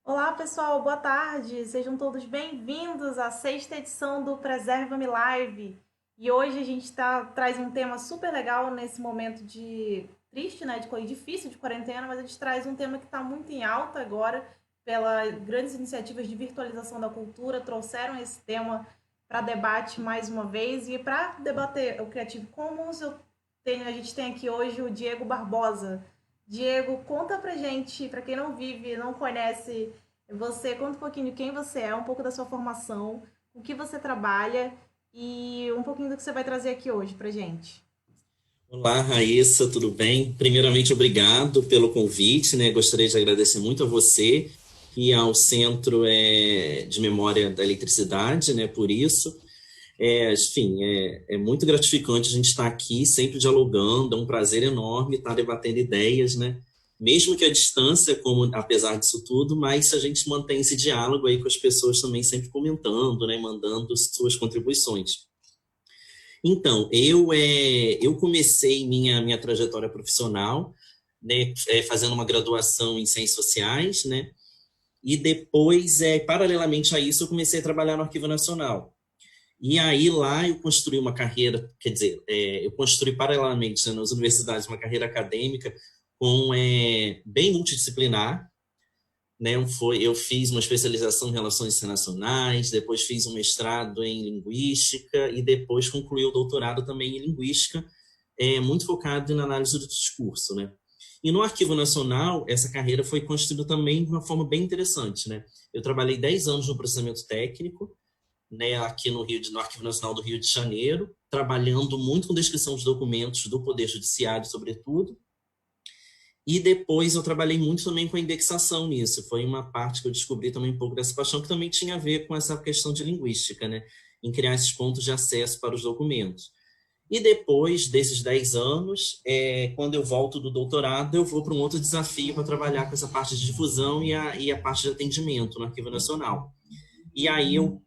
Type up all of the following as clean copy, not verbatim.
Olá, pessoal, boa tarde. Sejam todos bem-vindos à sexta edição do Preserva-me Live. E hoje a gente traz um tema super legal nesse momento de triste, né, de difícil de quarentena, mas a gente traz um tema que está muito em alta agora pelas grandes iniciativas de virtualização da cultura, trouxeram esse tema para debate mais uma vez. E para debater o Creative Commons, a gente tem aqui hoje o Diego Barbosa. Diego, conta pra gente, pra quem não vive, não conhece você, conta um pouquinho de quem você é, um pouco da sua formação, o que você trabalha e um pouquinho do que você vai trazer aqui hoje pra gente. Olá, Raíssa, tudo bem? Primeiramente, obrigado pelo convite, né? Gostaria de agradecer muito a você e ao Centro de Memória da Eletricidade, né? Por isso, enfim, é muito gratificante a gente estar aqui, sempre dialogando, é um prazer enorme estar debatendo ideias, né? Mesmo que a distância, como apesar disso tudo, mas a gente mantém esse diálogo aí com as pessoas também sempre comentando, né? Mandando suas contribuições. Então, eu comecei minha trajetória profissional, né, fazendo uma graduação em Ciências Sociais, né, e depois, paralelamente a isso, eu comecei a trabalhar no Arquivo Nacional. E aí lá eu construí uma carreira, quer dizer, eu construí paralelamente, né, nas universidades uma carreira acadêmica bem multidisciplinar, né? Eu fiz uma especialização em relações internacionais, depois fiz um mestrado em linguística e depois concluí o doutorado também em linguística, muito focado na análise do discurso, né? E no Arquivo Nacional, essa carreira foi construída também de uma forma bem interessante, né? Eu trabalhei 10 anos no processamento técnico, né, aqui no Arquivo Nacional do Rio de Janeiro, trabalhando muito com descrição de documentos do Poder Judiciário, sobretudo, e depois eu trabalhei muito também com a indexação nisso. Foi uma parte que eu descobri também um pouco dessa paixão, que também tinha a ver com essa questão de linguística, né? Em criar esses pontos de acesso para os documentos. E depois desses 10 anos, quando eu volto do doutorado, eu vou para um outro desafio para trabalhar com essa parte de difusão e a parte de atendimento no Arquivo Nacional. E aí eu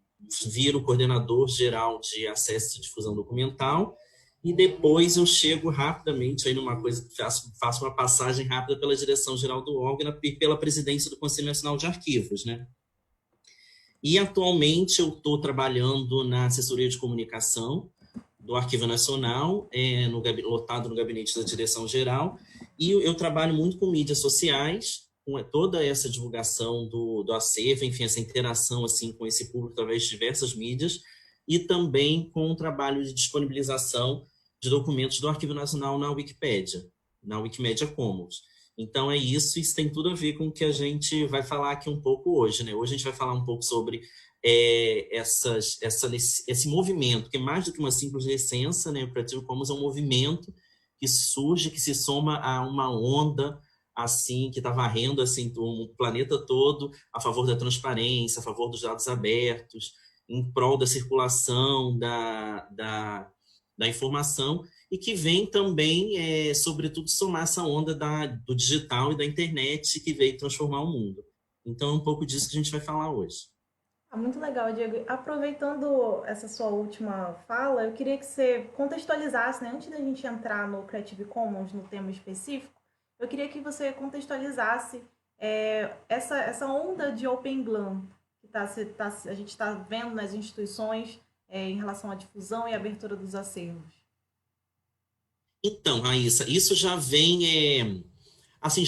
viro coordenador geral de acesso e difusão documental, e depois eu chego rapidamente aí numa coisa, faço uma passagem rápida pela direção geral do órgão e pela presidência do Conselho Nacional de Arquivos, né? E atualmente eu estou trabalhando na assessoria de comunicação do Arquivo Nacional, lotado no gabinete da direção geral, e eu trabalho muito com mídias sociais, com toda essa divulgação do acervo, enfim, essa interação assim com esse público através de diversas mídias, e também com o trabalho de disponibilização de documentos do Arquivo Nacional na Wikimedia Commons. Então é isso tem tudo a ver com o que a gente vai falar aqui um pouco hoje, né? Hoje a gente vai falar um pouco sobre esse movimento, que é mais do que uma simples licença, né? O Creative Commons é um movimento que surge, que se soma a uma onda assim que está varrendo assim o planeta todo a favor da transparência, a favor dos dados abertos, em prol da circulação da informação, e que vem também, sobretudo, somar essa onda do digital e da internet que veio transformar o mundo. Então, é um pouco disso que a gente vai falar hoje. Ah, muito legal, Diego. Aproveitando essa sua última fala, eu queria que você contextualizasse, né, antes da gente entrar no Creative Commons, no tema específico, eu queria que você contextualizasse essa onda de Open GLAM que a gente está vendo nas instituições em relação à difusão e abertura dos acervos. Então, Raíssa, isso já vem, assim,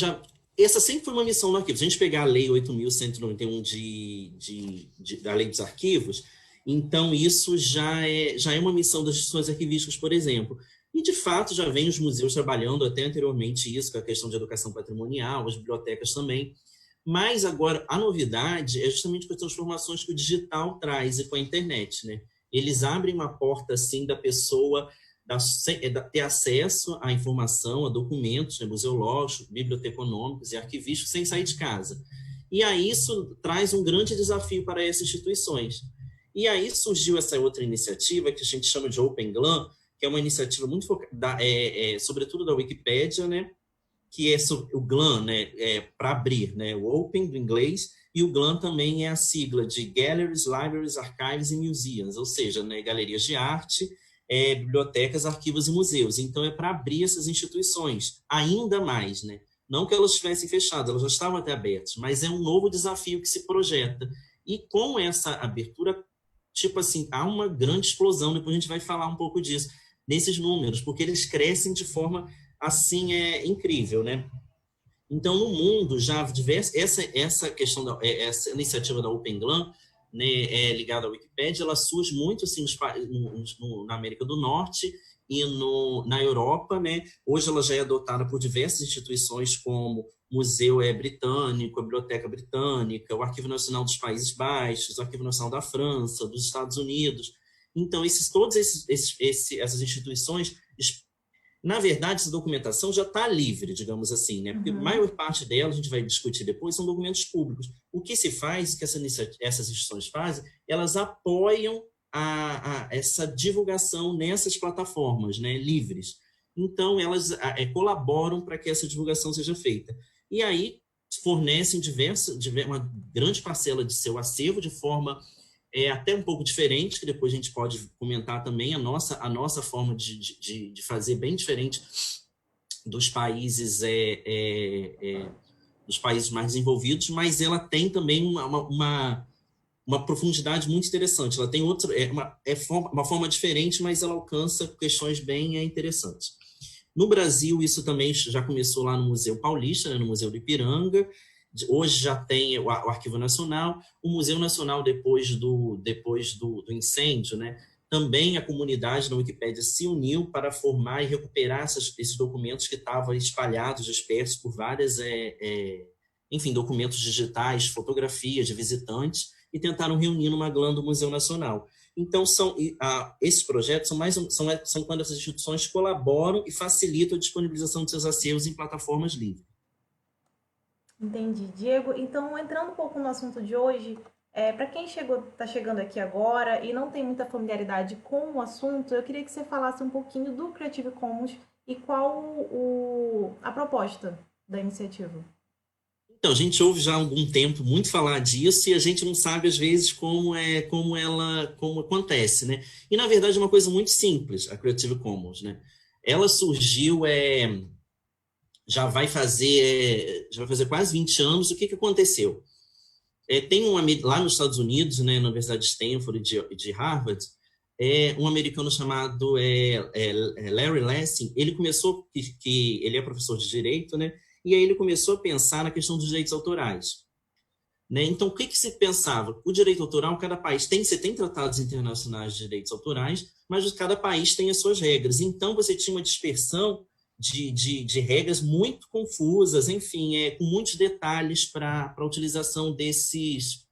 essa sempre foi uma missão no arquivo. Se a gente pegar a Lei 8.191 da Lei dos Arquivos, então isso já é uma missão das instituições arquivísticas, por exemplo. E, de fato, já vem os museus trabalhando até anteriormente isso, com a questão de educação patrimonial, as bibliotecas também. Mas agora, a novidade é justamente com as transformações que o digital traz e com a internet, né? Eles abrem uma porta, assim, da pessoa ter acesso à informação, a documentos, né, museológicos, biblioteconômicos e arquivísticos sem sair de casa. E aí isso traz um grande desafio para essas instituições. E aí surgiu essa outra iniciativa que a gente chama de Open GLAM, que é uma iniciativa muito focada, sobretudo da Wikipédia, né, que é o GLAM, né, para abrir, né, o Open do inglês, e o GLAM também é a sigla de Galleries, Libraries, Archives and Museums, ou seja, né, galerias de arte, bibliotecas, arquivos e museus. Então, é para abrir essas instituições ainda mais, né? Não que elas estivessem fechadas, elas já estavam até abertas, mas é um novo desafio que se projeta. E com essa abertura, tipo assim, há uma grande explosão, depois a gente vai falar um pouco disso, nesses números, porque eles crescem de forma, assim, incrível, né? Então, no mundo, já essa questão, essa iniciativa da Open GLAM, né, ligada à Wikipédia, ela surge muito assim, na América do Norte e na Europa, né? Hoje ela já é adotada por diversas instituições como o Museu Britânico, a Biblioteca Britânica, o Arquivo Nacional dos Países Baixos, o Arquivo Nacional da França, dos Estados Unidos. Então, essas instituições, na verdade, essa documentação já está livre, digamos assim, né? Porque a maior parte dela, a gente vai discutir depois, são documentos públicos. O que se faz, que essas instituições fazem, elas apoiam essa divulgação nessas plataformas, né, livres. Então, elas colaboram para que essa divulgação seja feita. E aí, fornecem uma grande parcela de seu acervo de forma até um pouco diferente, que depois a gente pode comentar também, a nossa forma de fazer bem diferente dos países mais desenvolvidos, mas ela tem também uma profundidade muito interessante. Ela tem uma forma diferente, mas ela alcança questões bem interessantes. No Brasil, isso também já começou lá no Museu Paulista, né, no Museu do Ipiranga. Hoje já tem o Arquivo Nacional, o Museu Nacional, depois do incêndio, né, também a comunidade da Wikipédia se uniu para formar e recuperar esses documentos que estavam espalhados, dispersos por várias, enfim, documentos digitais, fotografias de visitantes, e tentaram reunir numa GLAM do Museu Nacional. Então, esses projetos são quando essas instituições colaboram e facilitam a disponibilização de seus acervos em plataformas livres. Entendi, Diego. Então, entrando um pouco no assunto de hoje, para quem está chegando aqui agora e não tem muita familiaridade com o assunto, eu queria que você falasse um pouquinho do Creative Commons e qual a proposta da iniciativa. Então, a gente ouve já há algum tempo muito falar disso e a gente não sabe, às vezes, como acontece, né? E, na verdade, é uma coisa muito simples, a Creative Commons, né? Ela surgiu, já vai fazer quase 20 anos. O que aconteceu? Tem lá nos Estados Unidos, né, na Universidade de Stanford e de Harvard, um americano chamado Larry Lessig. Ele começou, ele é professor de Direito, né? E aí ele começou a pensar na questão dos direitos autorais, né? Então, o que se pensava? O direito autoral, cada país você tem tratados internacionais de direitos autorais, mas cada país tem as suas regras. Então, você tinha uma dispersão de regras muito confusas, enfim, com muitos detalhes para a utilização desses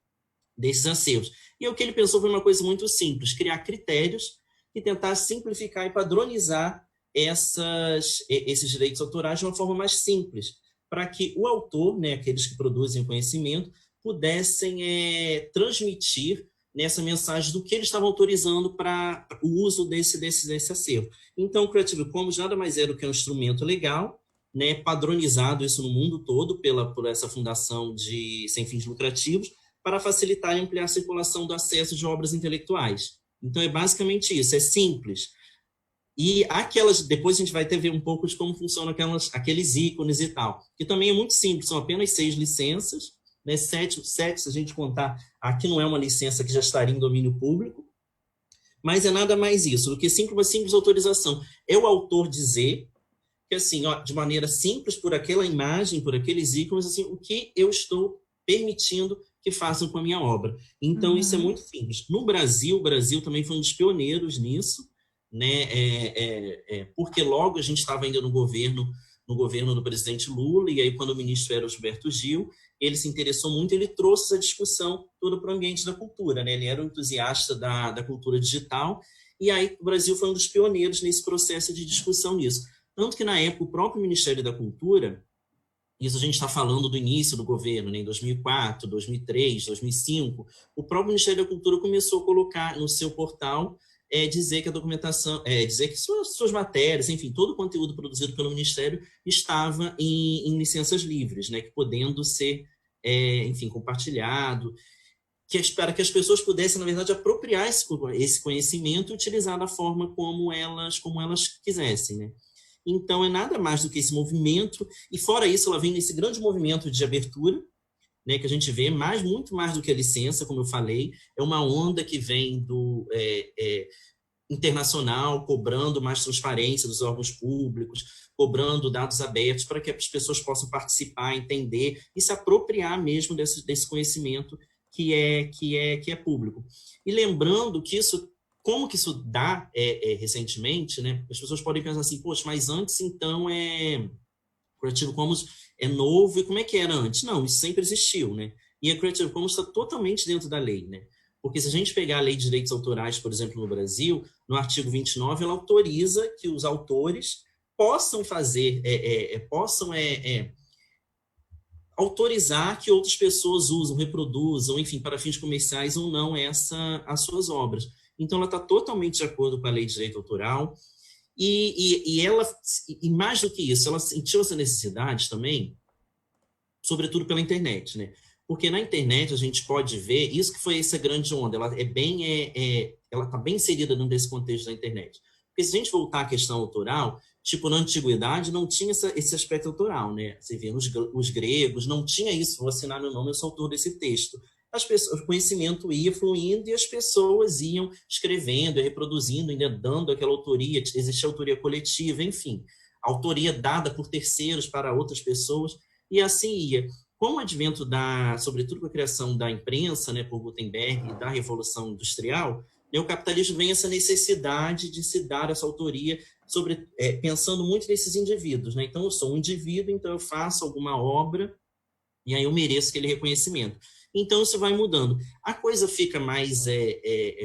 acervos. E o que ele pensou foi uma coisa muito simples: criar critérios que tentassem simplificar e padronizar esses direitos autorais de uma forma mais simples, para que o autor, né, aqueles que produzem conhecimento, pudessem transmitir nessa mensagem do que eles estavam autorizando para o uso desse acervo. Então, o Creative Commons nada mais é do que um instrumento legal, né, padronizado isso no mundo todo por essa fundação sem fins lucrativos, para facilitar e ampliar a circulação do acesso de obras intelectuais. Então, é basicamente isso, é simples. E depois a gente vai ver um pouco de como funcionam aqueles ícones e tal, que também é muito simples, são apenas 6 licenças, né? 7, se a gente contar, aqui não é uma licença que já estaria em domínio público, mas é nada mais isso do que uma simples autorização. É o autor dizer que, assim, de maneira simples, por aquela imagem, por aqueles ícones, assim, o que eu estou permitindo que façam com a minha obra. Então, isso é muito simples. No Brasil, o Brasil também foi um dos pioneiros nisso, né? Porque logo a gente estava ainda no governo do presidente Lula, e aí quando o ministro era o Gilberto Gil, ele se interessou muito, ele trouxe essa discussão toda para o ambiente da cultura, né? Ele era um entusiasta da cultura digital, e aí o Brasil foi um dos pioneiros nesse processo de discussão nisso. Tanto que, na época, o próprio Ministério da Cultura, isso a gente está falando do início do governo, né? Em 2004, 2003, 2005, o próprio Ministério da Cultura começou a colocar no seu portal dizer que a documentação, dizer que suas matérias, enfim, todo o conteúdo produzido pelo Ministério estava em licenças livres, né, que podendo ser, enfim, compartilhado, para que as pessoas pudessem, na verdade, apropriar esse conhecimento e utilizar da forma como elas quisessem, né. Então, é nada mais do que esse movimento, e fora isso, ela vem nesse grande movimento de abertura, né, que a gente vê, muito mais do que a licença, como eu falei, é uma onda que vem do internacional, cobrando mais transparência dos órgãos públicos, cobrando dados abertos para que as pessoas possam participar, entender e se apropriar mesmo desse conhecimento que é público. E lembrando que isso, como que isso dá recentemente, né? As pessoas podem pensar assim, poxa, mas antes então Creative Commons é novo, e como é que era antes? Não, isso sempre existiu, né? E a Creative Commons está totalmente dentro da lei, né? Porque se a gente pegar a lei de direitos autorais, por exemplo, no Brasil, no artigo 29, ela autoriza que os autores possam fazer, autorizar que outras pessoas usam, reproduzam, enfim, para fins comerciais ou não, as suas obras. Então, ela está totalmente de acordo com a lei de direito autoral, e mais do que isso, ela sentiu essa necessidade também, sobretudo pela internet, né? Porque na internet a gente pode ver, isso que foi essa grande onda, ela ela está bem inserida dentro desse contexto da internet. Porque se a gente voltar à questão autoral, tipo, na antiguidade não tinha esse aspecto autoral, né? Você vê, os gregos não tinha isso, vou assinar meu nome, eu sou autor desse texto. O conhecimento ia fluindo e as pessoas iam escrevendo, reproduzindo, ainda dando aquela autoria, existia autoria coletiva, enfim, autoria dada por terceiros para outras pessoas, e assim ia. Com o advento sobretudo com a criação da imprensa, né, por Gutenberg, da Revolução Industrial, né, o capitalismo vem essa necessidade de se dar essa autoria, pensando muito nesses indivíduos, né? Então, eu sou um indivíduo, então eu faço alguma obra e aí eu mereço aquele reconhecimento. Então, isso vai mudando. A coisa fica mais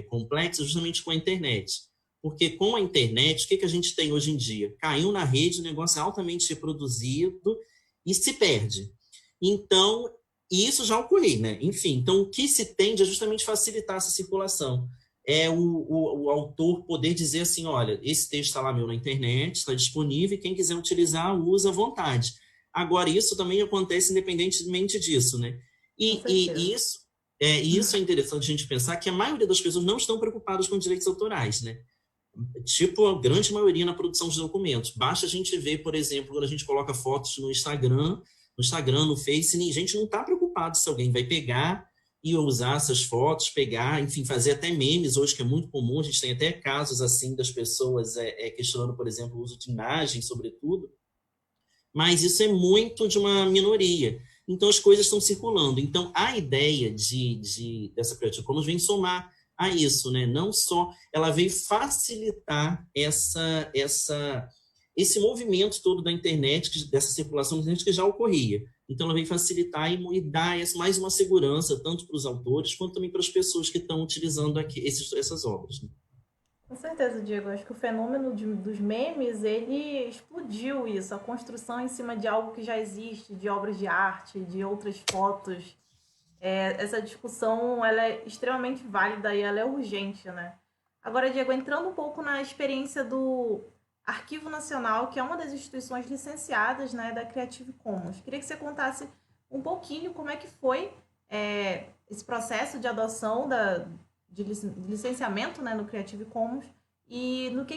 complexa justamente com a internet. Porque com a internet, o que a gente tem hoje em dia? Caiu na rede, o negócio é altamente reproduzido e se perde. Então, isso já ocorreu, né? Enfim, então o que se tende é justamente facilitar essa circulação. É o autor poder dizer assim, olha, esse texto está lá meu na internet, está disponível, e quem quiser utilizar, usa à vontade. Agora, isso também acontece independentemente disso, né? E isso é interessante a gente pensar que a maioria das pessoas não estão preocupadas com direitos autorais, né? Tipo, a grande maioria na produção de documentos. Basta a gente ver, por exemplo, quando a gente coloca fotos no Instagram, no Face, a gente não está preocupado se alguém vai pegar e usar essas fotos, enfim, fazer até memes hoje, que é muito comum. A gente tem até casos assim das pessoas questionando, por exemplo, o uso de imagens, sobretudo. Mas isso é muito de uma minoria. Então, as coisas estão circulando. Então, a ideia dessa Creative Commons vem somar a isso, né? Não só, ela veio facilitar esse movimento todo da internet, dessa circulação da internet que já ocorria. Então, ela veio facilitar e dar mais uma segurança, tanto para os autores, quanto também para as pessoas que estão utilizando essas obras, né? Com certeza, Diego. Acho que o fenômeno dos memes, ele explodiu isso. A construção em cima de algo que já existe, de obras de arte, de outras fotos. Essa discussão, ela é extremamente válida e ela é urgente, né? Agora, Diego, entrando um pouco na experiência do Arquivo Nacional, que é uma das instituições licenciadas, né, da Creative Commons. Queria que você contasse um pouquinho como é que foi esse processo de adoção de licenciamento, né, no Creative Commons e no que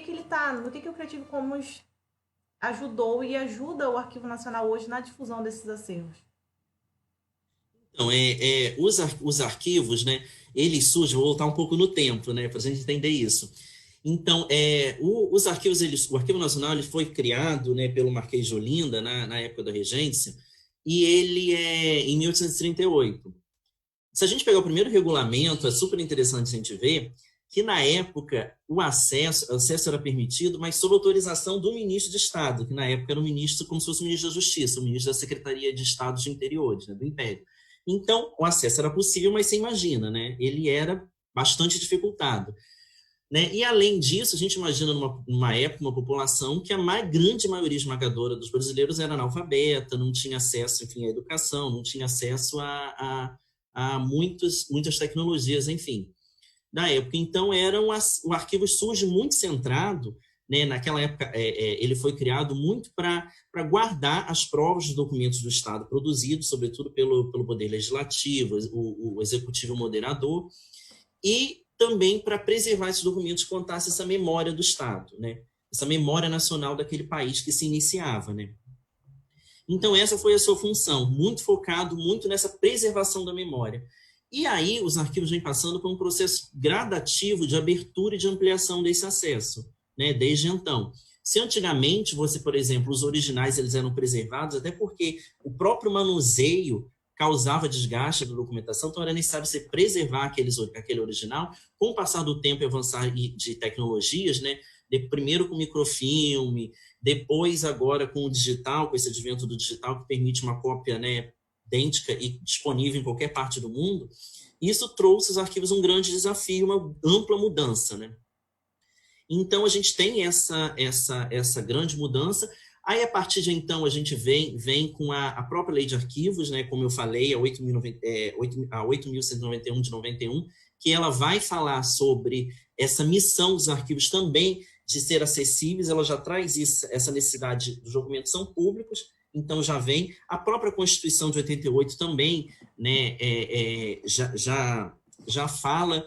o Creative Commons ajudou e ajuda o Arquivo Nacional hoje na difusão desses acervos. Então, os arquivos, né, eles surgem, vou voltar um pouco no tempo, né, para a gente entender isso. Então, os arquivos, o Arquivo Nacional ele foi criado, né, pelo Marquês de Olinda, na época da regência, e ele é em 1838. Se a gente pegar o primeiro regulamento, é super interessante a gente ver que, na época, o acesso era permitido, mas sob autorização do ministro de Estado, que na época era o ministro, como se fosse o ministro da Justiça, o ministro da Secretaria de Estado de Interiores, né, do Império. Então, o acesso era possível, mas você imagina, né, ele era bastante dificultado. Né? E, além disso, a gente imagina numa época, uma população que a grande maioria esmagadora dos brasileiros era analfabeta, não tinha acesso, enfim, à educação, não tinha acesso a muitas tecnologias, enfim, da época. Então, o arquivo surge muito centrado, né? Naquela época, ele foi criado muito para guardar as provas dos documentos do Estado produzidos, sobretudo pelo Poder Legislativo, o Executivo Moderador, e também para preservar esses documentos que contassem essa memória do Estado, né? essa memória nacional daquele país que se iniciava, né? Então, essa foi a sua função, muito focado, muito nessa preservação da memória. E aí, os arquivos vêm passando por um processo gradativo de abertura e de ampliação desse acesso, né, desde então. Se antigamente você, por exemplo, os originais eles eram preservados, até porque o próprio manuseio causava desgaste da documentação, então era necessário você preservar aquele original. Com o passar do tempo e avançar de tecnologias, né, primeiro com microfilme, depois agora com o digital, com esse advento do digital que permite uma cópia, né, idêntica e disponível em qualquer parte do mundo, isso trouxe aos arquivos um grande desafio, uma ampla mudança, né? Então, a gente tem essa grande mudança. Aí, a partir de então, a gente vem com a própria lei de arquivos, né? Como eu falei, a 8.191 de 91, que ela vai falar sobre essa missão dos arquivos também de ser acessíveis, ela já traz essa necessidade, dos documentos são públicos, então já vem. A própria Constituição de 88 também, né, já fala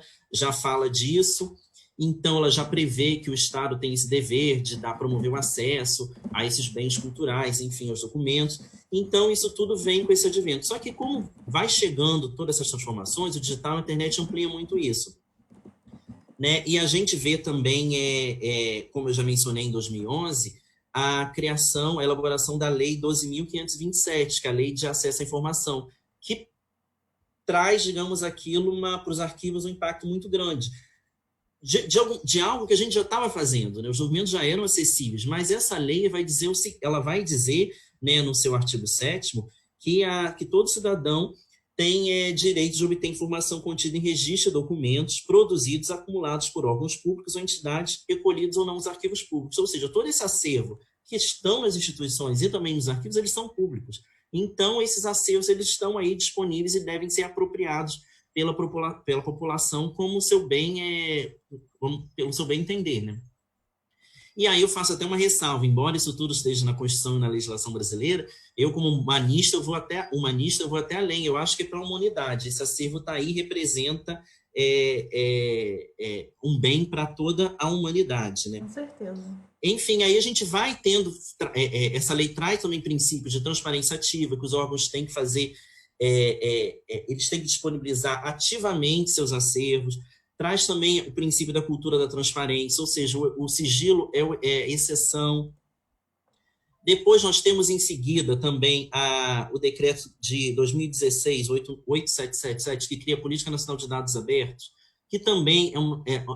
disso. Então, ela já prevê que o Estado tem esse dever de promover o acesso a esses bens culturais, enfim, aos documentos. Então, isso tudo vem com esse advento. Só que, como vai chegando todas essas transformações, o digital, a internet amplia muito isso, né? E a gente vê também, como eu já mencionei em 2011, a elaboração da Lei 12.527, que é a Lei de Acesso à Informação, que traz, digamos, para os arquivos um impacto muito grande. De algo que a gente já estava fazendo, né? Os documentos já eram acessíveis, mas essa lei vai dizer, né, no seu artigo 7º, que todo cidadão tem direito de obter informação contida em registro de documentos produzidos, acumulados por órgãos públicos ou entidades, recolhidos ou não nos arquivos públicos. Ou seja, todo esse acervo que estão nas instituições e também nos arquivos, eles são públicos. Então, esses acervos eles estão aí disponíveis e devem ser apropriados pela população como pelo seu bem entender, né? E aí eu faço até uma ressalva, embora isso tudo esteja na Constituição e na legislação brasileira, eu como humanista eu vou até além, eu acho que é para a humanidade, esse acervo está aí, representa um bem para toda a humanidade, né? Com certeza. Enfim, aí a gente vai tendo, essa lei traz também princípios de transparência ativa, que os órgãos têm que fazer, eles têm que disponibilizar ativamente seus acervos, traz também o princípio da cultura da transparência, ou seja, o sigilo é exceção. Depois nós temos em seguida também o decreto de 2016, 8777, que cria a Política Nacional de Dados Abertos, que também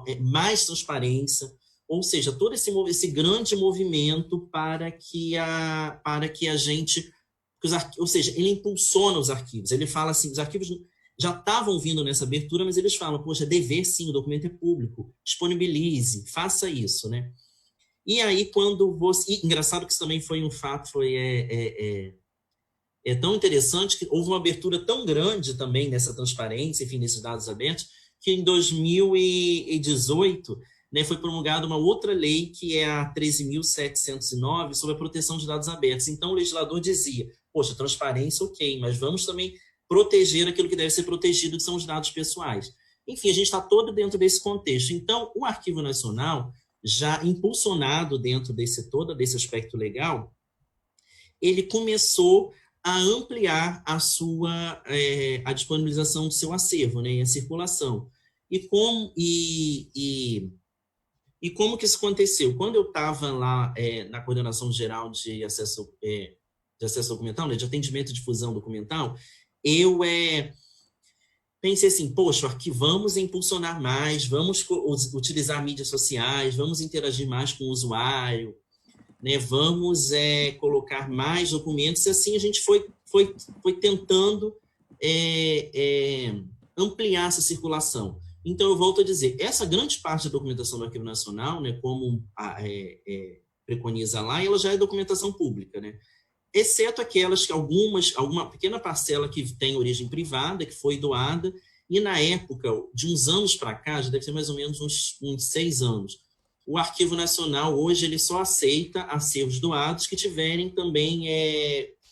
é mais transparência, ou seja, todo esse grande movimento para que a gente... Ou seja, ele impulsiona os arquivos, ele fala assim, os arquivos já estavam vindo nessa abertura, mas eles falam, poxa, dever sim, o documento é público, disponibilize, faça isso, né? E aí, engraçado que isso também foi um fato, tão interessante, que houve uma abertura tão grande também nessa transparência, enfim, nesses dados abertos, que em 2018, né, foi promulgada uma outra lei, que é a 13.709, sobre a proteção de dados abertos. Então, o legislador dizia, poxa, transparência, ok, mas vamos também proteger aquilo que deve ser protegido, que são os dados pessoais. Enfim, a gente está todo dentro desse contexto. Então, o Arquivo Nacional, já impulsionado dentro desse aspecto legal, ele começou a ampliar a disponibilização do seu acervo, né, e a circulação. E como que isso aconteceu? Quando eu estava lá na Coordenação Geral de Acesso Documental, né, de Atendimento e Difusão Documental, eu pensei assim, poxa, vamos impulsionar mais, vamos utilizar mídias sociais, vamos interagir mais com o usuário, né, vamos colocar mais documentos, e assim a gente foi tentando ampliar essa circulação. Então, eu volto a dizer, essa grande parte da documentação do Arquivo Nacional, né, como preconiza lá, ela já é documentação pública, né? Exceto aquelas alguma pequena parcela que tem origem privada, que foi doada, e na época, de uns anos para cá, já deve ter mais ou menos uns 6 anos, o Arquivo Nacional, hoje, ele só aceita acervos doados que tiverem também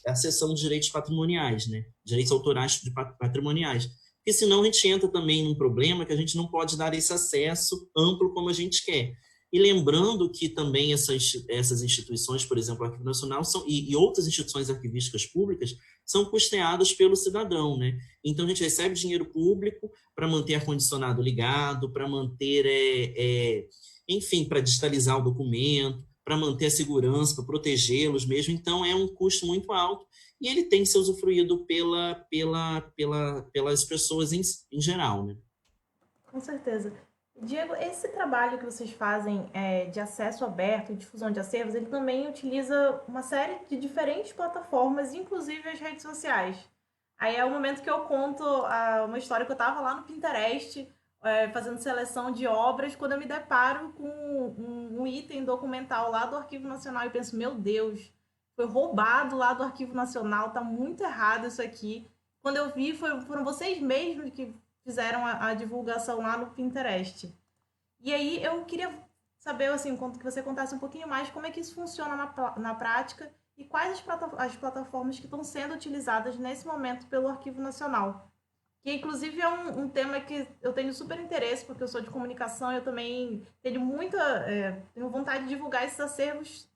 a seção de direitos patrimoniais, né? Direitos autorais patrimoniais. Porque senão a gente entra também num problema que a gente não pode dar esse acesso amplo como a gente quer. E lembrando que também essas instituições, por exemplo, o Arquivo Nacional e outras instituições arquivísticas públicas são custeadas pelo cidadão, né? Então, a gente recebe dinheiro público para manter ar-condicionado ligado, para manter, enfim, para digitalizar o documento, para manter a segurança, para protegê-los mesmo. Então, é um custo muito alto e ele tem que ser usufruído pelas pessoas em geral, né? Com certeza. Diego, esse trabalho que vocês fazem de acesso aberto e difusão de acervos, ele também utiliza uma série de diferentes plataformas, inclusive as redes sociais. Aí é o momento que eu conto uma história que eu estava lá no Pinterest, fazendo seleção de obras, quando eu me deparo com um item documental lá do Arquivo Nacional e penso, meu Deus, foi roubado lá do Arquivo Nacional, tá muito errado isso aqui. Quando eu vi, foram vocês mesmos que fizeram a divulgação lá no Pinterest. E aí eu queria saber, assim, que você contasse um pouquinho mais como é que isso funciona na prática e quais as plataformas que estão sendo utilizadas nesse momento pelo Arquivo Nacional. Que, inclusive, é um tema que eu tenho super interesse, porque eu sou de comunicação e eu também tenho vontade de divulgar esses acervos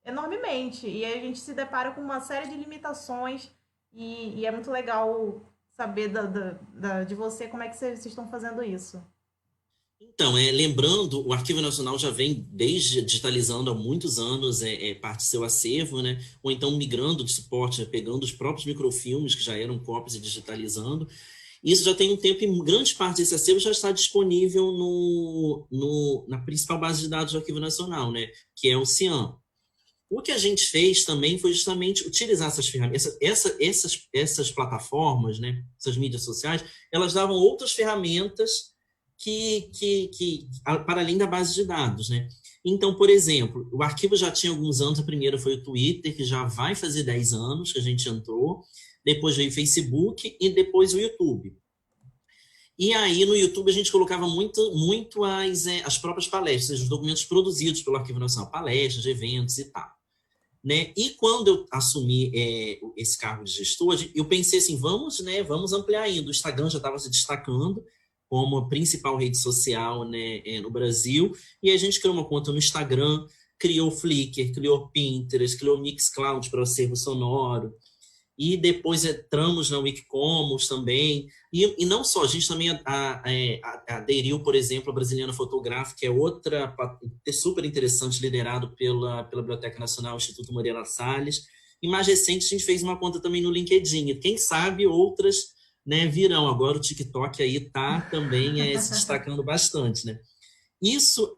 enormemente. E aí a gente se depara com uma série de limitações e é muito legal saber de você como é que vocês estão fazendo isso. Então, lembrando, o Arquivo Nacional já vem digitalizando há muitos anos parte do seu acervo, né? Ou então migrando de suporte, né? Pegando os próprios microfilmes que já eram cópias e digitalizando. Isso já tem um tempo e grande parte desse acervo já está disponível na principal base de dados do Arquivo Nacional, né? Que é o CIAM. O que a gente fez também foi justamente utilizar essas ferramentas, essas plataformas, né? Essas mídias sociais, elas davam outras ferramentas para além da base de dados, né? Então, por exemplo, o arquivo já tinha alguns anos, a primeira foi o Twitter, que já vai fazer 10 anos que a gente entrou, depois veio o Facebook e depois o YouTube. E aí, no YouTube, a gente colocava muito as próprias palestras, os documentos produzidos pelo Arquivo Nacional, palestras, eventos e tal. Né? E quando eu assumi esse cargo de gestor, eu pensei assim, vamos ampliar ainda. O Instagram já estava se destacando como a principal rede social, né, no Brasil, e a gente criou uma conta no Instagram, criou o Flickr, criou o Pinterest, criou o Mixcloud para o acervo sonoro, e depois entramos na Wikicommons também, e não só, a gente também aderiu, por exemplo, a Brasiliana Fotográfica, que é outra super interessante, liderado pela Biblioteca Nacional, Instituto Moreira Salles, e mais recente a gente fez uma conta também no LinkedIn, e quem sabe outras, né, virão. Agora o TikTok aí está também se destacando bastante, né? Isso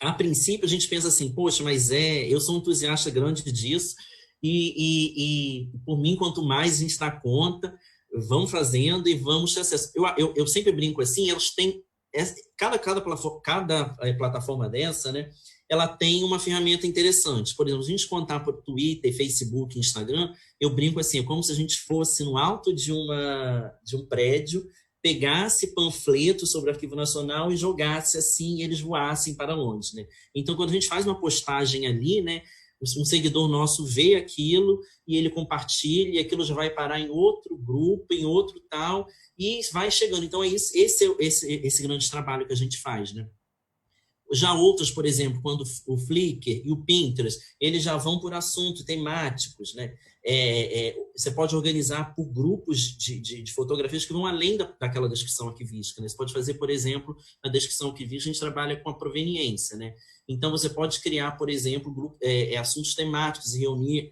a princípio a gente pensa assim, poxa, mas eu sou um entusiasta grande disso, e por mim, quanto mais a gente dá conta, vamos fazendo e vamos ter acesso. Eu sempre brinco assim, elas têm, cada plataforma dessa, né, ela tem uma ferramenta interessante. Por exemplo, se a gente contar por Twitter, Facebook, Instagram, eu brinco assim, é como se a gente fosse no alto de um prédio, pegasse panfletos sobre o Arquivo Nacional e jogasse assim, e eles voassem para longe, né? Então, quando a gente faz uma postagem ali, né, um seguidor nosso vê aquilo e ele compartilha, e aquilo já vai parar em outro grupo, em outro tal, e vai chegando. Então, esse grande trabalho que a gente faz, né? Já outros, por exemplo, quando o Flickr e o Pinterest, eles já vão por assuntos temáticos, né? Você pode organizar por grupos de fotografias que vão além daquela descrição arquivística, né? Você pode fazer, por exemplo, na descrição arquivística, a gente trabalha com a proveniência, né? Então, você pode criar, por exemplo, assuntos temáticos e reunir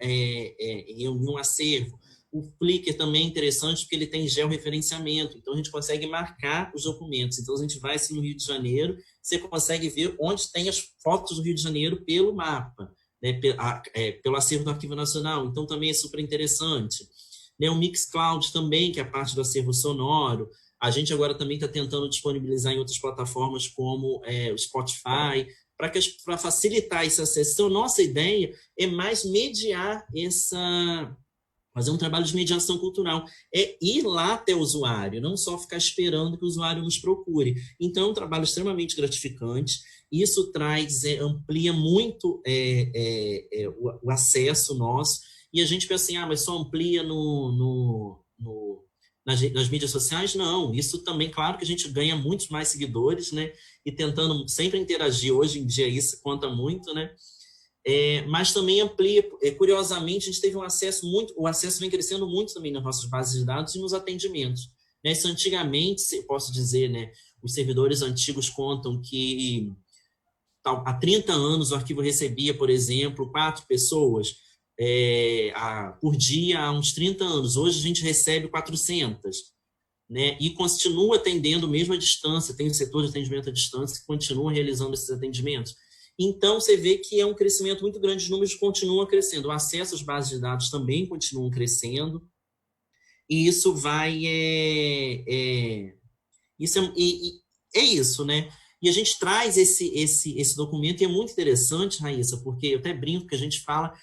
um acervo. O Flickr também é interessante porque ele tem georreferenciamento, então a gente consegue marcar os documentos. Então, a gente vai assim, no Rio de Janeiro, você consegue ver onde tem as fotos do Rio de Janeiro pelo mapa, né, pelo acervo do Arquivo Nacional. Então, também é super interessante. Né, o Mixcloud também, que é a parte do acervo sonoro. A gente agora também está tentando disponibilizar em outras plataformas como o Spotify, para facilitar esse acesso. Então, nossa ideia é mais mediar fazer um trabalho de mediação cultural, é ir lá até o usuário, não só ficar esperando que o usuário nos procure. Então, é um trabalho extremamente gratificante, isso amplia muito o acesso nosso, e a gente pensa assim, mas só amplia no nas mídias sociais, não. Isso também, claro que a gente ganha muitos mais seguidores, né? E tentando sempre interagir. Hoje em dia isso conta muito, né? Mas também amplia. Curiosamente, a gente teve o acesso vem crescendo muito também nas nossas bases de dados e nos atendimentos. Né? Isso antigamente, posso dizer, né? Os servidores antigos contam que há 30 anos o arquivo recebia, por exemplo, 4 pessoas por dia há uns 30 anos. Hoje a gente recebe 400, né? E continua atendendo mesmo à distância. Tem o setor de atendimento à distância que continua realizando esses atendimentos. Então, você vê que é um crescimento muito grande, os números continuam crescendo, o acesso às bases de dados também continuam crescendo, e isso vai... é isso, né? E a gente traz esse documento, e é muito interessante, Raíssa, porque eu até brinco que a gente fala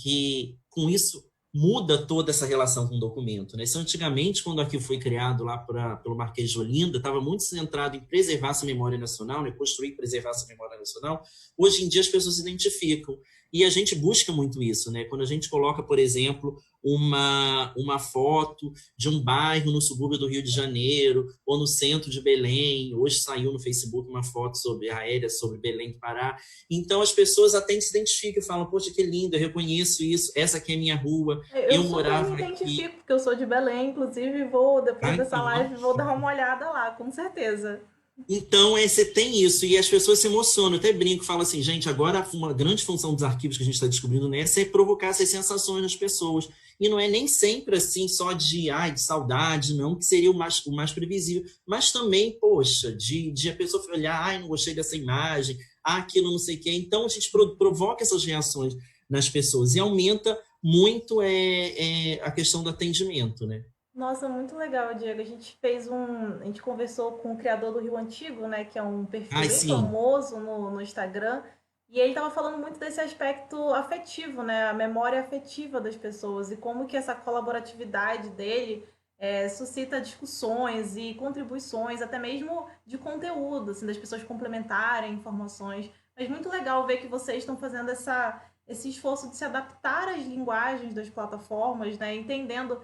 que com isso muda toda essa relação com o documento, né? Isso, antigamente, quando o arquivo foi criado lá pelo Marquês de Olinda, estava muito centrado em preservar essa memória nacional, né? Construir e preservar essa memória nacional. Hoje em dia as pessoas se identificam, e a gente busca muito isso, né? Quando a gente coloca, por exemplo, uma foto de um bairro no subúrbio do Rio de Janeiro, ou no centro de Belém, hoje saiu no Facebook uma foto aérea sobre Belém do Pará, então as pessoas até se identificam e falam, poxa, que lindo, eu reconheço isso, essa aqui é a minha rua, Eu eu super me morava aqui. identifico, porque eu sou de Belém, inclusive depois dessa Então, live, vou dar uma olhada lá, com certeza. Então, você tem isso, e as pessoas se emocionam. Eu até brinco, falo assim, gente, agora uma grande função dos arquivos que a gente está descobrindo nessa é provocar essas sensações nas pessoas. E não é nem sempre assim, só de saudade, não, que seria o mais previsível. Mas também, poxa, de a pessoa olhar, não gostei dessa imagem, aquilo não sei o quê. Então, a gente provoca essas reações nas pessoas e aumenta muito a questão do atendimento, né? Nossa, muito legal, Diego. A gente conversou com o criador do Rio Antigo, né, que é um perfil Ai, bem sim. famoso no Instagram, e ele estava falando muito desse aspecto afetivo, né, a memória afetiva das pessoas e como que essa colaboratividade dele suscita discussões e contribuições, até mesmo de conteúdo, assim, das pessoas complementarem informações. Mas muito legal ver que vocês estão fazendo esse esforço de se adaptar às linguagens das plataformas, né, entendendo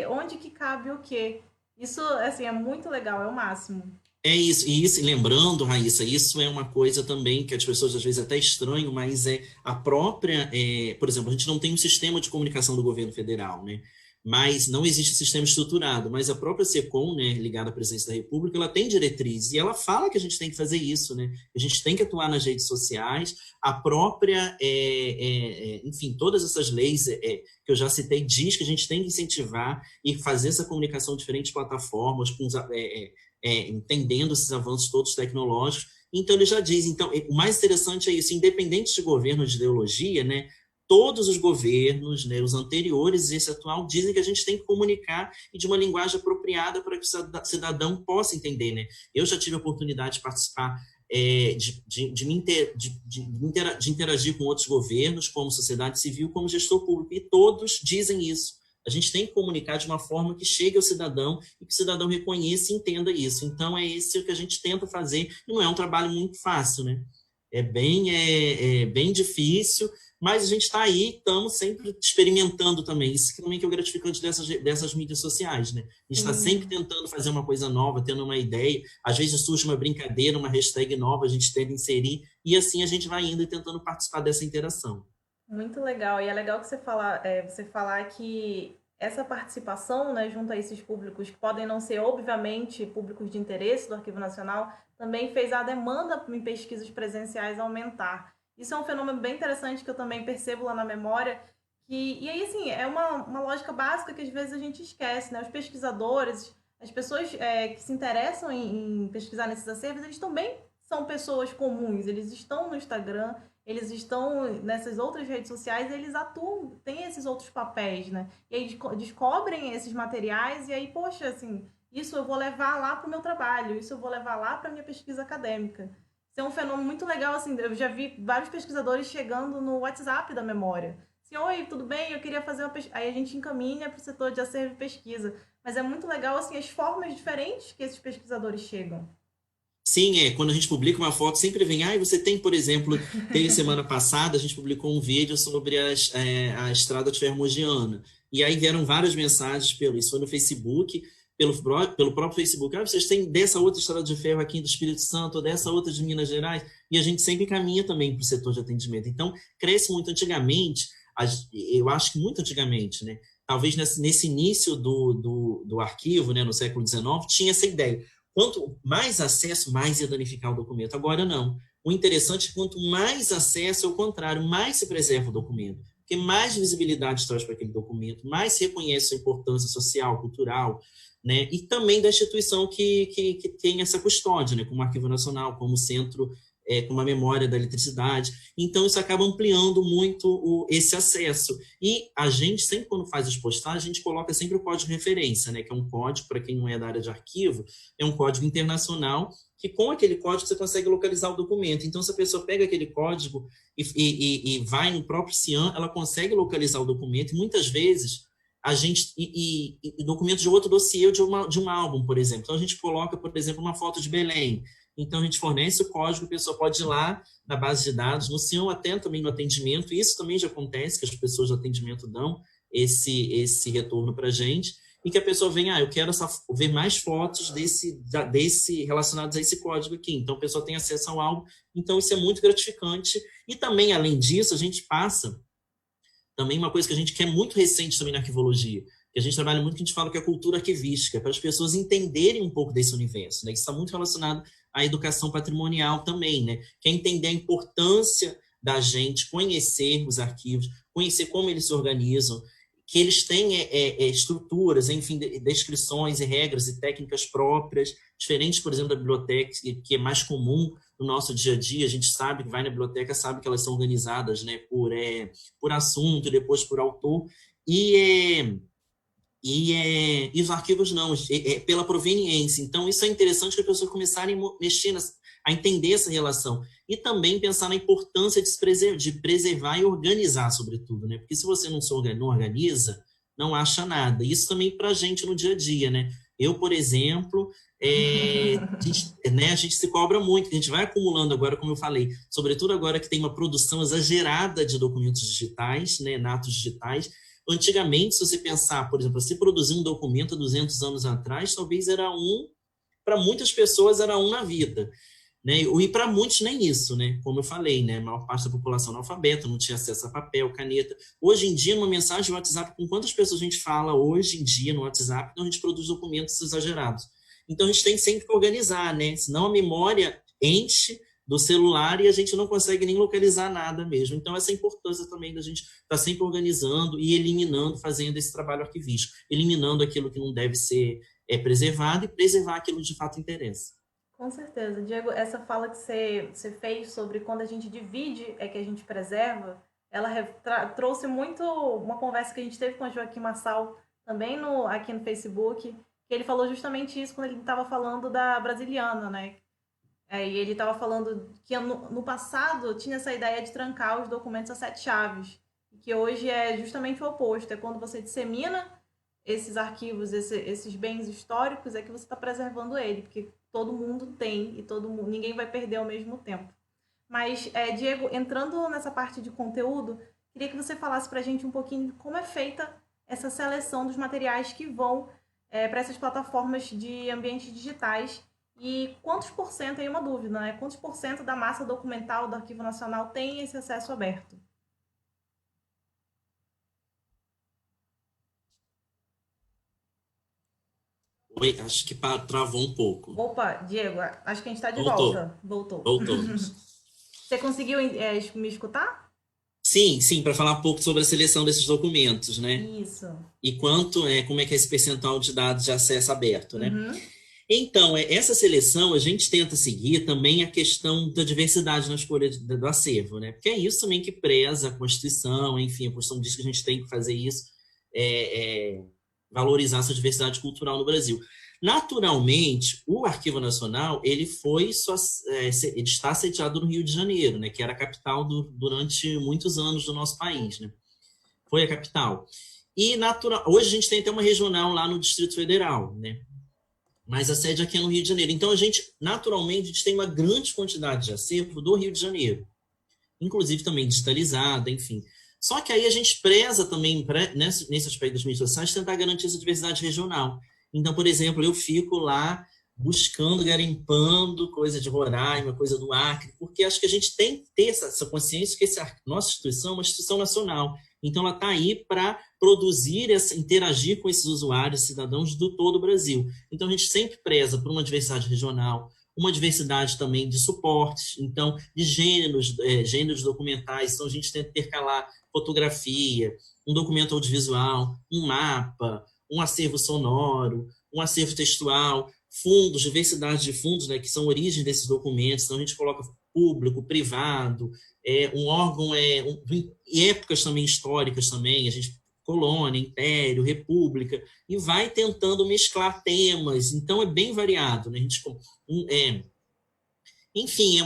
onde que cabe o quê. Isso, assim, é muito legal, é o máximo. É isso, e lembrando, Raíssa, isso é uma coisa também que as pessoas às vezes até estranham, mas a própria, por exemplo, a gente não tem um sistema de comunicação do governo federal, né? Mas não existe sistema estruturado, mas a própria SECOM, né, ligada à presidência da República, ela tem diretrizes e ela fala que a gente tem que fazer isso, né? A gente tem que atuar nas redes sociais, a própria, enfim, todas essas leis que eu já citei diz que a gente tem que incentivar e fazer essa comunicação em diferentes plataformas, com entendendo esses avanços todos tecnológicos. Então, ele já diz, então, o mais interessante é isso, independente de governo de ideologia, né, todos os governos, né, os anteriores e esse atual, dizem que a gente tem que comunicar e de uma linguagem apropriada para que o cidadão possa entender. Né? Eu já tive a oportunidade de participar, de interagir com outros governos, como sociedade civil, como gestor público, e todos dizem isso. A gente tem que comunicar de uma forma que chegue ao cidadão e que o cidadão reconheça e entenda isso. Então, é isso que a gente tenta fazer, e não é um trabalho muito fácil, né? É bem difícil, mas a gente está aí, estamos sempre experimentando também. Isso também que é o gratificante dessas mídias sociais, né? A gente está sempre Sim. tentando fazer uma coisa nova, tendo uma ideia. Às vezes surge uma brincadeira, uma hashtag nova, a gente tenta inserir, e assim a gente vai indo e tentando participar dessa interação. Muito legal. E é legal que você falar que essa participação, né, junto a esses públicos que podem não ser, obviamente, públicos de interesse do Arquivo Nacional, também fez a demanda em pesquisas presenciais aumentar. Isso é um fenômeno bem interessante que eu também percebo lá na memória. E aí, assim, é uma lógica básica que às vezes a gente esquece, né? Os pesquisadores, as pessoas que se interessam em pesquisar nesses acervos, eles também são pessoas comuns, eles estão no Instagram, eles estão nessas outras redes sociais, eles atuam, têm esses outros papéis, né? E aí descobrem esses materiais e aí, poxa, assim, isso eu vou levar lá para o meu trabalho, isso eu vou levar lá para a minha pesquisa acadêmica. Isso é um fenômeno muito legal, assim, eu já vi vários pesquisadores chegando no WhatsApp da memória. Assim, oi, tudo bem? Eu queria fazer uma pesquisa. Aí a gente encaminha para o setor de acervo e pesquisa. Mas é muito legal, assim, as formas diferentes que esses pesquisadores chegam. Sim, quando a gente publica uma foto, sempre vem, você tem, por exemplo, teve semana passada, a gente publicou um vídeo sobre a estrada de Fermogiana. E aí vieram várias mensagens, isso foi no Facebook, pelo próprio Facebook. Vocês têm dessa outra estrada de ferro aqui do Espírito Santo, ou dessa outra de Minas Gerais, e a gente sempre caminha também para o setor de atendimento. Então, cresce muito antigamente, eu acho que muito antigamente, né? Talvez nesse início do arquivo, né, no século XIX, tinha essa ideia. Quanto mais acesso, mais ia danificar o documento. Agora, não. O interessante é que quanto mais acesso, é o contrário, mais se preserva o documento. Porque mais visibilidade traz para aquele documento, mais se reconhece a importância social, cultural, né? E também da instituição que tem essa custódia, né? Como o Arquivo Nacional, como centro, como a memória da eletricidade. Então, isso acaba ampliando muito esse acesso. E a gente, sempre quando faz os postagens, a gente coloca sempre o código de referência, né? Que é um código, para quem não é da área de arquivo, é um código internacional, que com aquele código você consegue localizar o documento. Então, se a pessoa pega aquele código e vai no próprio CIAN, ela consegue localizar o documento, e muitas vezes a gente documentos de outro dossiê de um álbum, por exemplo. Então, a gente coloca, por exemplo, uma foto de Belém. Então, a gente fornece o código, a pessoa pode ir lá na base de dados, no CIAN, até também no atendimento. Isso também já acontece, que as pessoas do atendimento dão esse retorno para a gente, e que a pessoa venha, eu quero ver mais fotos relacionadas a esse código aqui. Então, a pessoa tem acesso ao álbum. Então, isso é muito gratificante. E também, além disso, a gente passa também uma coisa que a gente quer muito recente também na arquivologia, que a gente trabalha muito, que a gente fala que é a cultura arquivística, para as pessoas entenderem um pouco desse universo, né? Isso está muito relacionado à educação patrimonial também, né? Que é entender a importância da gente conhecer os arquivos, conhecer como eles se organizam, que eles têm estruturas, enfim, descrições e regras e técnicas próprias, diferentes, por exemplo, da biblioteca, que é mais comum no nosso dia a dia. A gente sabe que vai na biblioteca, sabe que elas são organizadas, né, por assunto e depois por autor, e os arquivos não, pela proveniência. Então, isso é interessante que as pessoas começarem a mexer, a entender essa relação. E também pensar na importância de preservar e organizar, sobretudo, né? Porque se você não organiza, não acha nada. Isso também para a gente no dia a dia, né? Eu, por exemplo, a gente se cobra muito, a gente vai acumulando agora, como eu falei, sobretudo agora que tem uma produção exagerada de documentos digitais, né, natos digitais. Antigamente, se você pensar, por exemplo, se produzir um documento há 200 anos atrás, talvez para muitas pessoas era um na vida, né? E para muitos nem isso, né? Como eu falei, né? A maior parte da população analfabeta, não tinha acesso a papel, caneta. Hoje em dia, numa mensagem no WhatsApp, com quantas pessoas a gente fala hoje em dia no WhatsApp, então a gente produz documentos exagerados. Então a gente tem sempre que organizar, né? Senão a memória enche do celular e a gente não consegue nem localizar nada mesmo. Então, essa importância também da gente estar sempre organizando e eliminando, fazendo esse trabalho arquivístico, eliminando aquilo que não deve ser preservado e preservar aquilo que de fato interessa. Com certeza. Diego, essa fala que você fez sobre quando a gente divide é que a gente preserva, ela trouxe muito uma conversa que a gente teve com o Joaquim Massal, também aqui no Facebook, que ele falou justamente isso quando ele estava falando da Brasiliana, né? E ele estava falando que no passado tinha essa ideia de trancar os documentos a 7 chaves, e que hoje é justamente o oposto, é quando você dissemina esses arquivos, esses bens históricos, é que você está preservando ele, porque todo mundo tem e ninguém vai perder ao mesmo tempo. Mas, Diego, entrando nessa parte de conteúdo, queria que você falasse para a gente um pouquinho de como é feita essa seleção dos materiais que vão para essas plataformas de ambientes digitais. E quantos por cento, aí uma dúvida, né? Quantos por cento da massa documental do Arquivo Nacional tem esse acesso aberto? Oi, acho que travou um pouco. Opa, Diego, acho que a gente está de Voltou. volta. Voltou. Voltou. Você conseguiu me escutar? Sim, para falar um pouco sobre a seleção desses documentos, né? Isso. E como é que é esse percentual de dados de acesso aberto, né? Uhum. Então, essa seleção, a gente tenta seguir também a questão da diversidade na escolha do acervo, né? Porque é isso também que preza a Constituição, enfim, a Constituição diz que a gente tem que fazer isso, valorizar essa diversidade cultural no Brasil. Naturalmente, o Arquivo Nacional, ele está sediado no Rio de Janeiro, né? Que era a capital durante muitos anos do nosso país, né? Foi a capital. E hoje a gente tem até uma regional lá no Distrito Federal, né? Mas a sede aqui é no Rio de Janeiro. Então, naturalmente, a gente tem uma grande quantidade de acervo do Rio de Janeiro. Inclusive também digitalizada, enfim. Só que aí a gente preza também, nesse aspecto das mídias sociais, tentar garantir essa diversidade regional. Então, por exemplo, eu fico lá buscando, garimpando coisa de Roraima, coisa do Acre, porque acho que a gente tem que ter essa consciência que nossa instituição é uma instituição nacional. Então, ela está aí para produzir, interagir com esses usuários, cidadãos do todo o Brasil. Então, a gente sempre preza por uma diversidade regional, uma diversidade também de suportes, então, de gêneros documentais. Então, a gente tenta intercalar fotografia, um documento audiovisual, um mapa, um acervo sonoro, um acervo textual, fundos, diversidade de fundos, né, que são origem desses documentos. Então, a gente coloca público, privado, um órgão, e épocas também históricas também, a gente colônia, império, república, e vai tentando mesclar temas. Então, é bem variado, né? A gente, enfim,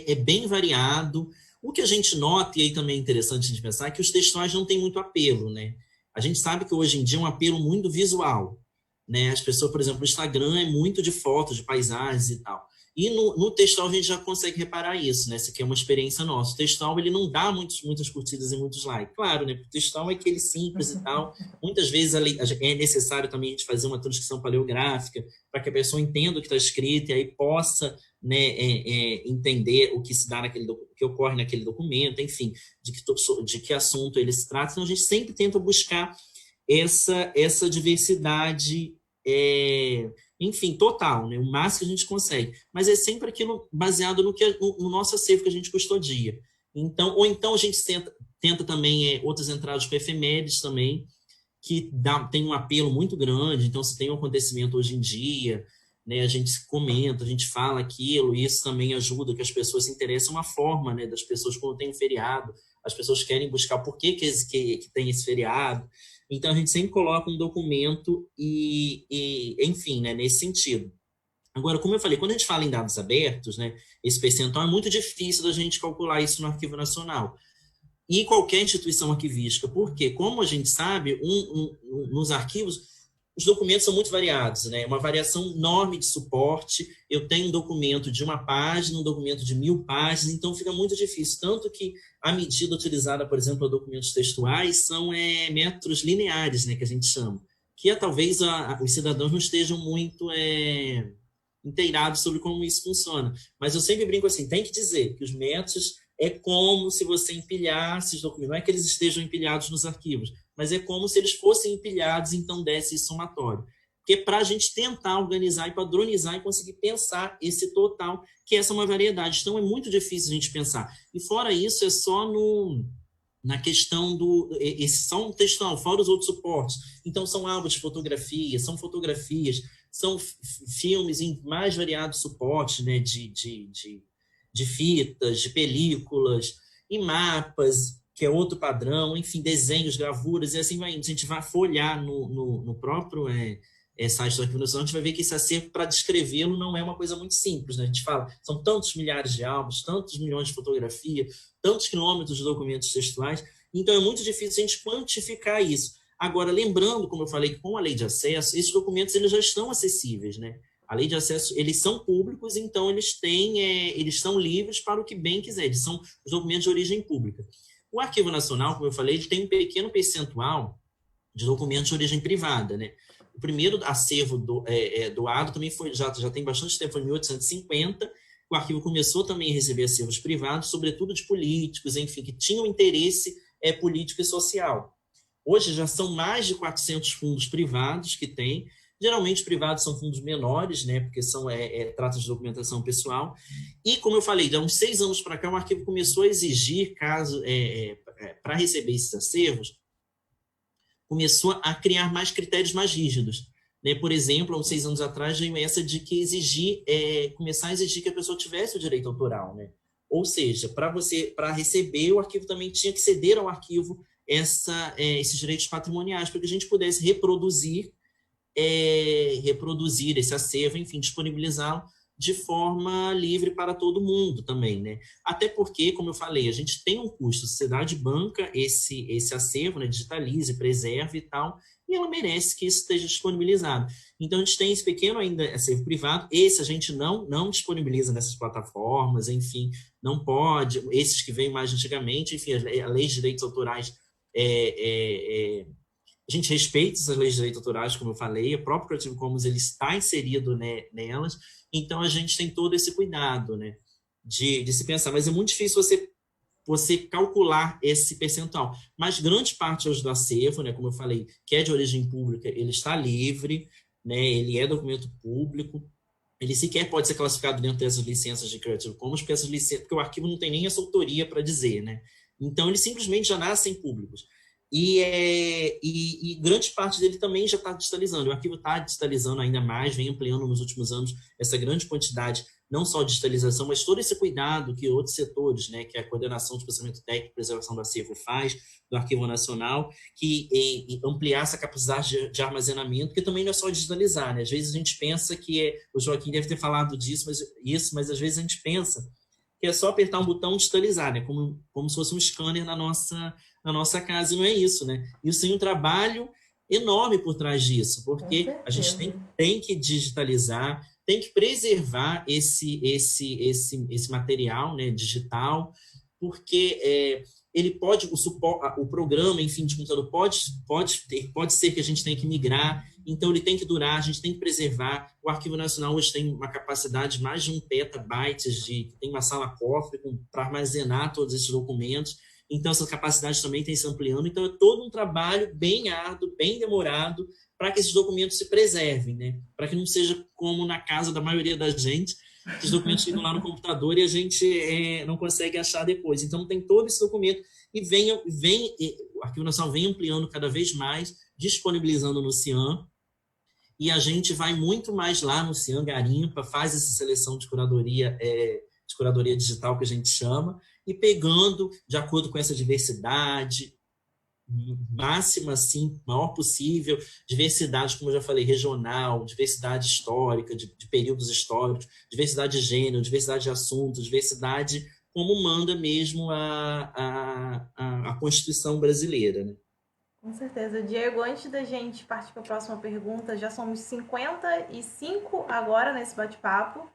é bem variado. O que a gente nota, e aí também é interessante a gente pensar, é que os textuais não têm muito apelo, né? A gente sabe que hoje em dia é um apelo muito visual, né? As pessoas, por exemplo, o Instagram é muito de fotos, de paisagens e tal. E no textual a gente já consegue reparar isso, né? Essa aqui é uma experiência nossa. O textual, ele não dá muitas curtidas e muitos likes. Claro, né? Porque o textual é aquele simples e tal. Muitas vezes é necessário também a gente fazer uma transcrição paleográfica para que a pessoa entenda o que está escrito e aí possa, né, entender o que se dá que ocorre naquele documento, enfim, de que assunto ele se trata. Então, a gente sempre tenta buscar essa diversidade, enfim, total, né? O máximo que a gente consegue. Mas é sempre aquilo baseado no nosso acervo que a gente custodia. Então, ou então a gente tenta também outras entradas com efemérides também, que tem um apelo muito grande. Então, se tem um acontecimento hoje em dia, né, a gente comenta, a gente fala aquilo, e isso também ajuda que as pessoas se interessem. Uma forma, né, das pessoas, quando tem um feriado, as pessoas querem buscar por que tem esse feriado. Então, a gente sempre coloca um documento enfim, né, nesse sentido. Agora, como eu falei, quando a gente fala em dados abertos, né, esse percentual é muito difícil da gente calcular isso no Arquivo Nacional. E qualquer instituição arquivística, porque, como a gente sabe, nos arquivos, os documentos são muito variados, né? Uma variação enorme de suporte. Eu tenho um documento de 1 página, um documento de 1000 páginas, então fica muito difícil. Tanto que a medida utilizada, por exemplo, para documentos textuais são metros lineares, né, que a gente chama, que talvez os cidadãos não estejam muito inteirados sobre como isso funciona. Mas eu sempre brinco assim, tem que dizer que os metros é como se você empilhasse os documentos. Não é que eles estejam empilhados nos arquivos, mas é como se eles fossem empilhados, então desse esse somatório. Porque para a gente tentar organizar e padronizar e conseguir pensar esse total, que essa é uma variedade. Então é muito difícil a gente pensar. E fora isso, é só na questão esse só um textual, fora os outros suportes. Então são álbuns de fotografia, são fotografias, são filmes em mais variados suportes, né, de fitas, de películas, e mapas, que é outro padrão, enfim, desenhos, gravuras, e assim vai indo. Se a gente vai folhear no próprio site do Arquivo Nacional, a gente vai ver que esse acervo, para descrevê-lo, não é uma coisa muito simples, né? A gente fala, são tantos milhares de álbuns, tantos milhões de fotografias, tantos quilômetros de documentos textuais, então é muito difícil a gente quantificar isso. Agora, lembrando, como eu falei, que com a lei de acesso, esses documentos eles já estão acessíveis, né? A lei de acesso, eles são públicos, então eles são livres para o que bem quiser, eles são os documentos de origem pública. O Arquivo Nacional, como eu falei, ele tem um pequeno percentual de documentos de origem privada, né? O primeiro acervo doado também já tem bastante tempo, foi em 1850, o arquivo começou também a receber acervos privados, sobretudo de políticos, enfim, que tinham interesse político e social. Hoje já são mais de 400 fundos privados que tem. Geralmente, privados são fundos menores, né, porque trata de documentação pessoal. E, como eu falei, há uns 6 anos para cá, o arquivo começou a exigir, para receber esses acervos, começou a criar mais critérios mais rígidos. Né? Por exemplo, há uns 6 anos atrás, veio essa de que começar a exigir que a pessoa tivesse o direito autoral. Né? Ou seja, para receber, o arquivo também tinha que ceder ao arquivo esses direitos patrimoniais, para que a gente pudesse reproduzir esse acervo, enfim, disponibilizá-lo de forma livre para todo mundo também, né? Até porque, como eu falei, a gente tem um custo, a sociedade banca esse acervo, né? Digitalize, preserve e tal, e ela merece que isso esteja disponibilizado. Então, a gente tem esse pequeno ainda acervo privado, esse a gente não disponibiliza nessas plataformas, enfim, não pode, esses que vêm mais antigamente, enfim, a lei de direitos autorais a gente respeita essas leis de direitos autorais, como eu falei, o próprio Creative Commons ele está inserido, né, nelas, então a gente tem todo esse cuidado, né, de se pensar, mas é muito difícil você calcular esse percentual. Mas grande parte hoje do acervo, né, como eu falei, que é de origem pública, ele está livre, né, ele é documento público, ele sequer pode ser classificado dentro dessas licenças de Creative Commons, porque essas licenças, porque o arquivo não tem nem essa autoria para dizer, né? Então, eles simplesmente já nascem públicos. E grande parte dele também já está digitalizando. O arquivo está digitalizando ainda mais, vem ampliando nos últimos anos essa grande quantidade, não só de digitalização, mas todo esse cuidado que outros setores, né, que a coordenação de processamento técnico e preservação do acervo faz, do Arquivo Nacional, que ampliar essa capacidade de armazenamento, que também não é só digitalizar, né? Às vezes a gente pensa que o Joaquim deve ter falado disso, mas às vezes a gente pensa que é só apertar um botão e digitalizar, né? Como se fosse um scanner na nossa casa, e não é isso, né? Isso tem um trabalho enorme por trás disso, porque a gente tem que digitalizar, tem que preservar esse material, né, digital, porque ele pode, o programa, enfim, de computador pode ser que a gente tenha que migrar, então ele tem que durar, a gente tem que preservar. O Arquivo Nacional hoje tem uma capacidade de mais de 1 petabytes, tem uma sala cofre para armazenar todos esses documentos, então essa capacidade também tem se ampliando, então é todo um trabalho bem árduo, bem demorado, para que esses documentos se preservem, né? Para que não seja como na casa da maioria da gente, que os documentos ficam lá no computador e a gente não consegue achar depois. Então tem todo esse documento e o Arquivo Nacional vem ampliando cada vez mais, disponibilizando no CIAN, e a gente vai muito mais lá no CIAN, garimpa, faz essa seleção de curadoria digital que a gente chama, e pegando, de acordo com essa diversidade, máxima, assim, maior possível, diversidade, como eu já falei, regional, diversidade histórica, de períodos históricos, diversidade de gênero, diversidade de assuntos, diversidade como manda mesmo a Constituição brasileira, né? Com certeza. Diego, antes da gente partir para a próxima pergunta, já somos 55 agora nesse bate-papo.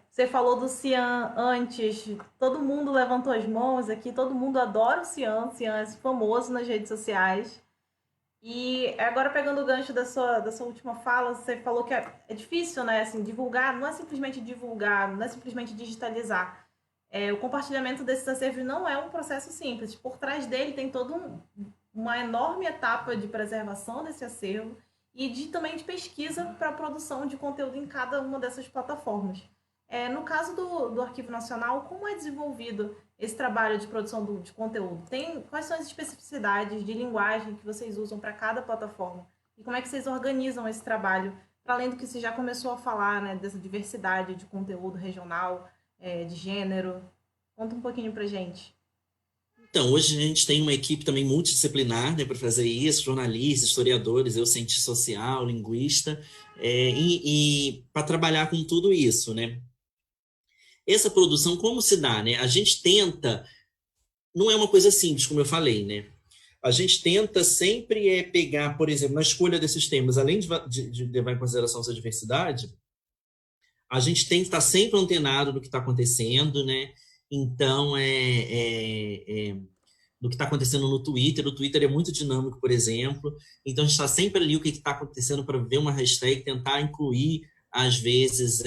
Você falou do Cian antes, todo mundo levantou as mãos aqui, todo mundo adora o Cian é famoso nas redes sociais. E agora pegando o gancho da sua última fala, você falou que é difícil, né, assim, divulgar, não é simplesmente divulgar, não é simplesmente digitalizar. O compartilhamento desses acervos não é um processo simples. Por trás dele tem toda uma enorme etapa de preservação desse acervo e também de pesquisa para a produção de conteúdo em cada uma dessas plataformas. No caso do Arquivo Nacional, como é desenvolvido esse trabalho de produção de conteúdo? Quais são as especificidades de linguagem que vocês usam para cada plataforma? E como é que vocês organizam esse trabalho, para além do que você já começou a falar, né, dessa diversidade de conteúdo regional, de gênero? Conta um pouquinho para gente. Então, hoje a gente tem uma equipe também multidisciplinar, né, para fazer isso, jornalistas, historiadores, eu cientista social, linguista, e para trabalhar com tudo isso, né? Essa produção, como se dá, né? A gente tenta, não é uma coisa simples, como eu falei, né? A gente tenta sempre pegar, por exemplo, na escolha desses temas, além de levar em consideração essa diversidade, a gente tem que estar sempre antenado do que está acontecendo, né? Então, do que está acontecendo no Twitter. O Twitter é muito dinâmico, por exemplo. Então, a gente está sempre ali o que está acontecendo para ver uma hashtag, tentar incluir, às vezes,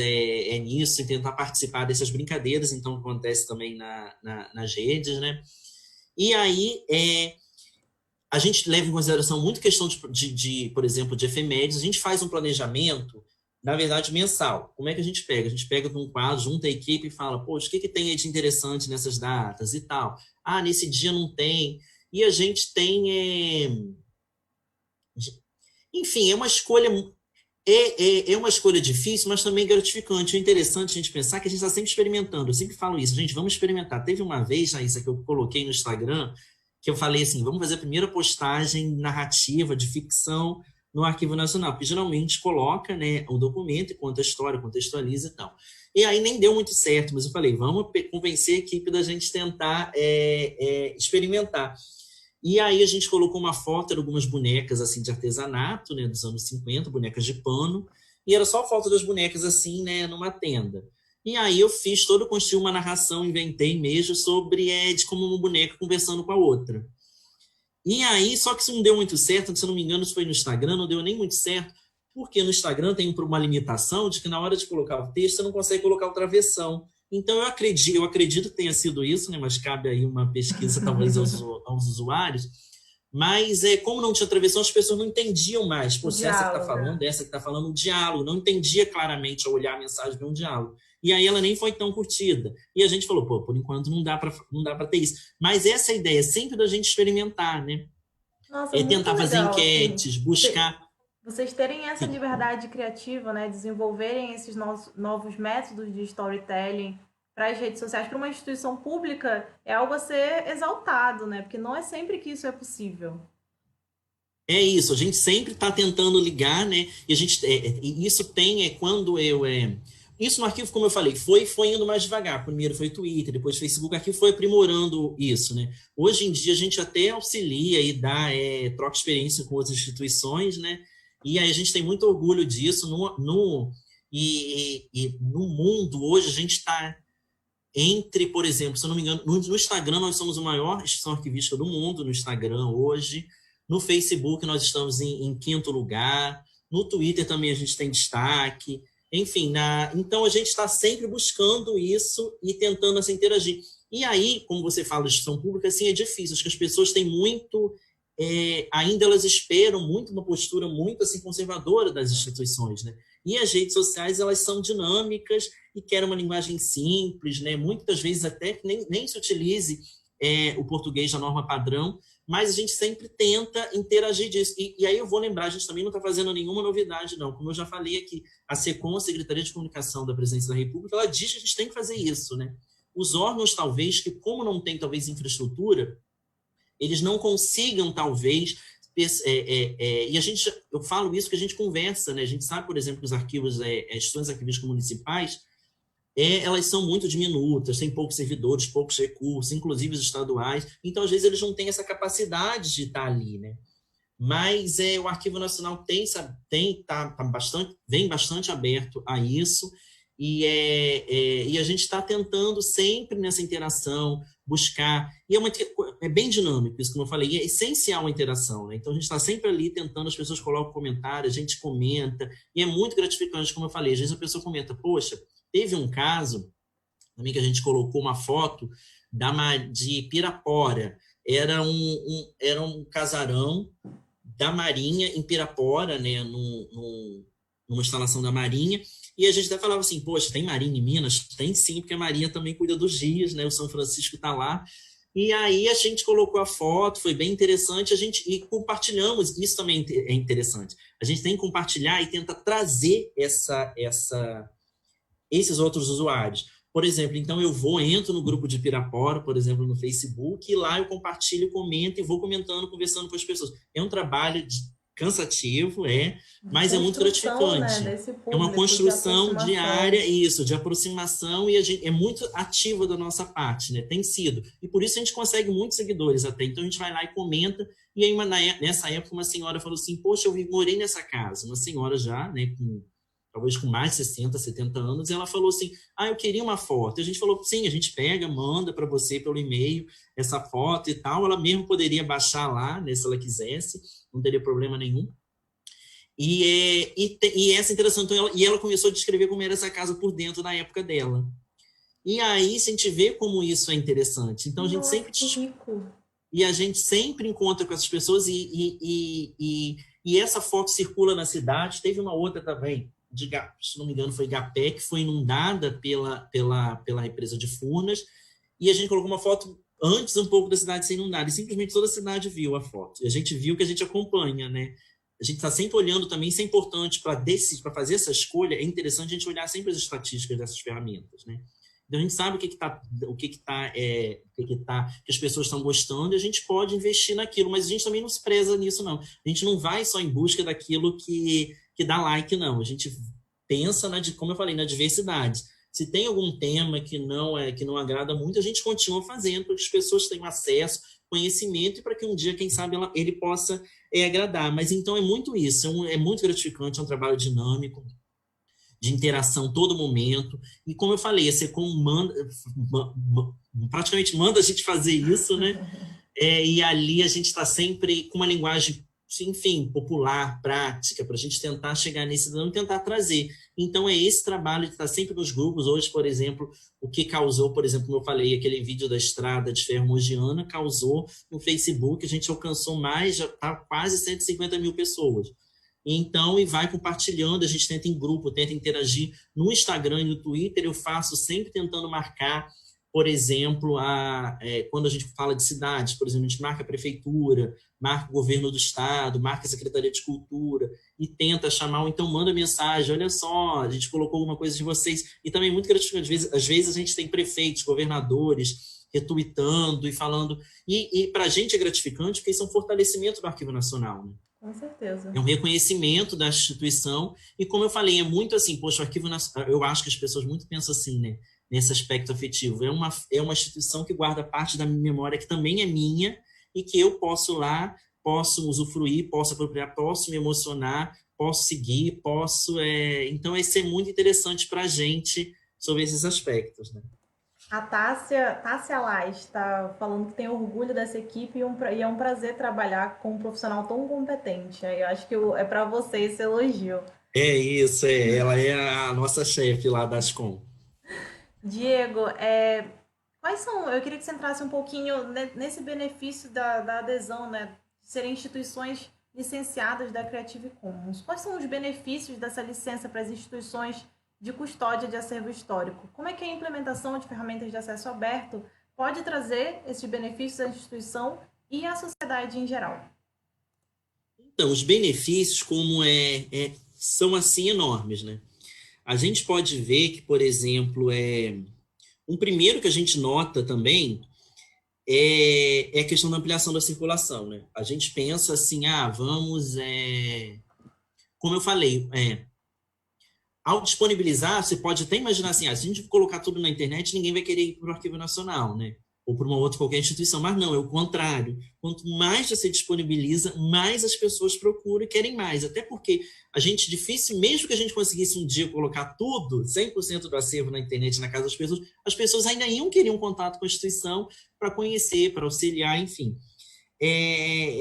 nisso, e tentar participar dessas brincadeiras, então, que acontece também nas redes, né? E aí, a gente leva em consideração muito questão por exemplo, de efemérides. A gente faz um planejamento, na verdade, mensal. Como é que a gente pega? A gente pega num quadro, junta a equipe e fala, poxa, o que tem aí de interessante nessas datas e tal? Ah, nesse dia não tem. E a gente tem... Enfim, é uma escolha... É uma escolha difícil, mas também gratificante. É interessante a gente pensar que a gente está sempre experimentando. Eu sempre falo isso, gente, vamos experimentar. Teve uma vez, Raíssa, que eu coloquei no Instagram, que eu falei assim, vamos fazer a primeira postagem narrativa de ficção no Arquivo Nacional, porque geralmente coloca, né, o documento e conta a história, contextualiza e tal. E aí nem deu muito certo, mas eu falei, vamos convencer a equipe da gente tentar experimentar. E aí a gente colocou uma foto, eram algumas bonecas assim de artesanato, né, dos anos 50, bonecas de pano, e era só a foto das bonecas assim, né, numa tenda. E aí eu construí uma narração, inventei mesmo sobre de como uma boneca conversando com a outra. E aí, só que isso não deu muito certo, se eu não me engano, isso foi no Instagram, não deu nem muito certo, porque no Instagram tem uma limitação de que na hora de colocar o texto você não consegue colocar o travessão. Então eu acredito que tenha sido isso, né? Mas cabe aí uma pesquisa talvez aos usuários. Mas como não tinha travessão, as pessoas não entendiam mais. Pô, se essa que está falando, essa que está falando, um diálogo. Não entendia claramente ao olhar a mensagem de um diálogo. E aí ela nem foi tão curtida. E a gente falou, pô, por enquanto não dá para ter isso. Mas essa é a ideia, sempre da gente experimentar, né? Nossa, muito Tentar fazer legal, assim, enquetes, buscar. vocês terem essa liberdade criativa, né? Desenvolverem esses novos métodos de storytelling para as redes sociais, para uma instituição pública, é algo a ser exaltado, né? Porque não é sempre que isso é possível. É isso, a gente sempre está tentando ligar, né? E a gente, isso tem quando isso no arquivo, como eu falei, foi indo mais devagar. Primeiro foi Twitter, depois Facebook, o arquivo foi aprimorando isso, né? Hoje em dia a gente até auxilia e dá, troca experiência com outras instituições, né? E aí a gente tem muito orgulho disso. E no mundo, hoje, a gente está entre, por exemplo, se eu não me engano, no Instagram nós somos a maior instituição arquivística do mundo, no Instagram hoje. No Facebook nós estamos em quinto lugar. No Twitter também a gente tem destaque. Enfim, então a gente está sempre buscando isso e tentando assim, interagir. E aí, como você fala de instituição pública, assim, é difícil. Acho que as pessoas têm muito... ainda elas esperam muito uma postura muito assim, conservadora das instituições, né? E as redes sociais, elas são dinâmicas e querem uma linguagem simples, né? Muitas vezes até que nem se utilize o português da norma padrão, mas a gente sempre tenta interagir disso. E aí eu vou lembrar, a gente também não está fazendo nenhuma novidade, não. Como eu já falei aqui, a SECOM, a Secretaria de Comunicação da Presidência da República, ela diz que a gente tem que fazer isso, né? Os órgãos, talvez, que como não tem, talvez, infraestrutura, eles não consigam, talvez... e eu falo isso que a gente conversa, né? A gente sabe, por exemplo, que os arquivos, as instituições arquivísticas municipais, elas são muito diminutas, têm poucos servidores, poucos recursos, inclusive os estaduais. Então, às vezes, eles não têm essa capacidade de estar ali, né? Mas o Arquivo Nacional vem bastante aberto a isso, e a gente está tentando sempre nessa interação buscar, e é bem dinâmico isso, como eu falei, é essencial a interação, né? Então a gente está sempre ali tentando, as pessoas colocam comentários, a gente comenta, e é muito gratificante, como eu falei, às vezes a pessoa comenta, poxa, teve um caso também que a gente colocou uma foto de Pirapora, era um casarão da Marinha em Pirapora, né, numa instalação da Marinha, e a gente até falava assim, poxa, tem Marinha em Minas? Tem sim, porque a Marinha também cuida dos rios, né, o São Francisco está lá, e aí a gente colocou a foto, foi bem interessante, e compartilhamos, isso também é interessante, a gente tem que compartilhar e tenta trazer esses outros usuários. Por exemplo, então entro no grupo de Pirapora, por exemplo, no Facebook, e lá eu compartilho, comento e vou comentando, conversando com as pessoas. É um trabalho cansativo, mas é muito gratificante. Né, desse público, é uma construção diária, isso, de aproximação, e é muito ativa da nossa parte, né? Tem sido. E por isso a gente consegue muitos seguidores até. Então a gente vai lá e comenta, e aí nessa época uma senhora falou assim, poxa, eu morei nessa casa, uma senhora já, né, talvez com mais de 60, 70 anos, e ela falou assim, eu queria uma foto. E a gente falou, sim, a gente pega, manda para você pelo e-mail essa foto e tal. Ela mesmo poderia baixar lá, né, se ela quisesse, não teria problema nenhum. E essa interação, então, ela começou a descrever como era essa casa por dentro na época dela. E aí, se a gente vê como isso é interessante. Então, a gente sempre... rico. E a gente sempre encontra com essas pessoas e essa foto circula na cidade. Teve uma outra também, se não me engano, foi Igapé, que foi inundada pela represa de Furnas, e a gente colocou uma foto antes um pouco da cidade ser inundada, e simplesmente toda a cidade viu a foto. E a gente viu que a gente acompanha, né? A gente está sempre olhando também, isso é importante para fazer essa escolha, é interessante a gente olhar sempre as estatísticas dessas ferramentas, né? Então, a gente sabe que as pessoas estão gostando e a gente pode investir naquilo, mas a gente também não se preza nisso, não. A gente não vai só em busca daquilo que dá like, não. A gente pensa, como eu falei, na diversidade. Se tem algum tema que não agrada muito, a gente continua fazendo para que as pessoas tenham acesso, conhecimento e para que um dia, quem sabe, ele possa agradar. Mas então é muito isso, é muito gratificante, é um trabalho dinâmico, de interação todo momento. E como eu falei, a Secom praticamente manda a gente fazer isso, né? E ali a gente está sempre com uma linguagem, enfim, popular, prática, para a gente tentar chegar nesse dano e tentar trazer. Então, é esse trabalho de estar sempre nos grupos. Hoje, por exemplo, o que causou, por exemplo, como eu falei, aquele vídeo da estrada de ferro Mogiana, causou no Facebook, a gente alcançou já está quase 150 mil pessoas. Então, e vai compartilhando, a gente tenta em grupo, tenta interagir no Instagram e no Twitter, eu faço sempre tentando marcar, por exemplo, quando a gente fala de cidades, por exemplo, a gente marca a prefeitura, marca o governo do estado, marca a Secretaria de Cultura e tenta chamar, ou então manda mensagem, olha só, a gente colocou alguma coisa de vocês, e também muito gratificante, às vezes a gente tem prefeitos, governadores, retuitando e falando, e para a gente é gratificante porque isso é um fortalecimento do Arquivo Nacional, né? Com certeza. É um reconhecimento da instituição e, como eu falei, é muito assim, poxa, o Arquivo Nacional, eu acho que as pessoas muito pensam assim, né, nesse aspecto afetivo, é uma instituição que guarda parte da minha memória, que também é minha, e que eu posso lá, posso usufruir, posso apropriar, posso me emocionar, posso seguir, então vai ser muito interessante para a gente sobre esses aspectos, né? A Tássia Lais está falando que tem orgulho dessa equipe e é um prazer trabalhar com um profissional tão competente. Eu acho que é para você esse elogio. É isso, ela é a nossa chefe lá da Ascom. Diego, quais são? Eu queria que você entrasse um pouquinho nesse benefício da adesão, né? De serem instituições licenciadas da Creative Commons. Quais são os benefícios dessa licença para as instituições de custódia de acervo histórico? Como é que a implementação de ferramentas de acesso aberto pode trazer esses benefícios à instituição e à sociedade em geral? Então, os benefícios são assim enormes, né? A gente pode ver que, por exemplo, um primeiro que a gente nota também é a questão da ampliação da circulação, né? A gente pensa assim, como eu falei, ao disponibilizar, você pode até imaginar assim, se a gente colocar tudo na internet, ninguém vai querer ir para o Arquivo Nacional, né? Ou para uma outra qualquer instituição, mas não, é o contrário. Quanto mais você disponibiliza, mais as pessoas procuram e querem mais, até porque a gente difícil, mesmo que a gente conseguisse um dia colocar tudo, 100% do acervo na internet, na casa das pessoas, as pessoas ainda iam querer um contato com a instituição para conhecer, para auxiliar, enfim,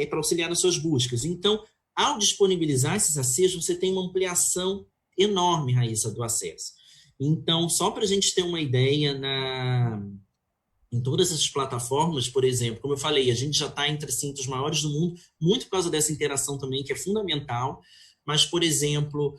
para auxiliar nas suas buscas. Então, ao disponibilizar esses acervos, você tem uma ampliação enorme, Raíssa, do acesso. Então, só para a gente ter uma ideia, em todas essas plataformas, por exemplo, como eu falei, a gente já está entre assim, os maiores do mundo, muito por causa dessa interação também, que é fundamental, mas, por exemplo,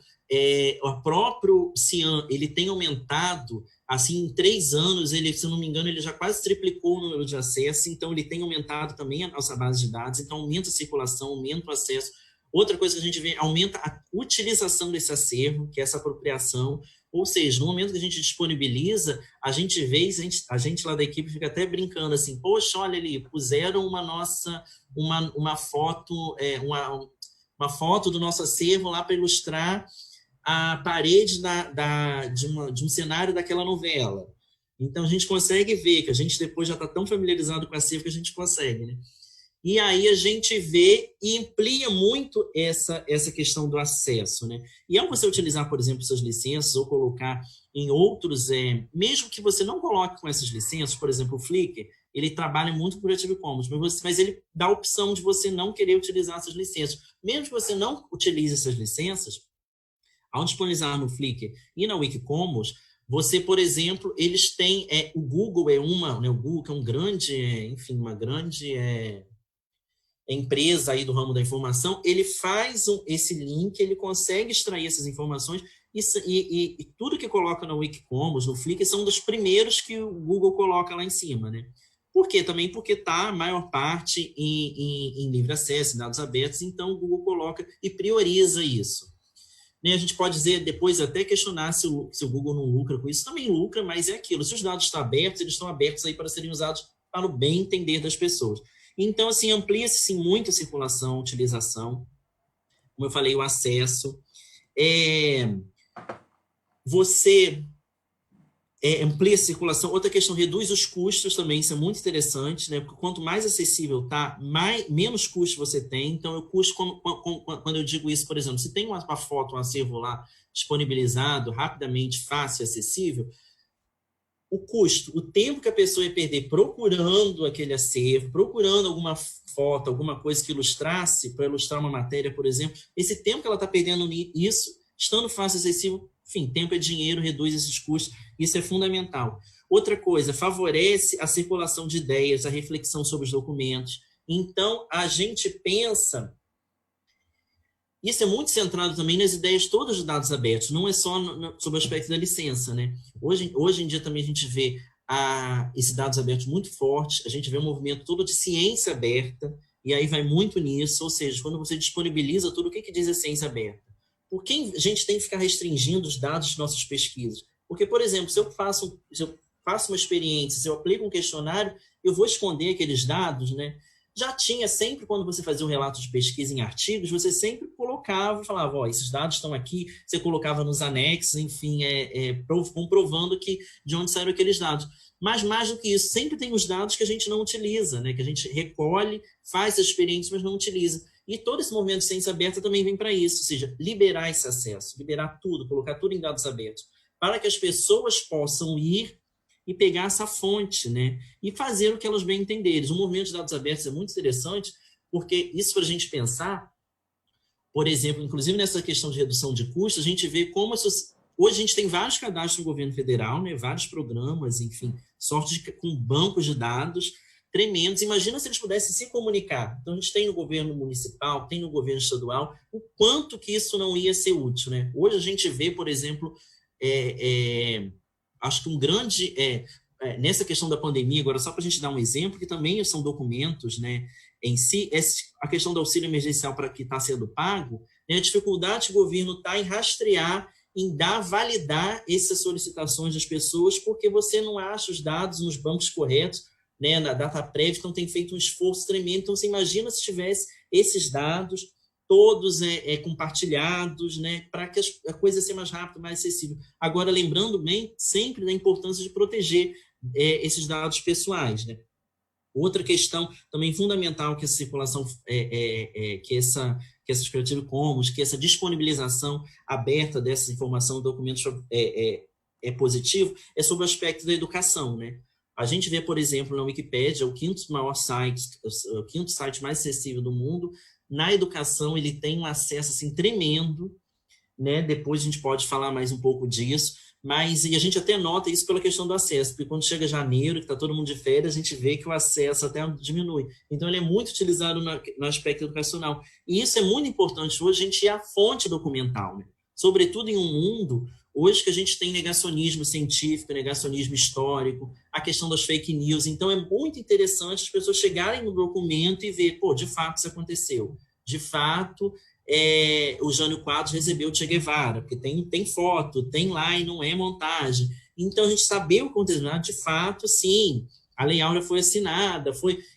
o próprio Cian, ele tem aumentado, assim, em 3 anos, se eu não me engano, ele já quase triplicou o número de acesso, então ele tem aumentado também a nossa base de dados, então aumenta a circulação, aumenta o acesso. Outra coisa que a gente vê, aumenta a utilização desse acervo, que é essa apropriação, ou seja, no momento que a gente disponibiliza, a gente vê, a gente lá da equipe fica até brincando assim, poxa, olha ali, puseram uma foto, uma foto do nosso acervo lá para ilustrar a parede de um cenário daquela novela. Então, a gente consegue ver, que a gente depois já está tão familiarizado com o acervo que a gente consegue, né? E aí a gente vê e amplia muito essa questão do acesso, né? E ao você utilizar, por exemplo, suas licenças ou colocar em outros, mesmo que você não coloque com essas licenças, por exemplo, o Flickr, ele trabalha muito com Creative Commons, mas ele dá a opção de você não querer utilizar essas licenças. Mesmo que você não utilize essas licenças, ao disponibilizar no Flickr e na Wikicommons, você, por exemplo, eles têm, o Google né, o Google que é um grande, enfim, uma grande empresa aí do ramo da informação, ele faz esse link, ele consegue extrair essas informações e tudo que coloca na Wikicommons, no Flickr, são dos primeiros que o Google coloca lá em cima, né? Por quê? Também porque está a maior parte em livre acesso, em dados abertos, então o Google coloca e prioriza isso. né? A gente pode dizer, depois até questionar se o Google não lucra com isso. Também lucra, mas é aquilo. Se os dados estão abertos, eles estão abertos aí para serem usados para o bem entender das pessoas. Então, assim, amplia-se sim, muito a circulação, a utilização, como eu falei, o acesso. Você amplia a circulação. Outra questão, reduz os custos também, isso é muito interessante, né? Porque quanto mais acessível tá, menos custo você tem. Então, o custo, quando eu digo isso, por exemplo, se tem uma foto, um acervo lá disponibilizado, rapidamente, fácil, acessível, o custo, o tempo que a pessoa ia perder procurando aquele acervo, procurando alguma foto, alguma coisa que ilustrasse, para ilustrar uma matéria, por exemplo, esse tempo que ela está perdendo nisso, estando fácil, acessível, enfim, tempo é dinheiro, reduz esses custos, isso é fundamental. Outra coisa, favorece a circulação de ideias, a reflexão sobre os documentos. Então, a gente pensa... Isso é muito centrado também nas ideias todas de dados abertos, não é só sobre o aspecto da licença, né? Hoje em dia também a gente vê esses dados abertos muito fortes, a gente vê um movimento todo de ciência aberta, e aí vai muito nisso, ou seja, quando você disponibiliza tudo, o que diz a ciência aberta? Por que a gente tem que ficar restringindo os dados de nossas pesquisas? Porque, por exemplo, se eu faço uma experiência, se eu aplico um questionário, eu vou esconder aqueles dados, né? Já tinha sempre, quando você fazia um relato de pesquisa em artigos, você sempre colocava, falava, ó, esses dados estão aqui, você colocava nos anexos, enfim, comprovando de onde saíram aqueles dados. Mas mais do que isso, sempre tem os dados que a gente não utiliza, né? Que a gente recolhe, faz as experiências, mas não utiliza. E todo esse movimento de ciência aberta também vem para isso, ou seja, liberar esse acesso, liberar tudo, colocar tudo em dados abertos, para que as pessoas possam ir e pegar essa fonte, né? E fazer o que elas bem entenderem. O movimento de dados abertos é muito interessante, porque isso para a gente pensar, por exemplo, inclusive nessa questão de redução de custos, a gente vê como hoje a gente tem vários cadastros no governo federal, né? Vários programas, enfim, com bancos de dados tremendos. Imagina se eles pudessem se comunicar. Então, a gente tem no governo municipal, tem no governo estadual, o quanto que isso não ia ser útil, né? Hoje a gente vê, por exemplo, acho que um grande... nessa questão da pandemia, agora só para a gente dar um exemplo, que também são documentos, né, em si, a questão do auxílio emergencial para que está sendo pago, né, a dificuldade que o governo está em rastrear, em validar essas solicitações das pessoas, porque você não acha os dados nos bancos corretos, né, na DataPrev, então tem feito um esforço tremendo. Então, você imagina se tivesse esses dados todos compartilhados, né, para que a coisa seja mais rápida, mais acessível. Agora, lembrando bem sempre da importância de proteger esses dados pessoais, né? Outra questão também fundamental que a circulação, que essas Creative Commons, que essa disponibilização aberta dessa informação e documentos é positivo, é sobre o aspecto da educação, né? A gente vê, por exemplo, na Wikipédia, o quinto site mais acessível do mundo. Na educação, ele tem um acesso assim, tremendo, né? Depois a gente pode falar mais um pouco disso, e a gente até nota isso pela questão do acesso, porque quando chega janeiro, que está todo mundo de férias, a gente vê que o acesso até diminui. Então, ele é muito utilizado no aspecto educacional. E isso é muito importante hoje, a gente ir à fonte documental, né? Sobretudo em um mundo, hoje, que a gente tem negacionismo científico, negacionismo histórico, a questão das fake news. Então, é muito interessante as pessoas chegarem no documento e ver, pô, de fato isso aconteceu. De fato, o Jânio Quadros recebeu o Che Guevara, porque tem foto, tem lá e não é montagem. Então, a gente saber o conteúdo, de fato, sim, a Lei Áurea foi assinada,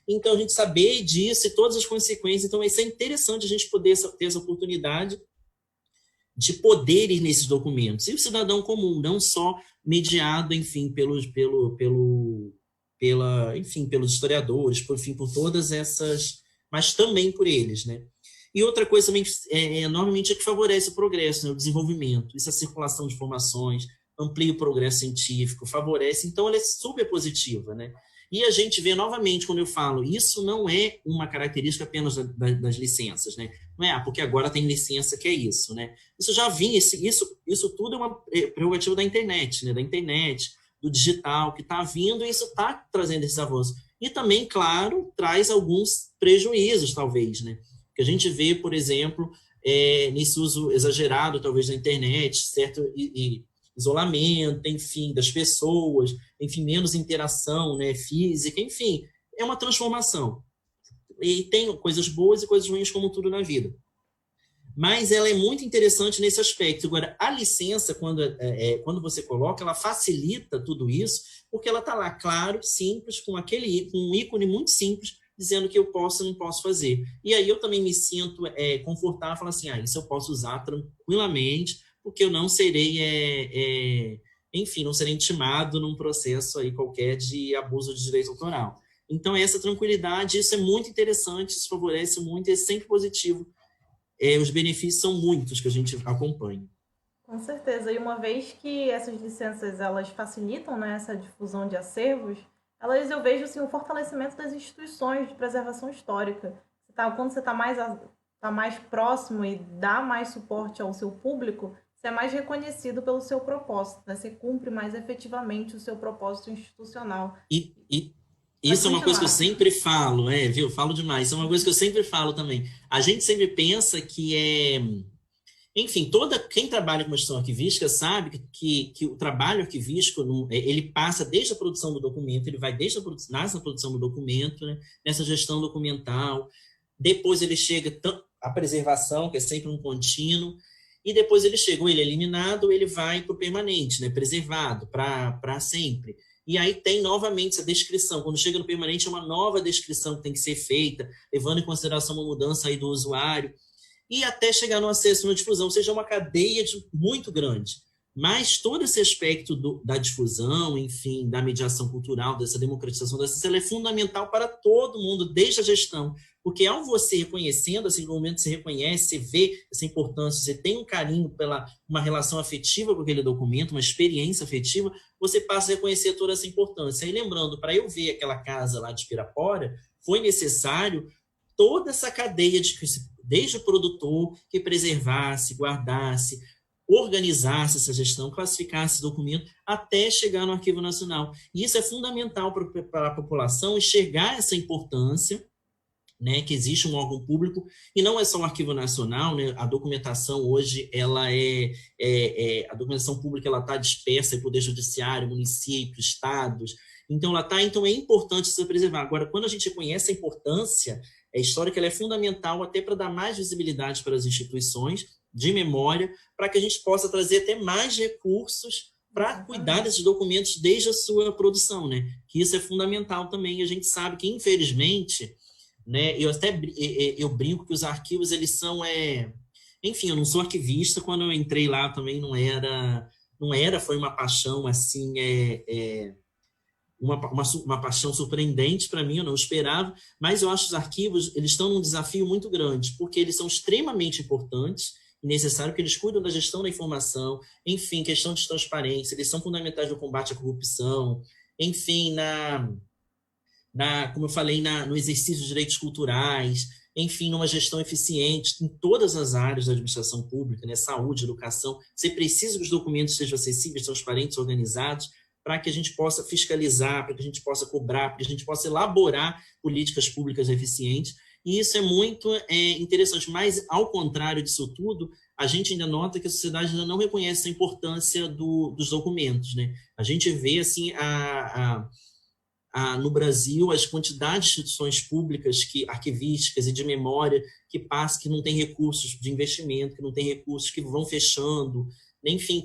então a gente saber disso e todas as consequências. Então, isso é interessante a gente poder ter essa oportunidade de poder ir nesses documentos. E o cidadão comum, não só mediado, enfim, pelos historiadores, por todas essas, mas também por eles, né? E outra coisa também, enormemente, é que favorece o progresso, né? O desenvolvimento, essa circulação de informações, amplia o progresso científico, favorece, então ela é super positiva, né? E a gente vê novamente, quando eu falo, isso não é uma característica apenas das licenças, né? Não é, porque agora tem licença que é isso, né? Isso já vinha, isso tudo é uma prerrogativa da internet, né? Da internet, do digital, que está vindo, e isso está trazendo esses avanços. E também, claro, traz alguns prejuízos, talvez, né? Que a gente vê, por exemplo, nesse uso exagerado, talvez, da internet, certo? E isolamento, enfim, das pessoas, enfim, menos interação, né, física, enfim, é uma transformação. E tem coisas boas e coisas ruins, como tudo na vida. Mas ela é muito interessante nesse aspecto. Agora, a licença, quando você coloca, ela facilita tudo isso, porque ela está lá, claro, simples, com um ícone muito simples, dizendo que eu posso ou não posso fazer. E aí eu também me sinto confortável, falando assim, isso eu posso usar tranquilamente, porque eu não serei, enfim, não serei intimado num processo aí qualquer de abuso de direito autoral. Então, essa tranquilidade, isso é muito interessante, isso favorece muito, é sempre positivo. Os benefícios são muitos que a gente acompanha. Com certeza. E uma vez que essas licenças elas facilitam, né, essa difusão de acervos, eu vejo assim, o fortalecimento das instituições de preservação histórica. Quando você está tá mais próximo e dá mais suporte ao seu público, você é mais reconhecido pelo seu propósito, né? Você cumpre mais efetivamente o seu propósito institucional. E Pode isso é uma coisa que eu continuar. sempre falo, viu? Falo demais. Isso é uma coisa que eu sempre falo também. A gente sempre pensa que enfim, quem trabalha com gestão arquivística sabe que o trabalho arquivístico, ele passa desde a produção do documento, ele vai nasce na produção do documento, né, nessa gestão documental, depois ele chega à preservação, que é sempre um contínuo, e depois ele chega, ou ele é eliminado, ou ele vai para o permanente, né, preservado para sempre. E aí tem novamente essa descrição. Quando chega no permanente, é uma nova descrição que tem que ser feita, levando em consideração uma mudança aí do usuário, e até chegar no acesso e na difusão, ou seja, é uma cadeia muito grande. Mas todo esse aspecto da difusão, enfim, da mediação cultural, dessa democratização da ciência, ela é fundamental para todo mundo, desde a gestão. Porque ao você reconhecendo, assim, no momento que você reconhece, você vê essa importância, você tem um carinho uma relação afetiva com aquele documento, uma experiência afetiva, você passa a reconhecer toda essa importância. E lembrando, para eu ver aquela casa lá de Pirapora, foi necessário toda essa cadeia desde o produtor que preservasse, guardasse, organizasse essa gestão, classificasse esse documento, até chegar no Arquivo Nacional. E isso é fundamental para a população enxergar essa importância, né, que existe um órgão público, e não é só o Arquivo Nacional, né, a documentação hoje, a documentação pública está dispersa em Poder Judiciário, municípios, estados, então é importante se preservar. Agora, quando a gente conhece a importância, a histórica ela é fundamental até para dar mais visibilidade para as instituições de memória, para que a gente possa trazer até mais recursos para cuidar desses documentos desde a sua produção, né? Que isso é fundamental também. A gente sabe que, infelizmente, né, eu brinco que os arquivos, eles são... Enfim, eu não sou arquivista, quando eu entrei lá também não era, foi uma paixão, assim, uma paixão surpreendente para mim, eu não esperava, mas eu acho que os arquivos eles estão num desafio muito grande, porque eles são extremamente importantes e necessário que eles cuidam da gestão da informação, enfim, questão de transparência, eles são fundamentais no combate à corrupção, enfim, como eu falei, no exercício de direitos culturais, enfim, numa gestão eficiente em todas as áreas da administração pública, né? Saúde, educação. Você precisa que os documentos sejam acessíveis, transparentes, organizados, para que a gente possa fiscalizar, para que a gente possa cobrar, para que a gente possa elaborar políticas públicas eficientes. E isso é muito interessante. Mas, ao contrário disso tudo, a gente ainda nota que a sociedade ainda não reconhece a importância dos documentos, né? A gente vê, assim, no Brasil, as quantidades de instituições públicas, arquivísticas e de memória, que não têm recursos de investimento, que não têm recursos, que vão fechando, enfim,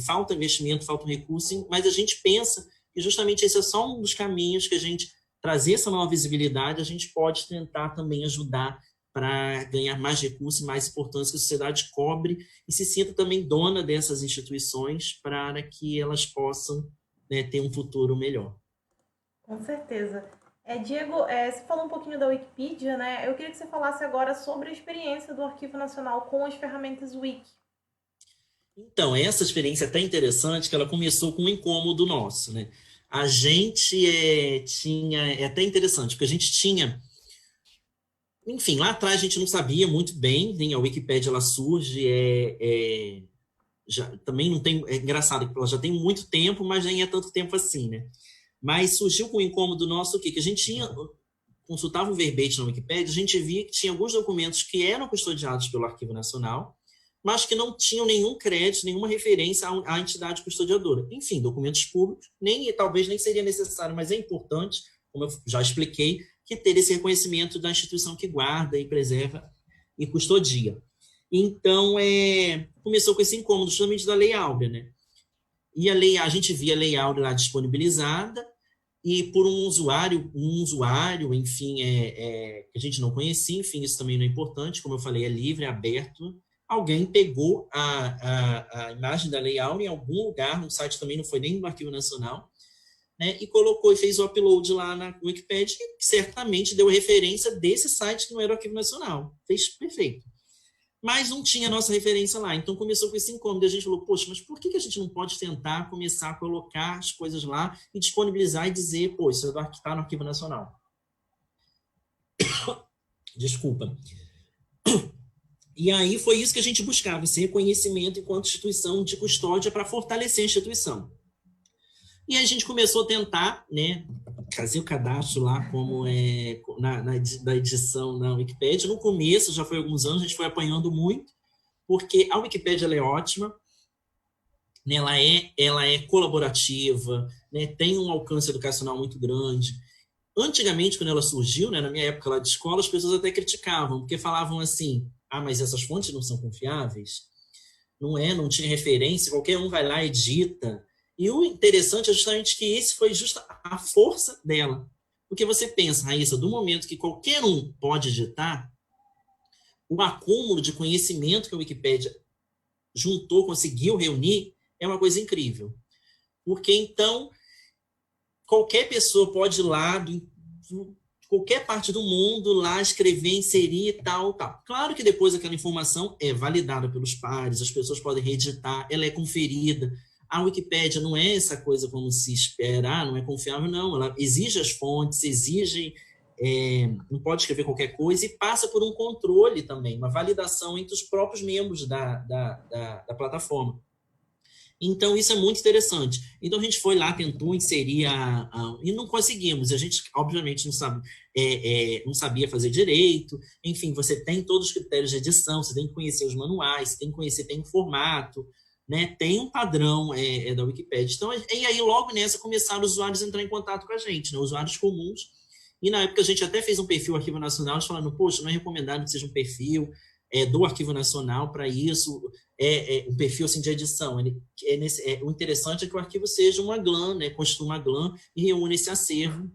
falta investimento, falta recurso, mas a gente pensa que justamente esse é só um dos caminhos que a gente trazer essa nova visibilidade, a gente pode tentar também ajudar para ganhar mais recursos e mais importância que a sociedade cobre e se sinta também dona dessas instituições para que elas possam, né, ter um futuro melhor. Com certeza. Diego, você falou um pouquinho da Wikipedia, né? Eu queria que você falasse agora sobre a experiência do Arquivo Nacional com as ferramentas Wiki. Então, essa experiência é até interessante, que ela começou com um incômodo nosso, né? A gente é até interessante, porque a gente tinha... Enfim, lá atrás a gente não sabia muito bem, nem a Wikipédia ela surge, também não tem... É engraçado, que ela já tem muito tempo, mas nem é tanto tempo assim, né? Mas surgiu com um incômodo nosso o quê? Que a gente consultava um verbete na Wikipédia, a gente via que tinha alguns documentos que eram custodiados pelo Arquivo Nacional, mas que não tinham nenhum crédito, nenhuma referência à entidade custodiadora. Enfim, documentos públicos, talvez nem seria necessário, mas é importante, como eu já expliquei, que ter esse reconhecimento da instituição que guarda e preserva e custodia. Então, começou com esse incômodo justamente da Lei Áurea, né? E a gente via a Lei Áurea lá disponibilizada, e por um usuário, enfim, que a gente não conhecia, enfim, isso também não é importante, como eu falei, é livre, é aberto. Alguém pegou a imagem da Lei Áurea em algum lugar, no site também, não foi nem no Arquivo Nacional, né, e colocou e fez o upload lá na Wikipedia, que certamente deu referência desse site que não era o Arquivo Nacional. Fez perfeito. Mas não tinha nossa referência lá. Então começou com esse incômodo. A gente falou, poxa, mas por que a gente não pode tentar começar a colocar as coisas lá e disponibilizar e dizer, pô, isso está no Arquivo Nacional. Desculpa. E aí foi isso que a gente buscava, esse reconhecimento enquanto instituição de custódia para fortalecer a instituição. E a gente começou a tentar, né, fazer o cadastro lá como na edição na Wikipédia. No começo, já foi alguns anos, a gente foi apanhando muito, porque a Wikipédia ela é ótima, né, ela é colaborativa, né, tem um alcance educacional muito grande. Antigamente, quando ela surgiu, né, na minha época lá de escola, as pessoas até criticavam, porque falavam assim, mas essas fontes não são confiáveis? Não tinha referência, qualquer um vai lá e edita. E o interessante é justamente que esse foi justa a força dela. Porque você pensa, Raíssa, do momento que qualquer um pode editar, o acúmulo de conhecimento que a Wikipédia juntou, conseguiu reunir, é uma coisa incrível. Porque, então, qualquer pessoa pode ir lá, de qualquer parte do mundo, lá escrever, inserir, tal. Claro que depois aquela informação é validada pelos pares, as pessoas podem reeditar, ela é conferida. A Wikipédia não é essa coisa como se espera, não é confiável, não. Ela exige as fontes, não pode escrever qualquer coisa e passa por um controle também, uma validação entre os próprios membros da plataforma. Então, isso é muito interessante. Então, a gente foi lá, tentou inserir e não conseguimos. A gente, obviamente, não sabia fazer direito. Enfim, você tem todos os critérios de edição, você tem que conhecer os manuais, você tem que conhecer, tem um formato, né? Tem um padrão da Wikipédia. Então, e aí, logo nessa, começaram os usuários a entrar em contato com a gente, né? Usuários comuns. E, na época, a gente até fez um perfil Arquivo Nacional, falando, poxa, não é recomendado que seja um perfil do Arquivo Nacional para isso, um perfil assim, de edição. O interessante é que o arquivo seja uma GLAM, né, constitua uma GLAM e reúne esse acervo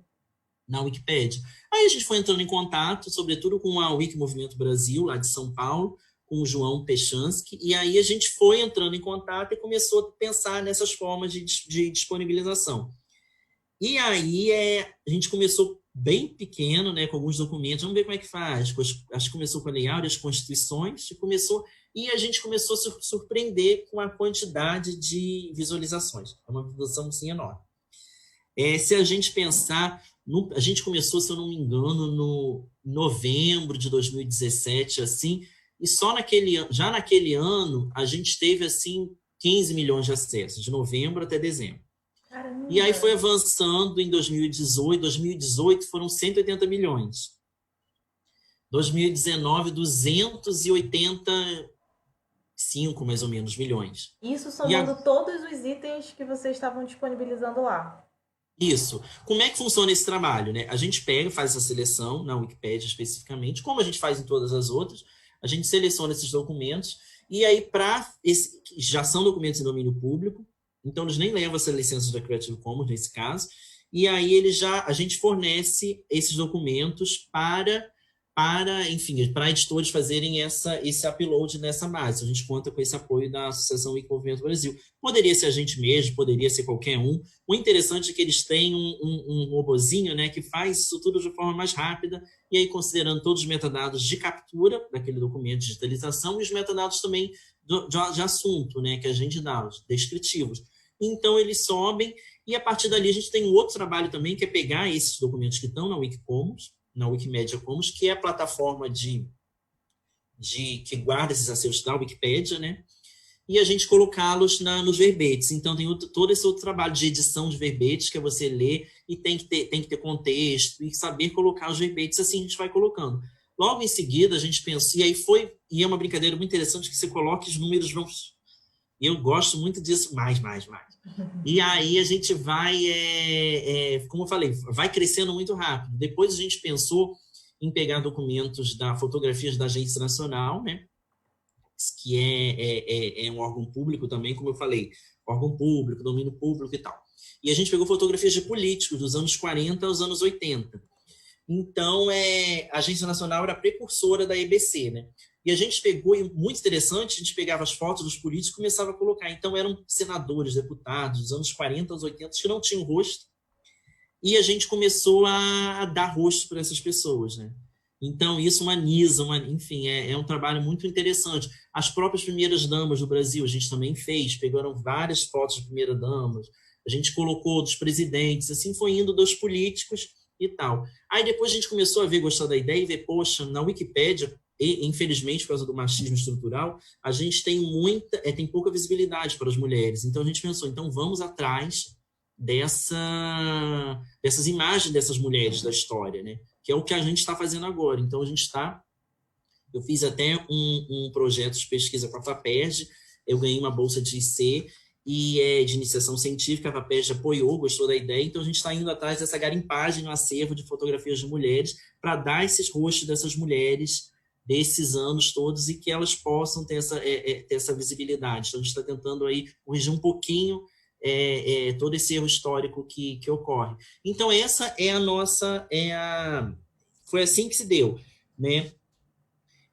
na Wikipédia. Aí a gente foi entrando em contato, sobretudo com a Wiki Movimento Brasil, lá de São Paulo, com o João Pechansky, e aí a gente foi entrando em contato e começou a pensar nessas formas de disponibilização. E aí a gente começou bem pequeno, né, com alguns documentos, vamos ver como é que faz. Acho que começou com a Lei Áurea, as constituições, e a gente começou a se surpreender com a quantidade de visualizações. É uma visualização, sim, enorme. Se a gente pensar, a gente começou, se eu não me engano, no novembro de 2017, assim, e já naquele ano, a gente teve, assim, 15 milhões de acessos, de novembro até dezembro. Caramba. E aí foi avançando em 2018. 2018 foram 180 milhões. 2019, 285, mais ou menos, milhões. Isso somando todos os itens que vocês estavam disponibilizando lá. Isso. Como é que funciona esse trabalho, né? A gente faz essa seleção na Wikipédia especificamente, como a gente faz em todas as outras, a gente seleciona esses documentos, e aí, já são documentos em domínio público, então eles nem levam essa licença da Creative Commons nesse caso, e aí a gente fornece esses documentos para editores fazerem esse upload nessa base. A gente conta com esse apoio da Associação Wiki Movimento Brasil. Poderia ser a gente mesmo, poderia ser qualquer um. O interessante é que eles têm um robozinho, né, que faz isso tudo de forma mais rápida, e aí considerando todos os metadados de captura daquele documento de digitalização e os metadados também de assunto, né, que a gente dá, os descritivos. Então, eles sobem, e a partir dali a gente tem um outro trabalho também, que é pegar esses documentos que estão na Wikicommons, na Wikimedia Commons, que é a plataforma que guarda esses acervos da Wikipédia, né? E a gente colocá-los nos verbetes. Então, tem todo esse outro trabalho de edição de verbetes, que é você ler e tem que ter contexto e saber colocar os verbetes, assim a gente vai colocando. Logo em seguida, a gente pensou, e é uma brincadeira muito interessante, que você coloca os números vão... Eu gosto muito disso, mais. E aí a gente vai, como eu falei, vai crescendo muito rápido. Depois a gente pensou em pegar documentos fotografias da Agência Nacional, né, que é um órgão público também, como eu falei, órgão público, domínio público e tal. E a gente pegou fotografias de políticos dos anos 40 aos anos 80. Então, a Agência Nacional era precursora da EBC, né? E a gente pegou, e muito interessante, a gente pegava as fotos dos políticos e começava a colocar. Então, eram senadores, deputados dos anos 40 aos 80 que não tinham rosto, e a gente começou a dar rosto para essas pessoas, né? Então, isso humaniza, enfim, é um trabalho muito interessante. As próprias primeiras damas do Brasil, a gente também fez, pegaram várias fotos de primeiras damas, a gente colocou dos presidentes, assim foi indo dos políticos e tal. Aí depois a gente começou a gostar da ideia e ver, poxa, na Wikipédia, e, infelizmente, por causa do machismo estrutural, a gente tem tem pouca visibilidade para as mulheres. Então a gente pensou, então vamos atrás dessas imagens dessas mulheres da história, né? Que é o que a gente está fazendo agora. Então eu fiz até um projeto de pesquisa com a FAPERJ, eu ganhei uma bolsa de IC, e de iniciação científica, a FAPERJ apoiou, gostou da ideia, então a gente está indo atrás dessa garimpagem no acervo de fotografias de mulheres para dar esses rostos dessas mulheres desses anos todos e que elas possam ter essa visibilidade. Então a gente está tentando aí corrigir um pouquinho todo esse erro histórico que ocorre. Então essa é a nossa, foi assim que se deu, né?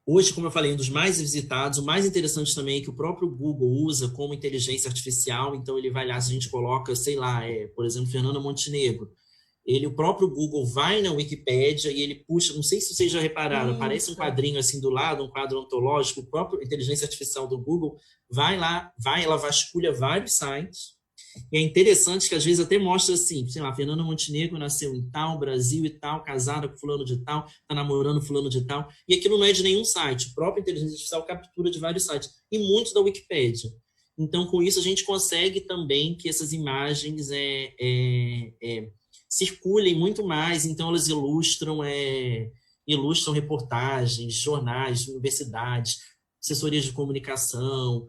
Hoje, como eu falei, um dos mais visitados, o mais interessante também é que o próprio Google usa como inteligência artificial, então ele vai lá, se a gente coloca, sei lá, por exemplo, Fernanda Montenegro, o próprio Google vai na Wikipédia e ele puxa, não sei se vocês já repararam, aparece um quadrinho assim do lado, um quadro ontológico, o próprio inteligência artificial do Google vai lá, ela vasculha vários sites. E é interessante que às vezes até mostra assim, sei lá, Fernanda Montenegro nasceu em tal, Brasil e tal, casada com fulano de tal, tá namorando fulano de tal, e aquilo não é de nenhum site, a própria inteligência artificial captura de vários sites, e muitos da Wikipédia. Então, com isso, a gente consegue também que essas imagens circulem muito mais, então elas ilustram reportagens, jornais, universidades, assessorias de comunicação,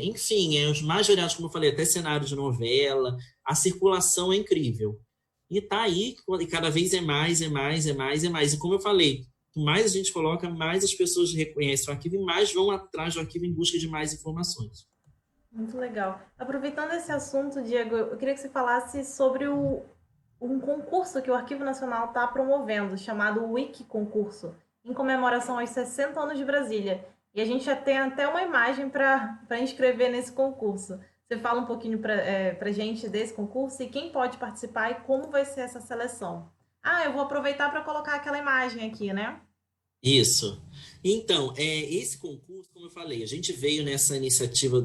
enfim, os mais variados, como eu falei, até cenário de novela, a circulação é incrível. E tá aí, e cada vez é mais. E como eu falei, mais a gente coloca, mais as pessoas reconhecem o arquivo e mais vão atrás do arquivo em busca de mais informações. Muito legal. Aproveitando esse assunto, Diego, eu queria que você falasse sobre um concurso que o Arquivo Nacional está promovendo, chamado Wiki Concurso, em comemoração aos 60 anos de Brasília. E a gente já tem até uma imagem para inscrever nesse concurso. Você fala um pouquinho para gente desse concurso e quem pode participar e como vai ser essa seleção? Eu vou aproveitar para colocar aquela imagem aqui, né? Isso. Então, esse concurso, como eu falei, a gente veio nessa iniciativa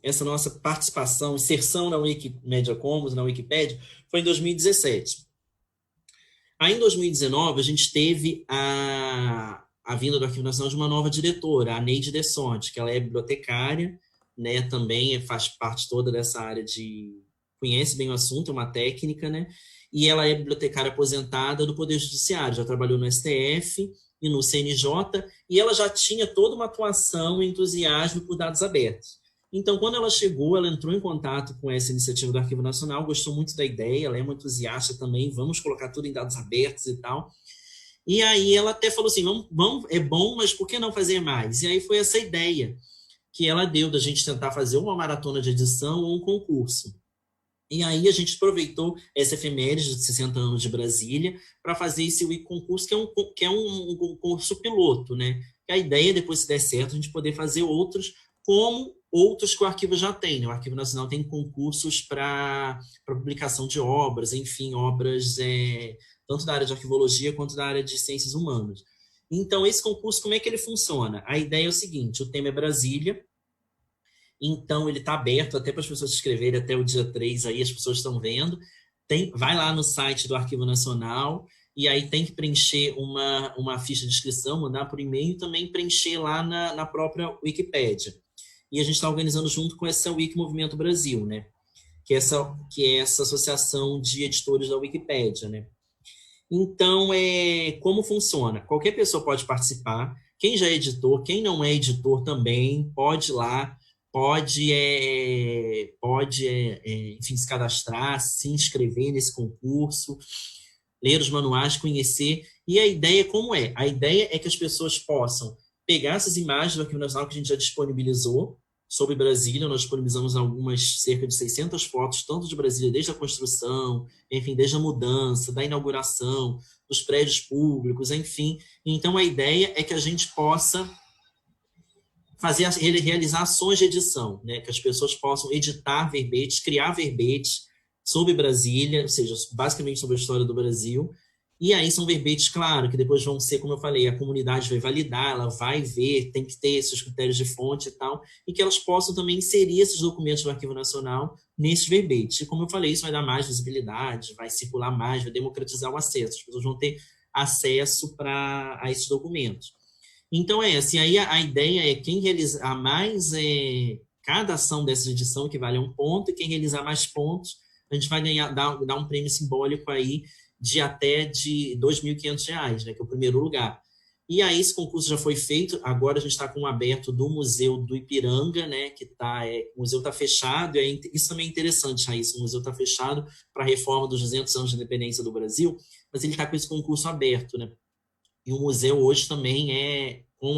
essa nossa participação, inserção na Wikimedia Commons, na Wikipédia, foi em 2017. Aí, em 2019, a gente teve a vinda do Arquivo Nacional de uma nova diretora, a Neide Dessonte, que ela é bibliotecária, né, também faz parte toda dessa área conhece bem o assunto, é uma técnica, né, e ela é bibliotecária aposentada do Poder Judiciário, já trabalhou no STF e no CNJ, e ela já tinha toda uma atuação e entusiasmo por dados abertos. Então, quando ela chegou, ela entrou em contato com essa iniciativa do Arquivo Nacional, gostou muito da ideia, ela é uma entusiasta também, vamos colocar tudo em dados abertos e tal. E aí ela até falou assim, é bom, mas por que não fazer mais? E aí foi essa ideia que ela deu da gente tentar fazer uma maratona de edição ou um concurso. E aí a gente aproveitou essa efeméride de 60 anos de Brasília para fazer esse Wiki concurso, que é um concurso piloto, né? E a ideia, depois, se der certo, a gente poder fazer outros, como outros que o arquivo já tem, né? O Arquivo Nacional tem concursos para publicação de obras, enfim, obras tanto da área de arquivologia quanto da área de ciências humanas. Então, esse concurso, como é que ele funciona? A ideia é o seguinte, o tema é Brasília, então ele está aberto até para as pessoas se inscreverem até o dia 3, aí as pessoas estão vendo, vai lá no site do Arquivo Nacional, e aí tem que preencher uma ficha de inscrição, mandar por e-mail e também preencher lá na própria Wikipédia. E a gente está organizando junto com essa Wiki Movimento Brasil, né? Que é essa associação de editores da Wikipédia, né? Então, como funciona? Qualquer pessoa pode participar, quem já é editor, quem não é editor também, pode ir lá, pode enfim, se cadastrar, se inscrever nesse concurso. ler os manuais, conhecer. E a ideia como é? A ideia é que as pessoas possam pegar essas imagens do Arquivo Nacional que a gente já disponibilizou sobre Brasília. Nós disponibilizamos algumas, cerca de 600 fotos, tanto de Brasília, desde a construção, enfim, desde a mudança, da inauguração, dos prédios públicos, enfim. Então, a ideia é que a gente possa realizar ações de edição, né? Que as pessoas possam editar verbetes, criar verbetes sobre Brasília, ou seja, basicamente sobre a história do Brasil. E aí são verbetes, claro, que depois vão ser, como eu falei, a comunidade vai validar, ela vai ver, tem que ter esses critérios de fonte e tal, e que elas possam também inserir esses documentos do Arquivo Nacional nesses verbetes. E como eu falei, isso vai dar mais visibilidade, vai circular mais, vai democratizar o acesso, as pessoas vão ter acesso a esses documentos. Então é assim, aí a ideia é quem realizar mais cada ação dessa edição que vale um ponto, e quem realizar mais pontos, a gente vai dar um prêmio simbólico aí de até de R$ 2.500, né, que é o primeiro lugar. E aí esse concurso já foi feito, agora a gente está com um aberto do Museu do Ipiranga, né, que o museu está fechado, e isso também é interessante, Raíssa, o museu está fechado para a reforma dos 200 anos de independência do Brasil, mas ele está com esse concurso aberto, né? E o museu hoje também com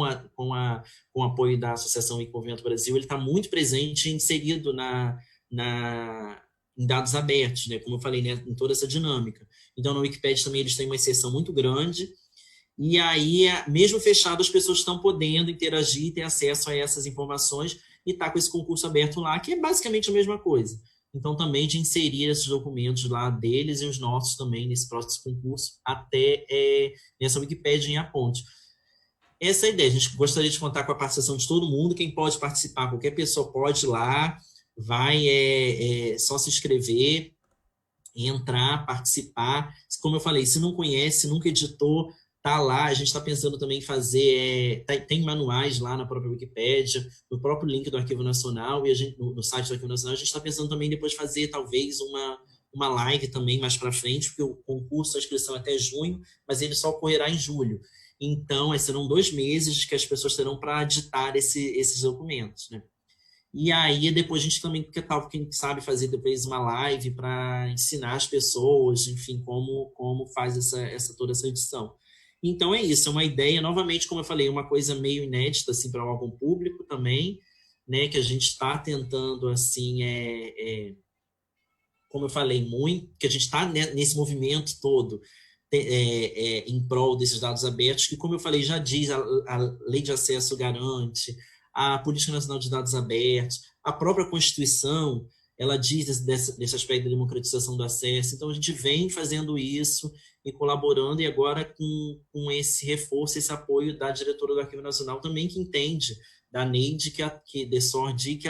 o apoio da Associação Ecomovimento Brasil, ele está muito presente e inserido em dados abertos, né? Como eu falei, né? Em toda essa dinâmica. Então, na Wikipédia também eles têm uma seção muito grande, e aí, mesmo fechado, as pessoas estão podendo interagir e ter acesso a essas informações, e está com esse concurso aberto lá, que é basicamente a mesma coisa. Então, também de inserir esses documentos lá deles e os nossos também nesse próximo concurso, até nessa Wikipédia em A Ponte. Essa é a ideia. A gente gostaria de contar com a participação de todo mundo. Quem pode participar, qualquer pessoa pode ir lá, vai só se inscrever, entrar, participar. Como eu falei, se não conhece, nunca editou, tá lá. A gente está pensando também em fazer, tem manuais lá na própria Wikipédia, no próprio link do Arquivo Nacional, e no site do Arquivo Nacional. A gente está pensando também depois fazer talvez uma live também mais para frente, porque o concurso, a inscrição é até junho, mas ele só ocorrerá em julho. Então, serão 2 meses que as pessoas terão para editar esses documentos, né? E aí, depois a gente também, quem sabe, fazer depois uma live para ensinar as pessoas, enfim, como faz toda essa edição. Então, é isso, é uma ideia, novamente, como eu falei, uma coisa meio inédita, assim, para o órgão público também, né, que a gente está tentando, assim, como eu falei, muito, que a gente está nesse movimento todo, em prol desses dados abertos, que, como eu falei, já diz, a Lei de Acesso garante, a Política Nacional de Dados Abertos, a própria Constituição, ela diz desse aspecto da democratização do acesso. Então, a gente vem fazendo isso e colaborando, e agora com esse reforço, esse apoio da diretora do Arquivo Nacional também, que entende, da Neide, que Dessordi, que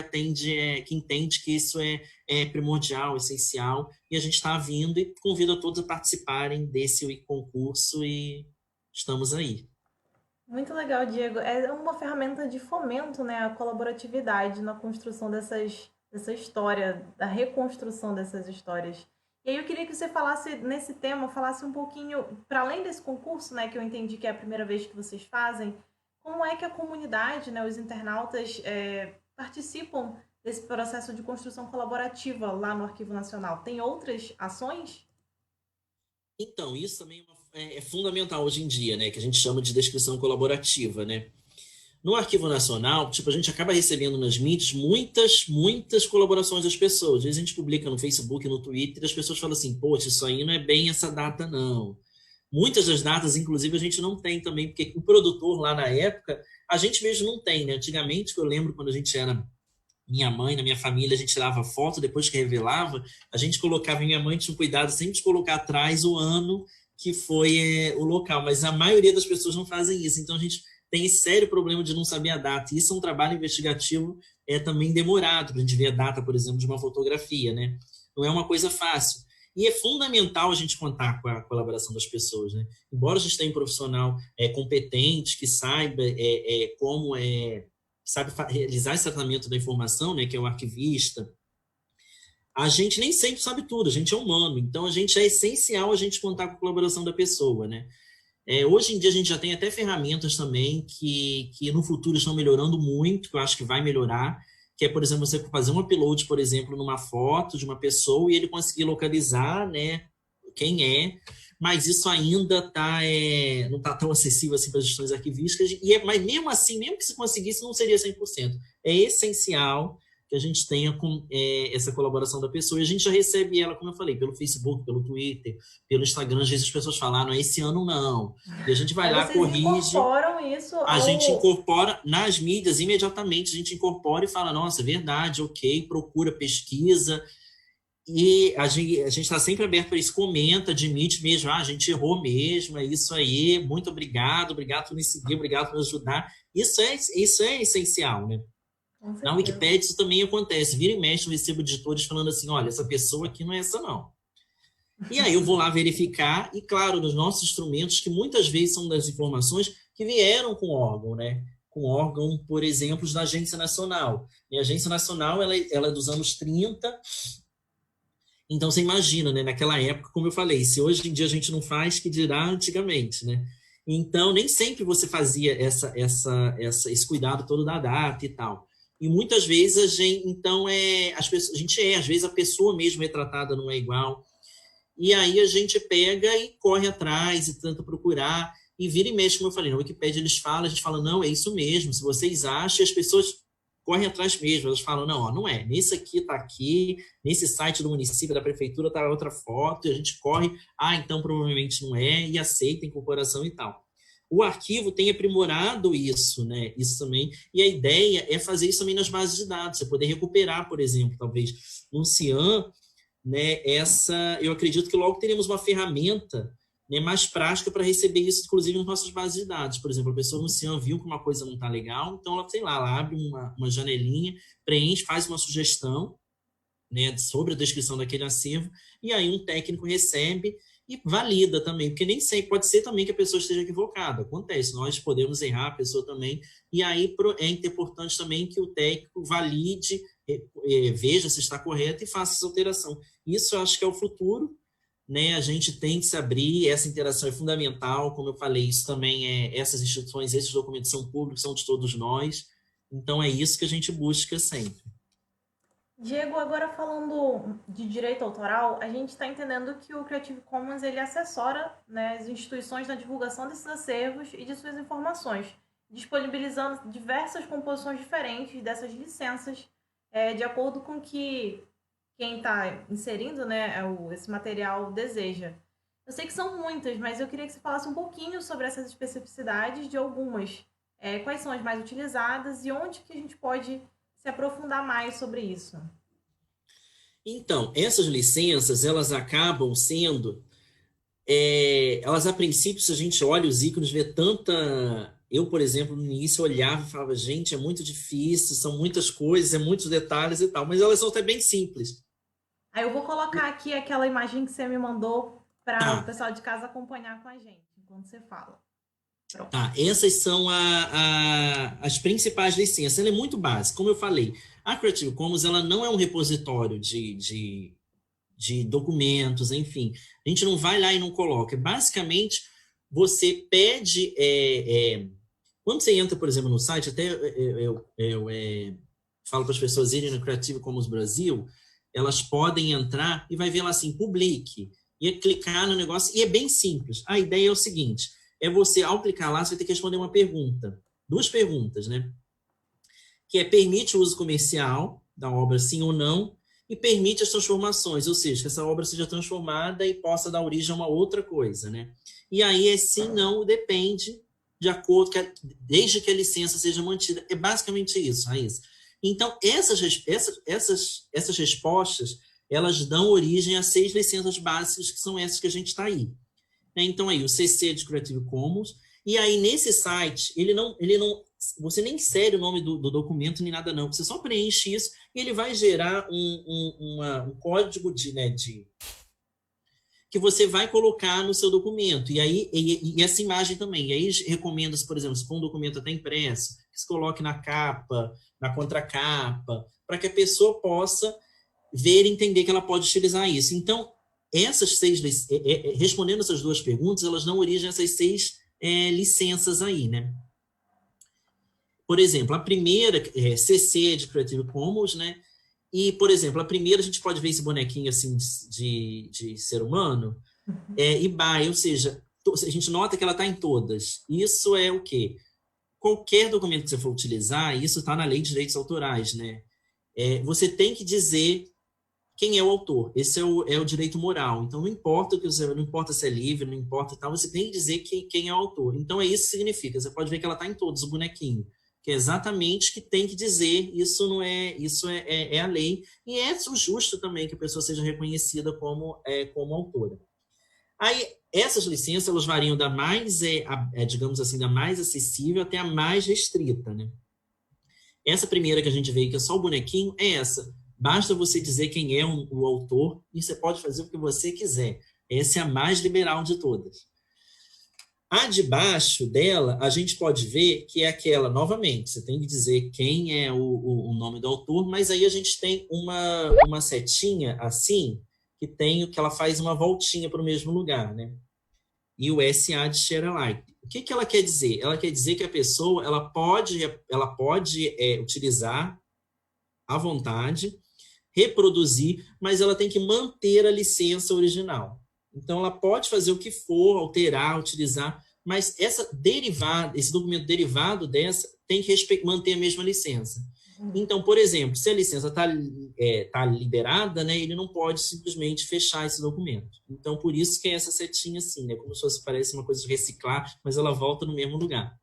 entende que isso é primordial, essencial, e a gente está vindo e convido a todos a participarem desse concurso, e estamos aí. Muito legal, Diego. É uma ferramenta de fomento, né, a colaboratividade na construção dessa história, da reconstrução dessas histórias. E aí eu queria que você falasse nesse tema, falasse um pouquinho, para além desse concurso, né, que eu entendi que é a primeira vez que vocês fazem, como é que a comunidade, né, os internautas participam desse processo de construção colaborativa lá no Arquivo Nacional? Tem outras ações? Então, isso também é fundamental hoje em dia, né, que a gente chama de descrição colaborativa, né? No Arquivo Nacional, tipo, a gente acaba recebendo nas mídias muitas colaborações das pessoas. Às vezes a gente publica no Facebook, no Twitter, e as pessoas falam assim, poxa, isso aí não é bem essa data, não. Muitas das datas, inclusive, a gente não tem também, porque o produtor lá na época, a gente mesmo não tem, né? Antigamente, eu lembro quando a gente era minha mãe, na minha família, a gente tirava foto, depois que revelava, a gente colocava, minha mãe tinha um cuidado sempre de colocar atrás o ano que foi o local, mas a maioria das pessoas não fazem isso, então a gente tem esse sério problema de não saber a data, e isso é um trabalho investigativo também demorado, para a gente ver a data, por exemplo, de uma fotografia, né? Não é uma coisa fácil. E é fundamental a gente contar com a colaboração das pessoas, né? Embora a gente tenha um profissional competente, que saiba como sabe realizar esse tratamento da informação, né, que é o arquivista, a gente nem sempre sabe tudo, a gente é humano, então é essencial a gente contar com a colaboração da pessoa, né? Hoje em dia a gente já tem até ferramentas também que no futuro estão melhorando muito, que eu acho que vai melhorar, que é, por exemplo, você fazer um upload, por exemplo, numa foto de uma pessoa e ele conseguir localizar, né, quem é, mas isso ainda não está tão acessível assim para as gestões arquivísticas, mas mesmo assim, mesmo que se conseguisse, não seria 100%. É essencial que a gente tenha essa colaboração da pessoa, e a gente já recebe ela, como eu falei, pelo Facebook, pelo Twitter, pelo Instagram. Às vezes as pessoas falam, não, esse ano não. E a gente vai Aí lá, vocês corrige, incorporam isso a gente ao... incorpora nas mídias imediatamente, a gente incorpora e fala, nossa, verdade, ok, procura, pesquisa, e a gente está sempre aberto para isso, comenta, admite mesmo, a gente errou mesmo, é isso aí, muito obrigado por me seguir, obrigado por me ajudar. Isso é essencial, né? Com Na certeza. Wikipédia isso também acontece, vira e mexe eu recebo de editores falando assim, olha, essa pessoa aqui não é essa não. E aí eu vou lá verificar, e claro, nos nossos instrumentos, que muitas vezes são das informações que vieram com o órgão, né? Com órgão, por exemplo, da Agência Nacional. E a Agência Nacional, ela é dos anos 30, então você imagina, né? Naquela época, como eu falei, se hoje em dia a gente não faz, que dirá antigamente, né? Então, nem sempre você fazia esse cuidado todo da data e tal. E muitas vezes a gente às vezes a pessoa mesmo retratada não é igual. E aí a gente pega e corre atrás e tenta procurar, e vira e mexe, como eu falei, na Wikipédia eles falam, a gente fala, não, é isso mesmo, se vocês acham, as pessoas correm atrás mesmo, elas falam, não, ó, não é, nesse aqui está aqui, nesse site do município, da prefeitura está outra foto, e a gente corre, então provavelmente não é, e aceita a incorporação e tal. O arquivo tem aprimorado isso, né? Isso também. E a ideia é fazer isso também nas bases de dados. Você poder recuperar, por exemplo, talvez um CIAM, né? Eu acredito que logo teremos uma ferramenta, né, mais prática para receber isso, inclusive nas nossas bases de dados. Por exemplo, a pessoa no CIAM viu que uma coisa não está legal, então ela, sei lá, ela abre uma janelinha, preenche, faz uma sugestão, né, sobre a descrição daquele acervo, e aí um técnico recebe e valida também, porque nem sempre, pode ser também que a pessoa esteja equivocada, acontece, nós podemos errar, a pessoa também, e aí é importante também que o técnico valide, veja se está correto e faça essa alteração. Isso eu acho que é o futuro, né? A gente tem que se abrir, essa interação é fundamental, como eu falei, isso também essas instituições, esses documentos são públicos, são de todos nós, então é isso que a gente busca sempre. Diego, agora falando de direito autoral, a gente está entendendo que o Creative Commons ele assessora, né, as instituições na divulgação desses acervos e de suas informações, disponibilizando diversas composições diferentes dessas licenças, de acordo com que quem está inserindo, né, esse material deseja. Eu sei que são muitas, mas eu queria que você falasse um pouquinho sobre essas especificidades de algumas. Quais são as mais utilizadas e onde que a gente pode se aprofundar mais sobre isso? Então, essas licenças, elas acabam sendo, elas a princípio, se a gente olha os ícones, vê tanta... Eu, por exemplo, no início olhava e falava, gente, é muito difícil, são muitas coisas, muitos detalhes e tal, mas elas são até bem simples. Aí eu vou colocar aqui aquela imagem que você me mandou para o Tá, pessoal de casa acompanhar com a gente, enquanto você fala. Pronto. tá. Essas são as principais licenças. Ela é muito básica, como eu falei. A Creative Commons, ela não é um repositório de documentos, enfim. A gente não vai lá e não coloca. Basicamente, você pede... quando você entra, por exemplo, no site, até eu falo para as pessoas irem no Creative Commons Brasil, elas podem entrar e vai ver lá assim, publique, e clicar no negócio, e é bem simples. A ideia é o seguinte, você, ao clicar lá, você vai ter que responder uma pergunta, 2 perguntas, né? Que permite o uso comercial da obra, sim ou não, e permite as transformações, ou seja, que essa obra seja transformada e possa dar origem a uma outra coisa, né? E aí, sim, não, depende de acordo, desde que a licença seja mantida. É basicamente isso, Raíssa. Então, essas respostas, elas dão origem a 6 licenças básicas, que são essas que a gente está aí. Então, aí, o CC de Creative Commons, e aí, nesse site, você nem insere o nome do documento nem nada, não. Você só preenche isso e ele vai gerar um código que você vai colocar no seu documento. E aí, e essa imagem também. E aí, recomenda-se, por exemplo, se for um documento até impresso, que se coloque na capa, na contracapa, para que a pessoa possa ver e entender que ela pode utilizar isso. Então, essas 6, respondendo essas 2 perguntas, elas dão origem a essas 6 licenças aí, né? Por exemplo, a primeira CC de Creative Commons, né? E, por exemplo, a primeira a gente pode ver esse bonequinho assim de ser humano. e by, ou seja, a gente nota que ela está em todas. Isso é o quê? Qualquer documento que você for utilizar, isso está na lei de direitos autorais, né? Você tem que dizer quem é o autor. Esse é o direito moral. Então, não importa não importa se é livre, não importa tal, você tem que dizer quem é o autor. Então, é isso que significa. Você pode ver que ela está em todos, o bonequinho. Que é exatamente que tem que dizer, isso é a lei. E é justo também que a pessoa seja reconhecida como autora. Aí, essas licenças, elas variam da mais, digamos assim, da mais acessível até a mais restrita, né? Essa primeira que a gente vê, que é só o bonequinho, é essa. Basta você dizer quem é o autor e você pode fazer o que você quiser. Essa é a mais liberal de todas. A de baixo dela, a gente pode ver que é aquela, novamente, você tem que dizer quem é o nome do autor, mas aí a gente tem uma setinha assim, que ela faz uma voltinha para o mesmo lugar, né? E o SA de share alike. O que ela quer dizer? Ela quer dizer que a pessoa ela pode utilizar à vontade, reproduzir, mas ela tem que manter a licença original. Então, ela pode fazer o que for, alterar, utilizar, mas esse documento derivado dessa tem que manter a mesma licença. Então, por exemplo, se a licença tá liberada, né, ele não pode simplesmente fechar esse documento. Então, por isso que é essa setinha assim, né, como se fosse, parece uma coisa de reciclar, mas ela volta no mesmo lugar.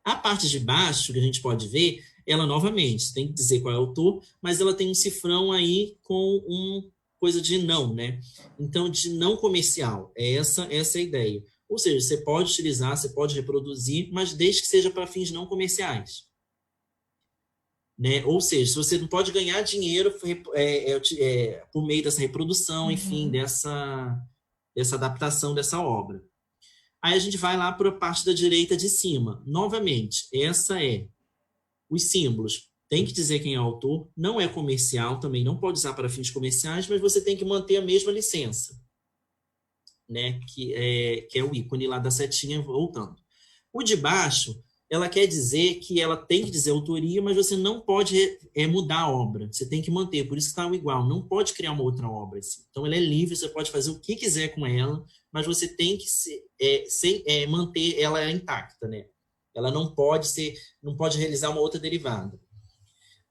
A parte de baixo, que a gente pode ver, ela novamente tem que dizer qual é o autor, mas ela tem um cifrão aí com coisa de não, né? Então, de não comercial. Essa é a ideia. Ou seja, você pode utilizar, você pode reproduzir, mas desde que seja para fins não comerciais. Né? Ou seja, se você não pode ganhar dinheiro por meio dessa reprodução, enfim, dessa adaptação dessa obra. Aí a gente vai lá para a parte da direita de cima. Novamente, essa é os símbolos. Tem que dizer quem é o autor, não é comercial, também não pode usar para fins comerciais, mas você tem que manter a mesma licença, né? Que é o ícone lá da setinha voltando. O de baixo, ela quer dizer que ela tem que dizer autoria, mas você não pode mudar a obra. Você tem que manter, por isso que está o igual. Não pode criar uma outra obra. Assim. Então, ela é livre, você pode fazer o que quiser com ela, mas você tem que manter ela intacta, né? Ela não pode realizar uma outra derivada.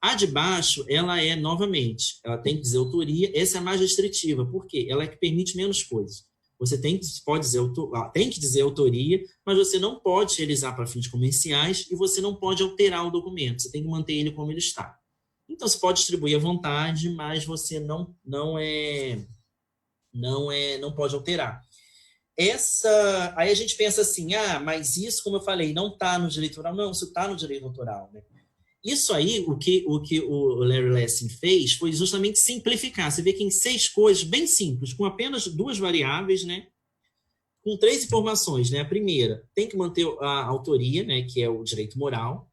A de baixo, ela novamente, ela tem que dizer autoria, essa é a mais restritiva, por quê? Ela é que permite menos coisas. Você tem que dizer autoria, mas você não pode realizar para fins comerciais e você não pode alterar o documento, você tem que manter ele como ele está. Então, você pode distribuir à vontade, mas você não pode alterar. Aí a gente pensa assim, mas isso, como eu falei, não está no direito autoral. Não, isso está no direito autoral, né? Isso aí, o que o Larry Lessig fez foi justamente simplificar. Você vê que em 6 coisas bem simples, com apenas 2 variáveis, né? Com 3 informações, né? A primeira, tem que manter a autoria, né? Que é o direito moral.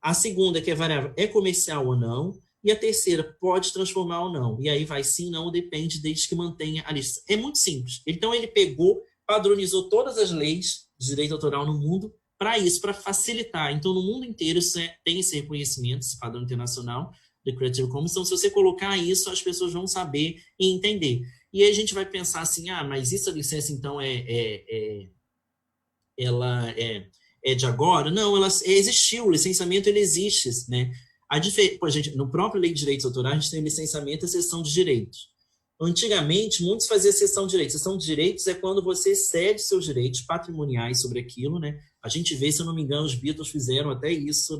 A segunda, que é variável, é comercial ou não. E a terceira, pode transformar ou não. E aí vai sim, não, depende, desde que mantenha a lista. É muito simples. Então, ele padronizou todas as leis de direito autoral no mundo para isso, para facilitar. Então, no mundo inteiro tem esse reconhecimento, esse padrão internacional do Creative Commons. Então, se você colocar isso, as pessoas vão saber e entender. E aí a gente vai pensar assim, mas essa licença, então, ela é de agora? Não, ela existiu, o licenciamento, ele existe, né? No próprio Lei de Direitos Autorais, a gente tem licenciamento e cessão de direitos. Antigamente, muitos faziam cessão de direitos. Cessão de direitos é quando você cede seus direitos patrimoniais sobre aquilo, né? A gente vê, se eu não me engano, os Beatles fizeram até isso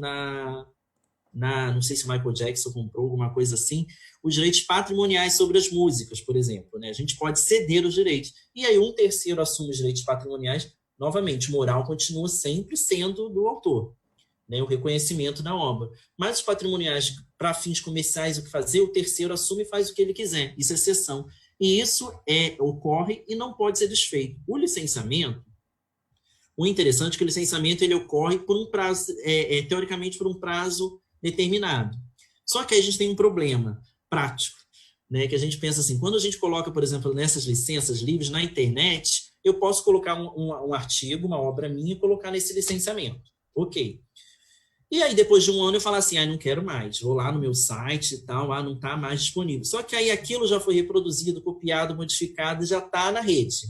não sei se o Michael Jackson comprou alguma coisa assim, os direitos patrimoniais sobre as músicas, por exemplo, né? A gente pode ceder os direitos. E aí um terceiro assume os direitos patrimoniais, novamente, moral continua sempre sendo do autor, né? O reconhecimento da obra. Mas os patrimoniais, para fins comerciais, o que fazer, o terceiro assume e faz o que ele quiser. Isso é cessão. E isso ocorre e não pode ser desfeito. O licenciamento, o interessante é que o licenciamento ele ocorre por um prazo, teoricamente, por um prazo determinado. Só que aí a gente tem um problema prático, né? Que a gente pensa assim, quando a gente coloca, por exemplo, nessas licenças livres na internet, eu posso colocar um artigo, uma obra minha, e colocar nesse licenciamento. Ok. E aí, depois de um ano, eu falo assim, não quero mais, vou lá no meu site e tal, não está mais disponível. Só que aí aquilo já foi reproduzido, copiado, modificado, e já está na rede.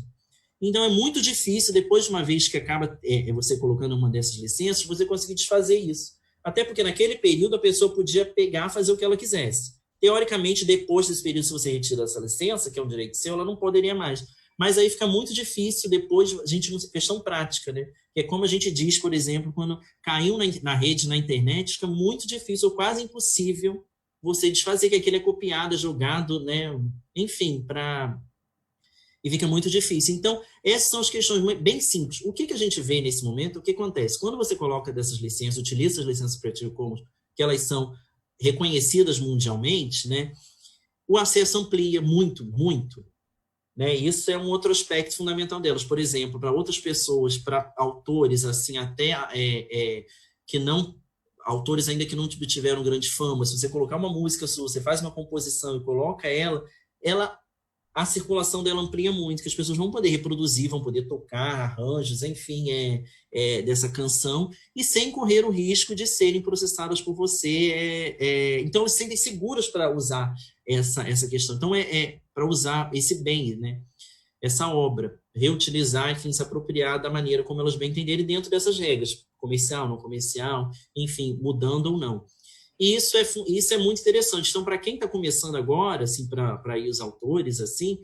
Então, é muito difícil, depois de uma vez que acaba você colocando uma dessas licenças, você conseguir desfazer isso. Até porque naquele período a pessoa podia pegar e fazer o que ela quisesse. Teoricamente, depois desse período, se você retira essa licença, que é um direito seu, ela não poderia mais. Mas aí fica muito difícil depois, a gente, questão prática, né? Que é como a gente diz, por exemplo, quando caiu na rede, na internet, fica muito difícil, ou quase impossível, você desfazer que aquilo é copiado, jogado, né? Enfim, e fica muito difícil. Então, essas são as questões bem simples. O que a gente vê nesse momento? O que acontece? Quando você coloca dessas licenças, utiliza as licenças Creative Commons, que elas são reconhecidas mundialmente, né? O acesso amplia muito, muito. Né? Isso é um outro aspecto fundamental delas. Por exemplo, para outras pessoas, para autores, assim, até que não... Autores ainda que não tiveram grande fama, se você colocar uma música sua, você faz uma composição e coloca ela a circulação dela amplia muito, que as pessoas vão poder reproduzir, vão poder tocar arranjos, enfim, dessa canção, e sem correr o risco de serem processadas por você. Então, eles se sentem seguros para usar essa questão. Então, para usar esse bem, né? Essa obra, reutilizar, enfim, se apropriar da maneira como elas bem entenderem dentro dessas regras, comercial, não comercial, enfim, mudando ou não. E isso é muito interessante. Então, para quem está começando agora, assim, para ir os autores, assim,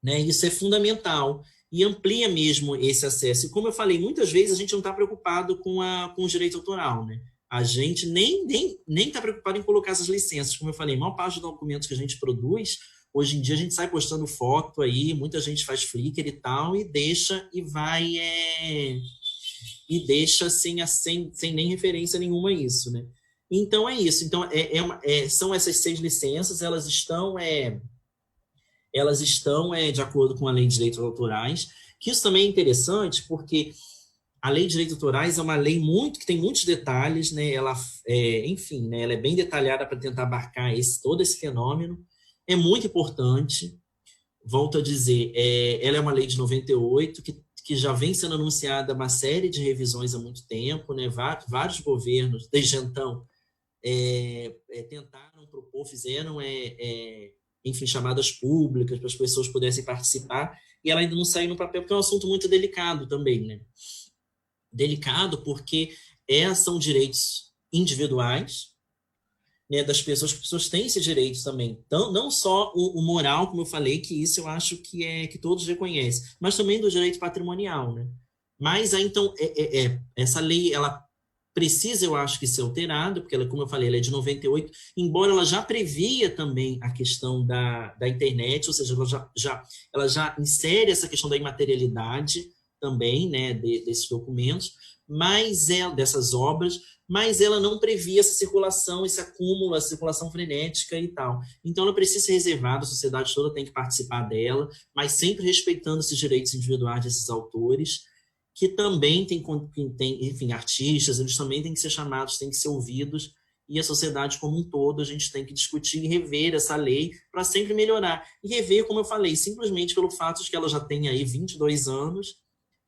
né, isso é fundamental e amplia mesmo esse acesso. E como eu falei, muitas vezes a gente não está preocupado com o direito autoral, né? A gente nem está preocupado em colocar essas licenças. Como eu falei, a maior parte dos documentos que a gente produz, hoje em dia a gente sai postando foto aí, muita gente faz Flickr e tal, e deixa e vai... e deixa sem nem referência nenhuma a isso, né? Então, é isso. Então, são essas 6 licenças, elas estão de acordo com a Lei de Direitos Autorais, que isso também é interessante, porque a Lei de Direitos Autorais é uma lei que tem muitos detalhes, né? Enfim, né? Ela é bem detalhada para tentar abarcar todo esse fenômeno. É muito importante, volto a dizer, ela é uma lei de 98, que já vem sendo anunciada uma série de revisões há muito tempo, né? Vários governos, desde então, tentaram propor, fizeram, enfim, chamadas públicas para as pessoas pudessem participar, e ela ainda não saiu no papel, porque é um assunto muito delicado também, né? Delicado porque são direitos individuais, né, das pessoas, que as pessoas têm esses direitos também. Então, não só o moral, como eu falei, que isso eu acho que todos reconhecem, mas também do direito patrimonial, né? Mas aí, então, essa lei, ela precisa, eu acho, que ser alterada, porque ela, como eu falei, ela é de 98, embora ela já previa também a questão da internet, ou seja, ela já insere essa questão da imaterialidade também, né, desses documentos, dessas obras, mas ela não previa essa circulação, esse acúmulo, a circulação frenética e tal. Então, ela precisa ser reservada, a sociedade toda tem que participar dela, mas sempre respeitando esses direitos individuais desses autores, que também tem, enfim, artistas, eles também têm que ser chamados, têm que ser ouvidos, e a sociedade como um todo, a gente tem que discutir e rever essa lei para sempre melhorar. E rever, como eu falei, simplesmente pelo fato de que ela já tem aí 22 anos,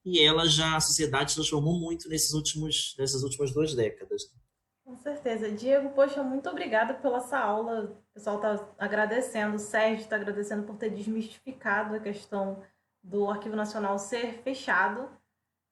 e a sociedade se transformou muito nessas últimas 2 décadas. Com certeza. Diego, poxa, muito obrigada pela essa aula. O pessoal está agradecendo, o Sérgio está agradecendo por ter desmistificado a questão do Arquivo Nacional ser fechado.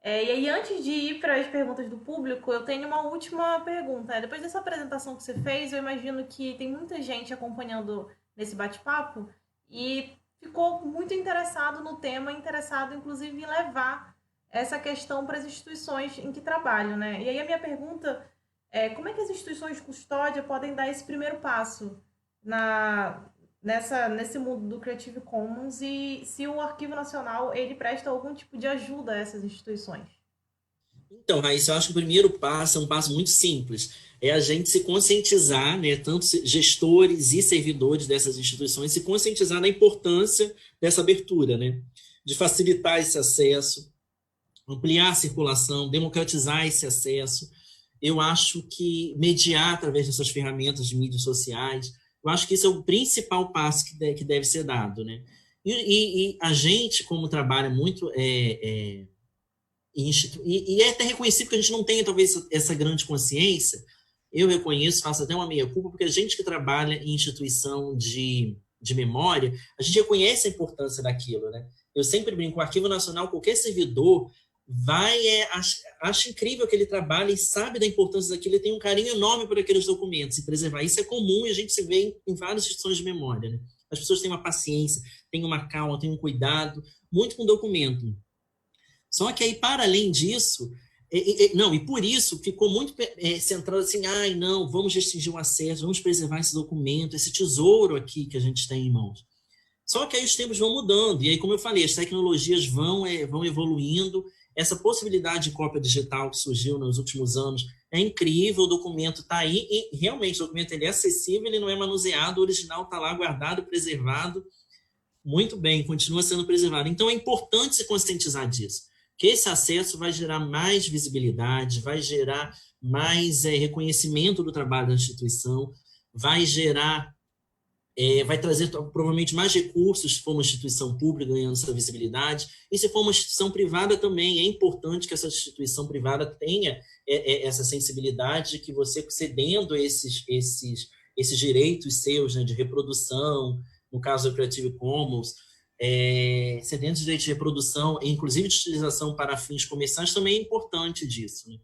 E aí, antes de ir para as perguntas do público, eu tenho uma última pergunta. Depois dessa apresentação que você fez, eu imagino que tem muita gente acompanhando nesse bate-papo e ficou muito interessado no tema, interessado inclusive em levar essa questão para as instituições em que trabalham, né? E aí a minha pergunta é como é que as instituições de custódia podem dar esse primeiro passo nesse mundo do Creative Commons, e se o Arquivo Nacional ele presta algum tipo de ajuda a essas instituições? Então, Raíssa, eu acho que o primeiro passo é um passo muito simples. É a gente se conscientizar, né, tanto gestores e servidores dessas instituições, se conscientizar da importância dessa abertura, né, de facilitar esse acesso, ampliar a circulação, democratizar esse acesso. Eu acho que mediar através dessas ferramentas de mídias sociais, eu acho que esse é o principal passo que deve ser dado, né? E a gente, como trabalha muito e é até reconhecido que a gente não tem, talvez, essa grande consciência. Eu reconheço, faço até uma meia-culpa, porque a gente que trabalha em instituição de memória, a gente reconhece a importância daquilo, né? Eu sempre brinco, o Arquivo Nacional, qualquer servidor acha incrível que ele trabalha e sabe da importância daquilo, e tem um carinho enorme por aqueles documentos, e preservar. Isso é comum e a gente se vê em várias instituições de memória, né? As pessoas têm uma paciência, têm uma calma, têm um cuidado, muito com o documento. Só que aí, para além disso, não, e por isso ficou muito centrado assim, não, vamos restringir o acesso, vamos preservar esse documento, esse tesouro aqui que a gente tem em mãos. Só que aí os tempos vão mudando, e aí, como eu falei, as tecnologias vão evoluindo, essa possibilidade de cópia digital que surgiu nos últimos anos é incrível, o documento está aí, e realmente o documento ele é acessível, ele não é manuseado, o original está lá guardado, preservado, muito bem, continua sendo preservado. Então é importante se conscientizar disso, que esse acesso vai gerar mais visibilidade, vai gerar mais reconhecimento do trabalho da instituição, vai gerar, vai trazer provavelmente mais recursos se for uma instituição pública ganhando essa visibilidade, e se for uma instituição privada também, é importante que essa instituição privada tenha essa sensibilidade de que você cedendo esses direitos seus, né, de reprodução, no caso do Creative Commons, cedendo os direitos de reprodução, inclusive de utilização para fins comerciais, também é importante disso, né?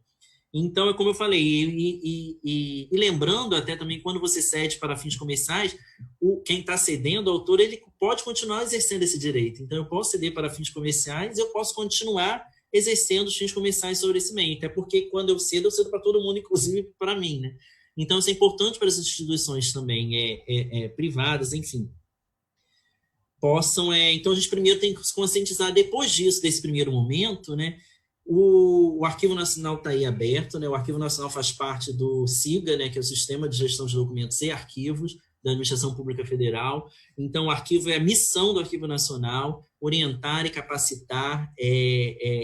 Então, é como eu falei, e lembrando até também, quando você cede para fins comerciais, quem está cedendo, o autor, ele pode continuar exercendo esse direito. Então, eu posso ceder para fins comerciais e eu posso continuar exercendo os fins comerciais sobre esse meio, até porque quando eu cedo para todo mundo, inclusive para mim, né? Então, isso é importante para as instituições também, privadas, enfim, possam... então, a gente primeiro tem que se conscientizar, depois disso, desse primeiro momento, né? O Arquivo Nacional está aí aberto, né? O Arquivo Nacional faz parte do SIGA, né? Que é o Sistema de Gestão de Documentos e Arquivos da Administração Pública Federal. Então, o arquivo é a missão do Arquivo Nacional, orientar e capacitar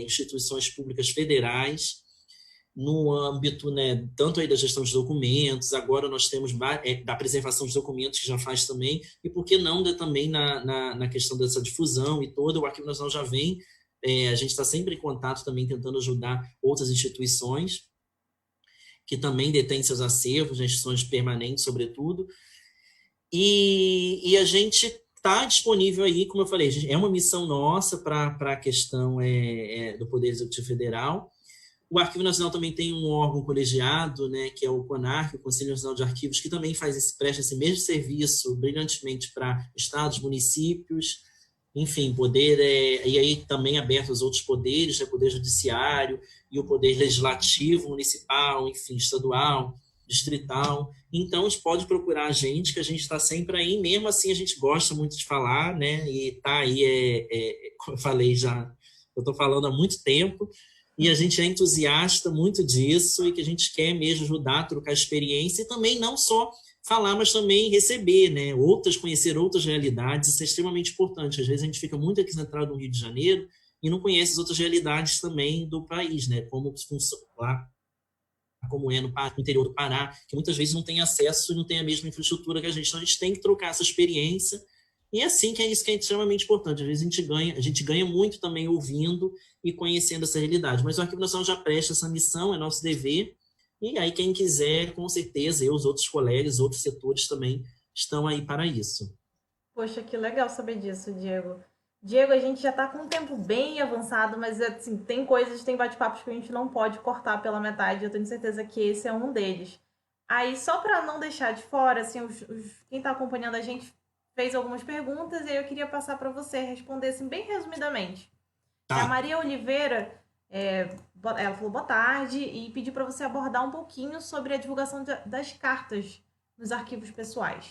instituições públicas federais no âmbito, né, tanto aí da gestão de documentos, agora nós temos da preservação de documentos, que já faz também, e por que não também na questão dessa difusão e toda, o Arquivo Nacional já vem, a gente está sempre em contato também, tentando ajudar outras instituições que também detêm seus acervos, instituições permanentes, sobretudo, e a gente está disponível aí, como eu falei, é uma missão nossa para a questão do Poder Executivo Federal. O Arquivo Nacional também tem um órgão colegiado, né, que é o CONARC, o Conselho Nacional de Arquivos, que também presta esse mesmo serviço brilhantemente para estados, municípios, enfim, e aí também aberto aos outros poderes, né, Poder Judiciário e o Poder Legislativo, Municipal, enfim, estadual, distrital. Então, a gente pode procurar a gente, que a gente está sempre aí, mesmo assim a gente gosta muito de falar, né, e está aí, como eu falei já, eu estou falando há muito tempo, e a gente é entusiasta muito disso e que a gente quer mesmo ajudar a trocar experiência e também não só falar, mas também receber, né? Conhecer outras realidades. Isso é extremamente importante. Às vezes a gente fica muito aqui centrado no Rio de Janeiro e não conhece as outras realidades também do país, né? Como funciona lá, como é no interior do Pará, que muitas vezes não tem acesso e não tem a mesma infraestrutura que a gente. Então a gente tem que trocar essa experiência. E é assim que é isso que é extremamente importante. Às vezes a gente ganha muito também ouvindo e conhecendo essa realidade. Mas o Arquivo Nacional já presta essa missão, é nosso dever. E aí quem quiser, com certeza, os outros colegas, outros setores também estão aí para isso. Poxa, que legal saber disso, Diego. Diego, a gente já está com um tempo bem avançado, mas assim, tem bate-papos que a gente não pode cortar pela metade. Eu tenho certeza que esse é um deles. Aí, só para não deixar de fora, assim, quem está acompanhando a gente fez algumas perguntas e eu queria passar para você responder assim, bem resumidamente. Tá. A Maria Oliveira, ela falou boa tarde e pediu para você abordar um pouquinho sobre a divulgação das cartas nos arquivos pessoais.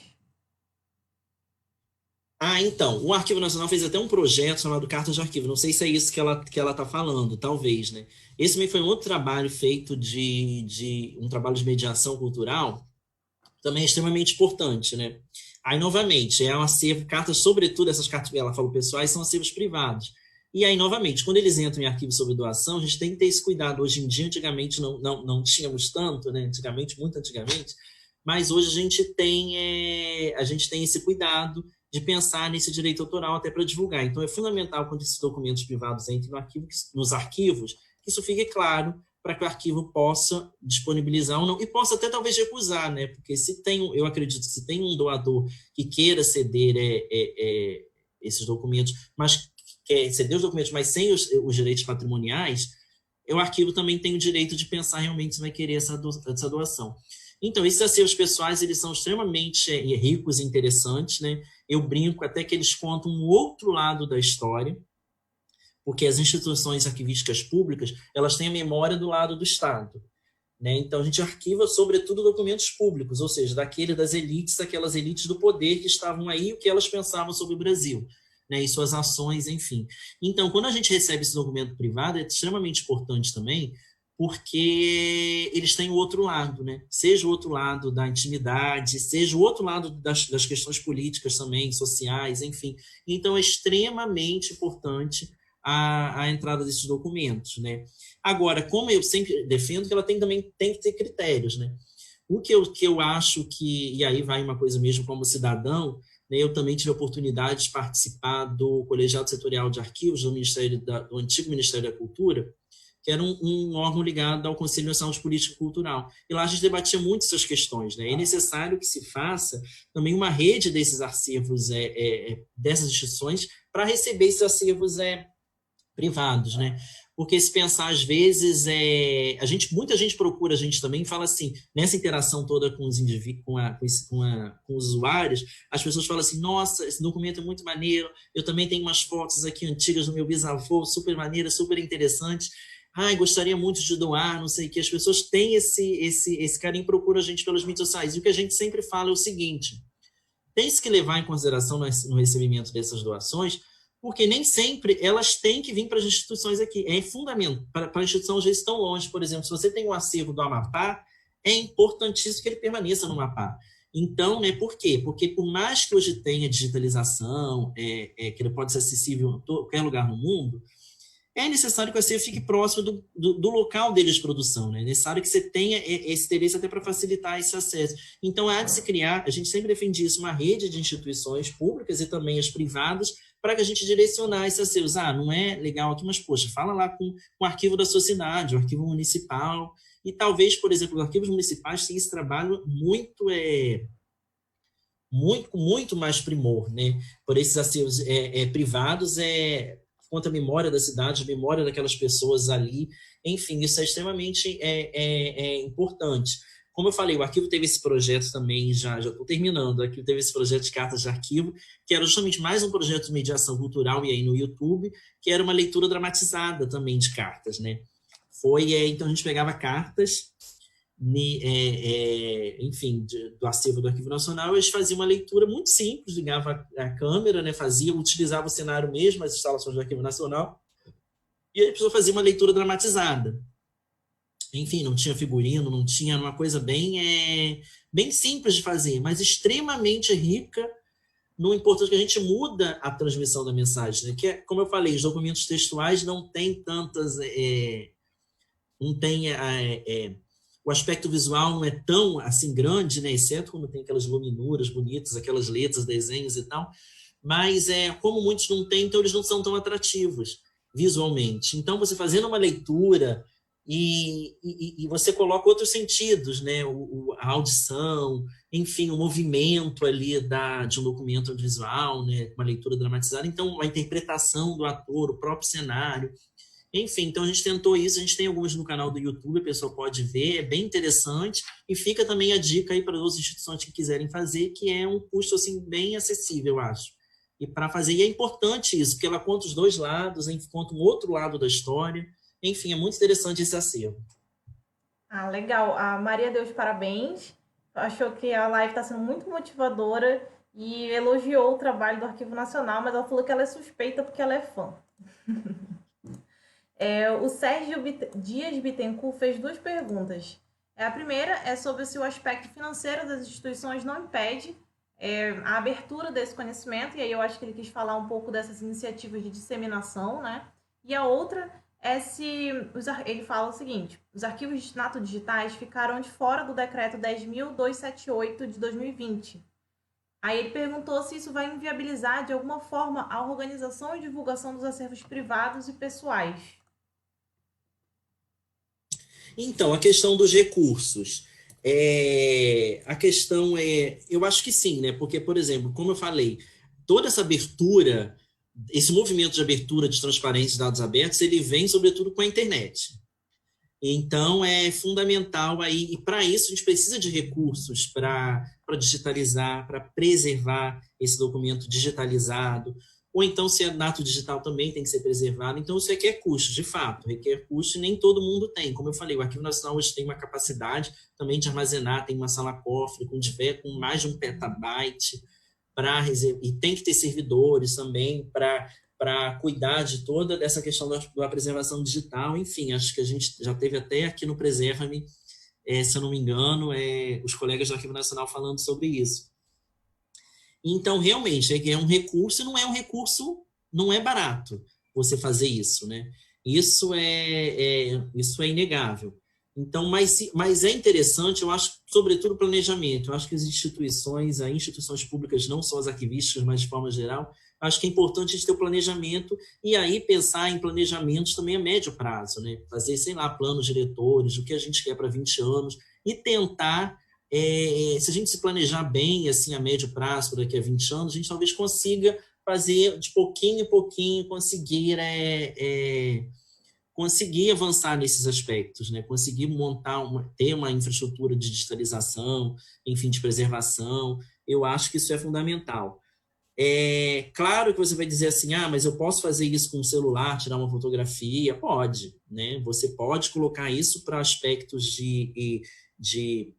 Então, o Arquivo Nacional fez até um projeto chamado Cartas de Arquivo. Não sei se é isso que ela está falando, talvez, né? Esse também foi um outro trabalho feito um trabalho de mediação cultural, também é extremamente importante, né? Aí, novamente, é um acervo, cartas, sobretudo essas cartas que ela falou pessoais, são acervos privados. E aí, novamente, quando eles entram em arquivo sobre doação, a gente tem que ter esse cuidado. Hoje em dia, antigamente, não tínhamos tanto, né? Antigamente, muito antigamente, mas hoje a gente tem esse cuidado de pensar nesse direito autoral até para divulgar. Então, é fundamental quando esses documentos privados entrem nos arquivos, que isso fique claro para que o arquivo possa disponibilizar ou não, e possa até talvez recusar, né? Porque se tem, eu acredito, se tem um doador que queira ceder esses documentos, mas quer ceder os documentos, mas sem os direitos patrimoniais, o arquivo também tem o direito de pensar realmente se vai querer essa doação. Então, esses acervos pessoais, eles são extremamente ricos e interessantes, né? Eu brinco até que eles contam um outro lado da história, porque as instituições arquivísticas públicas, elas têm a memória do lado do Estado, né? Então, a gente arquiva, sobretudo, documentos públicos, ou seja, das elites, aquelas elites do poder que estavam aí, o que elas pensavam sobre o Brasil, né? E suas ações, enfim. Então, quando a gente recebe esse documento privado, é extremamente importante também, porque eles têm o outro lado, né? Seja o outro lado da intimidade, seja o outro lado das questões políticas também, sociais, enfim. Então, é extremamente importante a entrada desses documentos, né? Agora, como eu sempre defendo que ela também tem que ter critérios, né? O que eu acho que, e aí vai uma coisa mesmo como cidadão, né, eu também tive a oportunidade de participar do Colegiado Setorial de Arquivos do antigo Ministério da Cultura, que era um órgão ligado ao Conselho Nacional de Política Cultural. E lá a gente debatia muito essas questões, né? É necessário que se faça também uma rede desses acervos, dessas instituições, para receber esses acervos privados, né? Porque se pensar, às vezes, muita gente procura a gente também e fala assim, nessa interação toda com os indivíduos, com os usuários, as pessoas falam assim, nossa, esse documento é muito maneiro, eu também tenho umas fotos aqui antigas do meu bisavô, super maneira, super interessante, ai, gostaria muito de doar, não sei o que, as pessoas têm esse carinho, procuram a gente pelas mídias sociais, e o que a gente sempre fala é o seguinte, tem-se que levar em consideração no recebimento dessas doações, porque nem sempre elas têm que vir para as instituições aqui. É fundamental. Para a instituição, às vezes, tão longe. Por exemplo, se você tem um acervo do Amapá, é importantíssimo que ele permaneça no Amapá. Então, né, por quê? Porque por mais que hoje tenha digitalização, que ele pode ser acessível em qualquer lugar no mundo, é necessário que você fique próximo do local dele de produção, né? É necessário que você tenha esse interesse até para facilitar esse acesso. Então, há de se criar, a gente sempre defende isso, uma rede de instituições públicas e também as privadas, para que a gente direcionar esses acervos. Ah, não é legal aqui, mas, poxa, fala lá com o arquivo da sua cidade, o arquivo municipal, e talvez, por exemplo, os arquivos municipais tenham esse trabalho muito mais primor, né? Por esses acervos privados, conta a memória da cidade, a memória daquelas pessoas ali, enfim, isso é extremamente importante. Como eu falei, o arquivo teve esse projeto também, já estou terminando, o arquivo teve esse projeto de cartas de arquivo, que era justamente mais um projeto de mediação cultural, e aí no YouTube, que era uma leitura dramatizada também de cartas, né? Então a gente pegava cartas, enfim, do acervo do Arquivo Nacional, eles faziam uma leitura muito simples, ligava a câmera, né, utilizava o cenário mesmo, as instalações do Arquivo Nacional, e a pessoa fazia uma leitura dramatizada. Enfim, não tinha figurino, não tinha uma coisa bem simples de fazer, mas extremamente rica no importante que a gente muda a transmissão da mensagem, né? Que como eu falei, os documentos textuais não têm tantas... não tem o aspecto visual não é tão assim grande, né? Exceto quando tem aquelas luminuras bonitas, aquelas letras, desenhos e tal, mas como muitos não têm, então eles não são tão atrativos visualmente. Então, você fazendo uma leitura e você coloca outros sentidos, né? A audição, enfim, o movimento ali de um documento audiovisual, né? Uma leitura dramatizada, então a interpretação do ator, o próprio cenário. Enfim, então a gente tentou isso, a gente tem alguns no canal do YouTube, a pessoa pode ver, é bem interessante, e fica também a dica aí para as instituições que quiserem fazer, que é um custo assim bem acessível, eu acho. E para fazer, e é importante isso, porque ela conta os dois lados, conta um outro lado da história, enfim, é muito interessante esse acervo. Ah, legal. A Maria deu os parabéns, achou que a live está sendo muito motivadora e elogiou o trabalho do Arquivo Nacional, mas ela falou que ela é suspeita porque ela é fã. O Sérgio Dias Bittencourt fez duas perguntas. A primeira é sobre se o aspecto financeiro das instituições não impede a abertura desse conhecimento, e aí eu acho que ele quis falar um pouco dessas iniciativas de disseminação, né? E a outra é se ele fala o seguinte: os arquivos digitais ficaram de fora do decreto 10.278 de 2020. Aí ele perguntou se isso vai inviabilizar de alguma forma a organização e divulgação dos acervos privados e pessoais. Então, a questão dos recursos. A questão eu acho que sim, né? Porque, por exemplo, como eu falei, toda essa abertura, esse movimento de abertura de transparência de dados abertos, ele vem sobretudo com a internet. Então, é fundamental aí, e para isso a gente precisa de recursos para digitalizar, para preservar esse documento digitalizado, ou então, se é nato digital, também tem que ser preservado. Então, isso requer custos, de fato, requer custos e nem todo mundo tem. Como eu falei, o Arquivo Nacional hoje tem uma capacidade também de armazenar, tem uma sala-cofre com mais de 1 petabyte, e tem que ter servidores também para cuidar de toda essa questão da preservação digital. Enfim, acho que a gente já teve até aqui no Preserva-me, se eu não me engano, os colegas do Arquivo Nacional falando sobre isso. Então, realmente, é um recurso, não é um recurso, não é barato você fazer isso, né? Isso é inegável. Então, mas é interessante, eu acho, sobretudo o planejamento. Eu acho que as instituições públicas, não só as arquivísticas, mas de forma geral, acho que é importante a gente ter o planejamento e aí pensar em planejamentos também a médio prazo, né? Fazer, sei lá, planos diretores, o que a gente quer para 20 anos e tentar, se a gente se planejar bem, assim, a médio prazo, por daqui a 20 anos, a gente talvez consiga fazer de pouquinho em pouquinho, conseguir avançar nesses aspectos, né? Conseguir ter uma infraestrutura de digitalização, enfim, de preservação. Eu acho que isso é fundamental. É claro que você vai dizer assim, mas eu posso fazer isso com o celular, tirar uma fotografia? Pode, né? Você pode colocar isso para aspectos de, de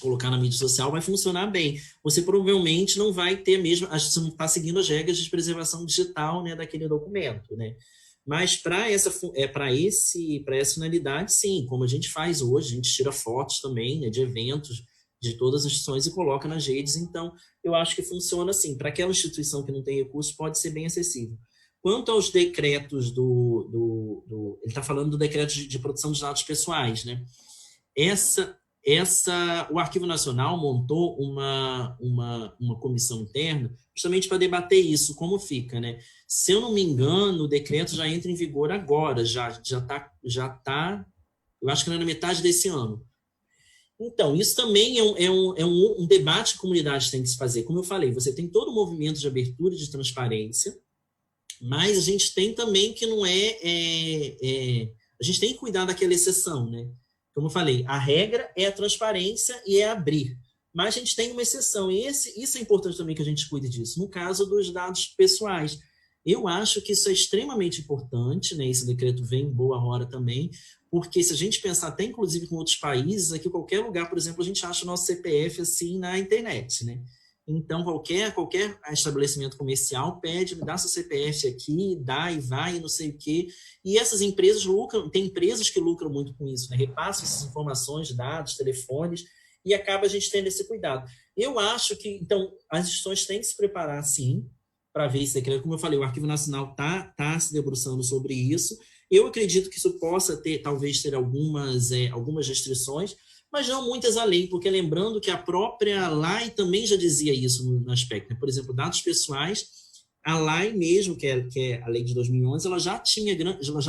colocar na mídia social, vai funcionar bem. Você provavelmente não vai ter mesmo, você não está seguindo as regras de preservação digital, né, daquele documento, né? Mas para essa finalidade, sim, como a gente faz hoje, a gente tira fotos também, né, de eventos de todas as instituições e coloca nas redes. Então, eu acho que funciona assim. Para aquela instituição que não tem recursos, pode ser bem acessível. Quanto aos decretos ele está falando do decreto de proteção de dados pessoais, né? O Arquivo Nacional montou uma comissão interna justamente para debater isso, como fica, né? Se eu não me engano, o decreto já entra em vigor agora, já tá, eu acho que não é na metade desse ano. Então, isso também é um debate que a comunidade tem que se fazer. Como eu falei, você tem todo o movimento de abertura e de transparência, mas a gente tem também que não a gente tem que cuidar daquela exceção, né? Como eu falei, a regra é a transparência e é abrir. Mas a gente tem uma exceção, e isso é importante também que a gente cuide disso. No caso dos dados pessoais, eu acho que isso é extremamente importante, né? Esse decreto vem em boa hora também, porque se a gente pensar até inclusive com outros países, aqui em qualquer lugar, por exemplo, a gente acha o nosso CPF assim na internet, né? Então, qualquer estabelecimento comercial pede, me dá seu CPF aqui, dá e vai, não sei o quê. E essas empresas lucram, tem empresas que lucram muito com isso, né? Repassam essas informações, dados, telefones, e acaba a gente tendo esse cuidado. Eu acho que, então, as instituições têm que se preparar, sim, para ver esse decreto. Como eu falei, o Arquivo Nacional está se debruçando sobre isso. Eu acredito que isso possa talvez ter algumas restrições, mas não muitas além, porque lembrando que a própria lei também já dizia isso no aspecto, né? Por exemplo, dados pessoais, a lei mesmo, que é a lei de 2011, ela já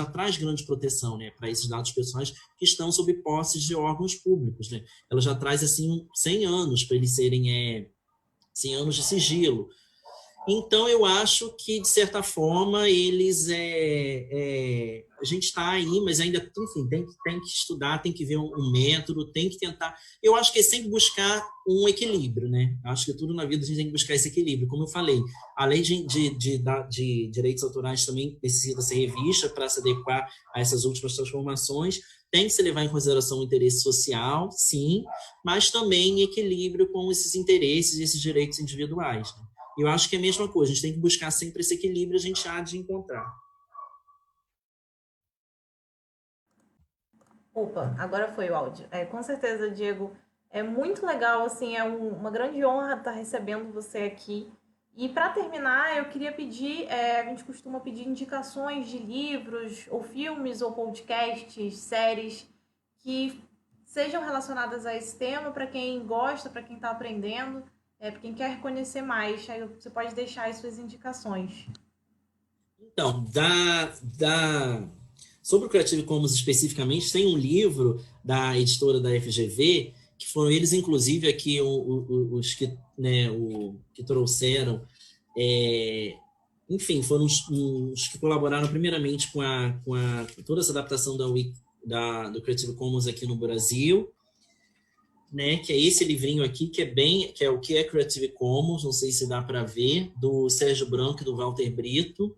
traz grande proteção, né, para esses dados pessoais que estão sob posse de órgãos públicos, né? Ela já traz assim 100 anos para eles serem 100 anos de sigilo. Então, eu acho que, de certa forma, a gente está aí, mas ainda, enfim, tem que estudar, tem que ver um método, tem que tentar. Eu acho que é sempre buscar um equilíbrio, né? Eu acho que tudo na vida a gente tem que buscar esse equilíbrio. Como eu falei, a lei de direitos autorais também precisa ser revista para se adequar a essas últimas transformações. Tem que se levar em consideração o interesse social, sim, mas também em equilíbrio com esses interesses e esses direitos individuais, né? Eu acho que é a mesma coisa, a gente tem que buscar sempre esse equilíbrio, a gente há de encontrar. Opa, agora foi o áudio. Com certeza, Diego. É muito legal, assim, uma grande honra estar recebendo você aqui. E para terminar, eu queria pedir, a gente costuma pedir indicações de livros, ou filmes, ou podcasts, séries que sejam relacionadas a esse tema para quem gosta, para quem está aprendendo, para quem quer conhecer mais. Aí você pode deixar as suas indicações. Então, Sobre o Creative Commons especificamente, tem um livro da editora da FGV, que foram eles, inclusive, aqui os que, né, que trouxeram, enfim, foram os que colaboraram primeiramente com toda essa adaptação do Creative Commons aqui no Brasil, né, que é esse livrinho aqui, que é o que é Creative Commons, não sei se dá para ver, do Sérgio Branco e do Walter Brito.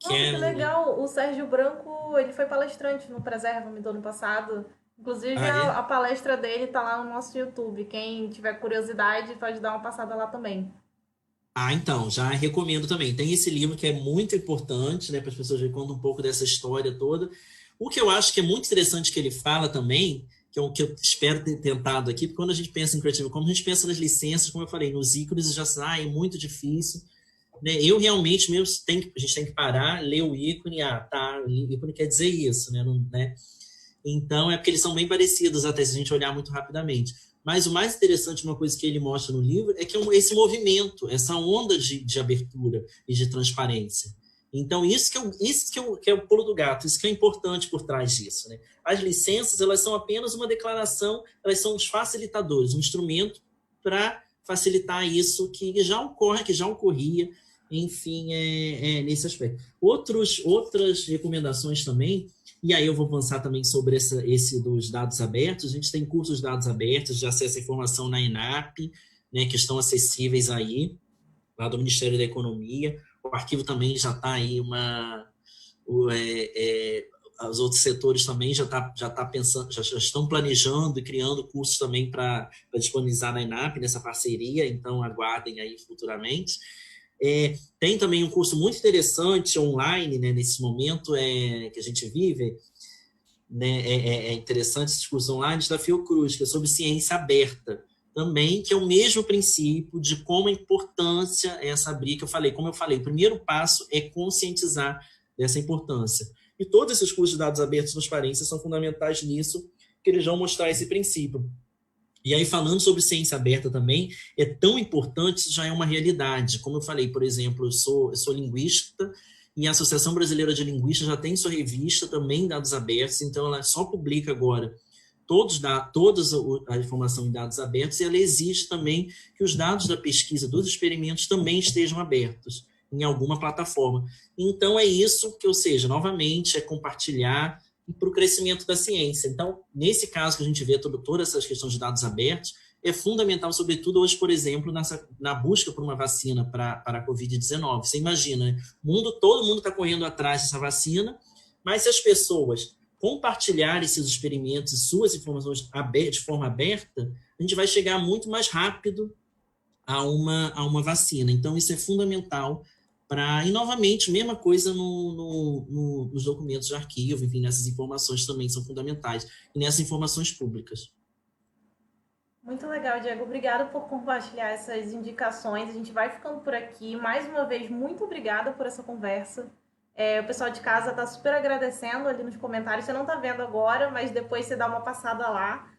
Nossa, que legal! O Sérgio Branco, ele foi palestrante no Preserva-me do ano passado. Inclusive, É? a palestra dele tá lá no nosso YouTube. Quem tiver curiosidade pode dar uma passada lá também. Então, já recomendo também. Tem esse livro que é muito importante, né, para as pessoas verem conta um pouco dessa história toda. O que eu acho que é muito interessante que ele fala também, que é o que eu espero ter tentado aqui, porque quando a gente pensa em Creative Commons, a gente pensa nas licenças, como eu falei, nos ícones já sai, é muito difícil. Né? Eu realmente mesmo a gente tem que parar, ler o ícone, tá, o ícone quer dizer isso, né? Não, né? Então, é porque eles são bem parecidos, até se a gente olhar muito rapidamente. Mas o mais interessante, uma coisa que ele mostra no livro, é que esse movimento, essa onda de abertura e de transparência. Então, que é o pulo do gato, isso que é importante por trás disso. Né? As licenças, elas são apenas uma declaração, elas são os facilitadores, um instrumento para facilitar isso que já ocorre, que já ocorria, enfim, nesse aspecto. Outras recomendações também, e aí eu vou avançar também sobre esse dos dados abertos. A gente tem cursos de dados abertos de acesso à informação na ENAP, né, que estão acessíveis aí, lá do Ministério da Economia. O arquivo também já está aí os outros setores também já pensando, já estão planejando e criando cursos também para disponibilizar na ENAP, nessa parceria, então aguardem aí futuramente. Tem também um curso muito interessante online, né, nesse momento que a gente vive, né, é interessante esse curso online da Fiocruz, que é sobre ciência aberta, também, que é o mesmo princípio de como a importância é essa abrir, como eu falei, o primeiro passo é conscientizar dessa importância. E todos esses cursos de dados abertos e transparência são fundamentais nisso, que eles vão mostrar esse princípio. E aí, falando sobre ciência aberta também, é tão importante, isso já é uma realidade. Como eu falei, por exemplo, eu sou linguista, e a Associação Brasileira de Linguistas já tem sua revista também, Dados Abertos, então ela só publica agora toda a informação em dados abertos, e ela exige também que os dados da pesquisa, dos experimentos, também estejam abertos em alguma plataforma. Então, é isso que, ou seja, novamente, é compartilhar para o crescimento da ciência. Então, nesse caso que a gente vê todas essas questões de dados abertos, é fundamental, sobretudo hoje, por exemplo, na busca por uma vacina para a Covid-19. Você imagina, né? Todo mundo está correndo atrás dessa vacina, mas se as pessoas compartilharem esses experimentos e suas informações de forma aberta, a gente vai chegar muito mais rápido a uma vacina. Então, isso é fundamental e, novamente, mesma coisa nos documentos de arquivo, enfim, nessas informações também são fundamentais, e nessas informações públicas. Muito legal, Diego. Obrigada por compartilhar essas indicações. A gente vai ficando por aqui. Mais uma vez, muito obrigada por essa conversa. O pessoal de casa está super agradecendo ali nos comentários. Você não está vendo agora, mas depois você dá uma passada lá.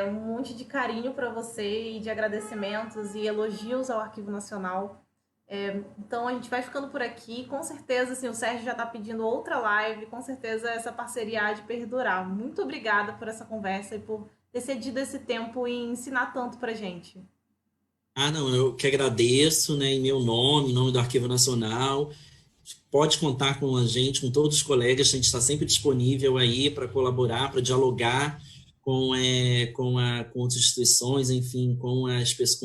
Um monte de carinho para você e de agradecimentos e elogios ao Arquivo Nacional. Então a gente vai ficando por aqui. Com certeza, assim, o Sérgio já está pedindo outra live. Com certeza essa parceria há de perdurar. Muito obrigada por essa conversa e por ter cedido esse tempo e ensinar tanto pra gente. Não, eu que agradeço, né, em meu nome, em nome do Arquivo Nacional. Pode contar com a gente, com todos os colegas, a gente está sempre disponível aí para colaborar, para dialogar com outras instituições, enfim, com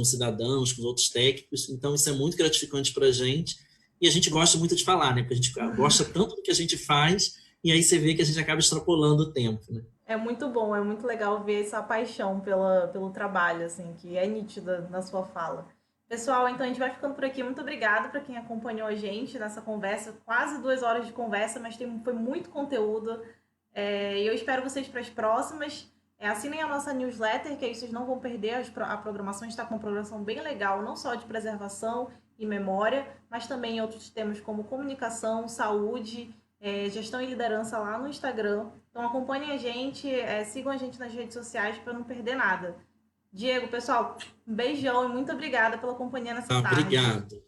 cidadãos, com outros técnicos. Então, isso é muito gratificante para a gente. E a gente gosta muito de falar, né? Porque a gente gosta tanto do que a gente faz, e aí você vê que a gente acaba extrapolando o tempo, né? É muito bom, é muito legal ver essa paixão pelo trabalho, assim, que é nítida na sua fala. Pessoal, então a gente vai ficando por aqui. Muito obrigada para quem acompanhou a gente nessa conversa. Quase 2 horas de conversa, mas foi muito conteúdo. E eu espero vocês para as próximas. Assinem a nossa newsletter, que aí vocês não vão perder a programação. Está com uma programação bem legal, não só de preservação e memória, mas também outros temas como comunicação, saúde, gestão e liderança lá no Instagram. Então acompanhem a gente, sigam a gente nas redes sociais para não perder nada. Diego, pessoal, um beijão e muito obrigada pela companhia nessa tarde. Obrigado.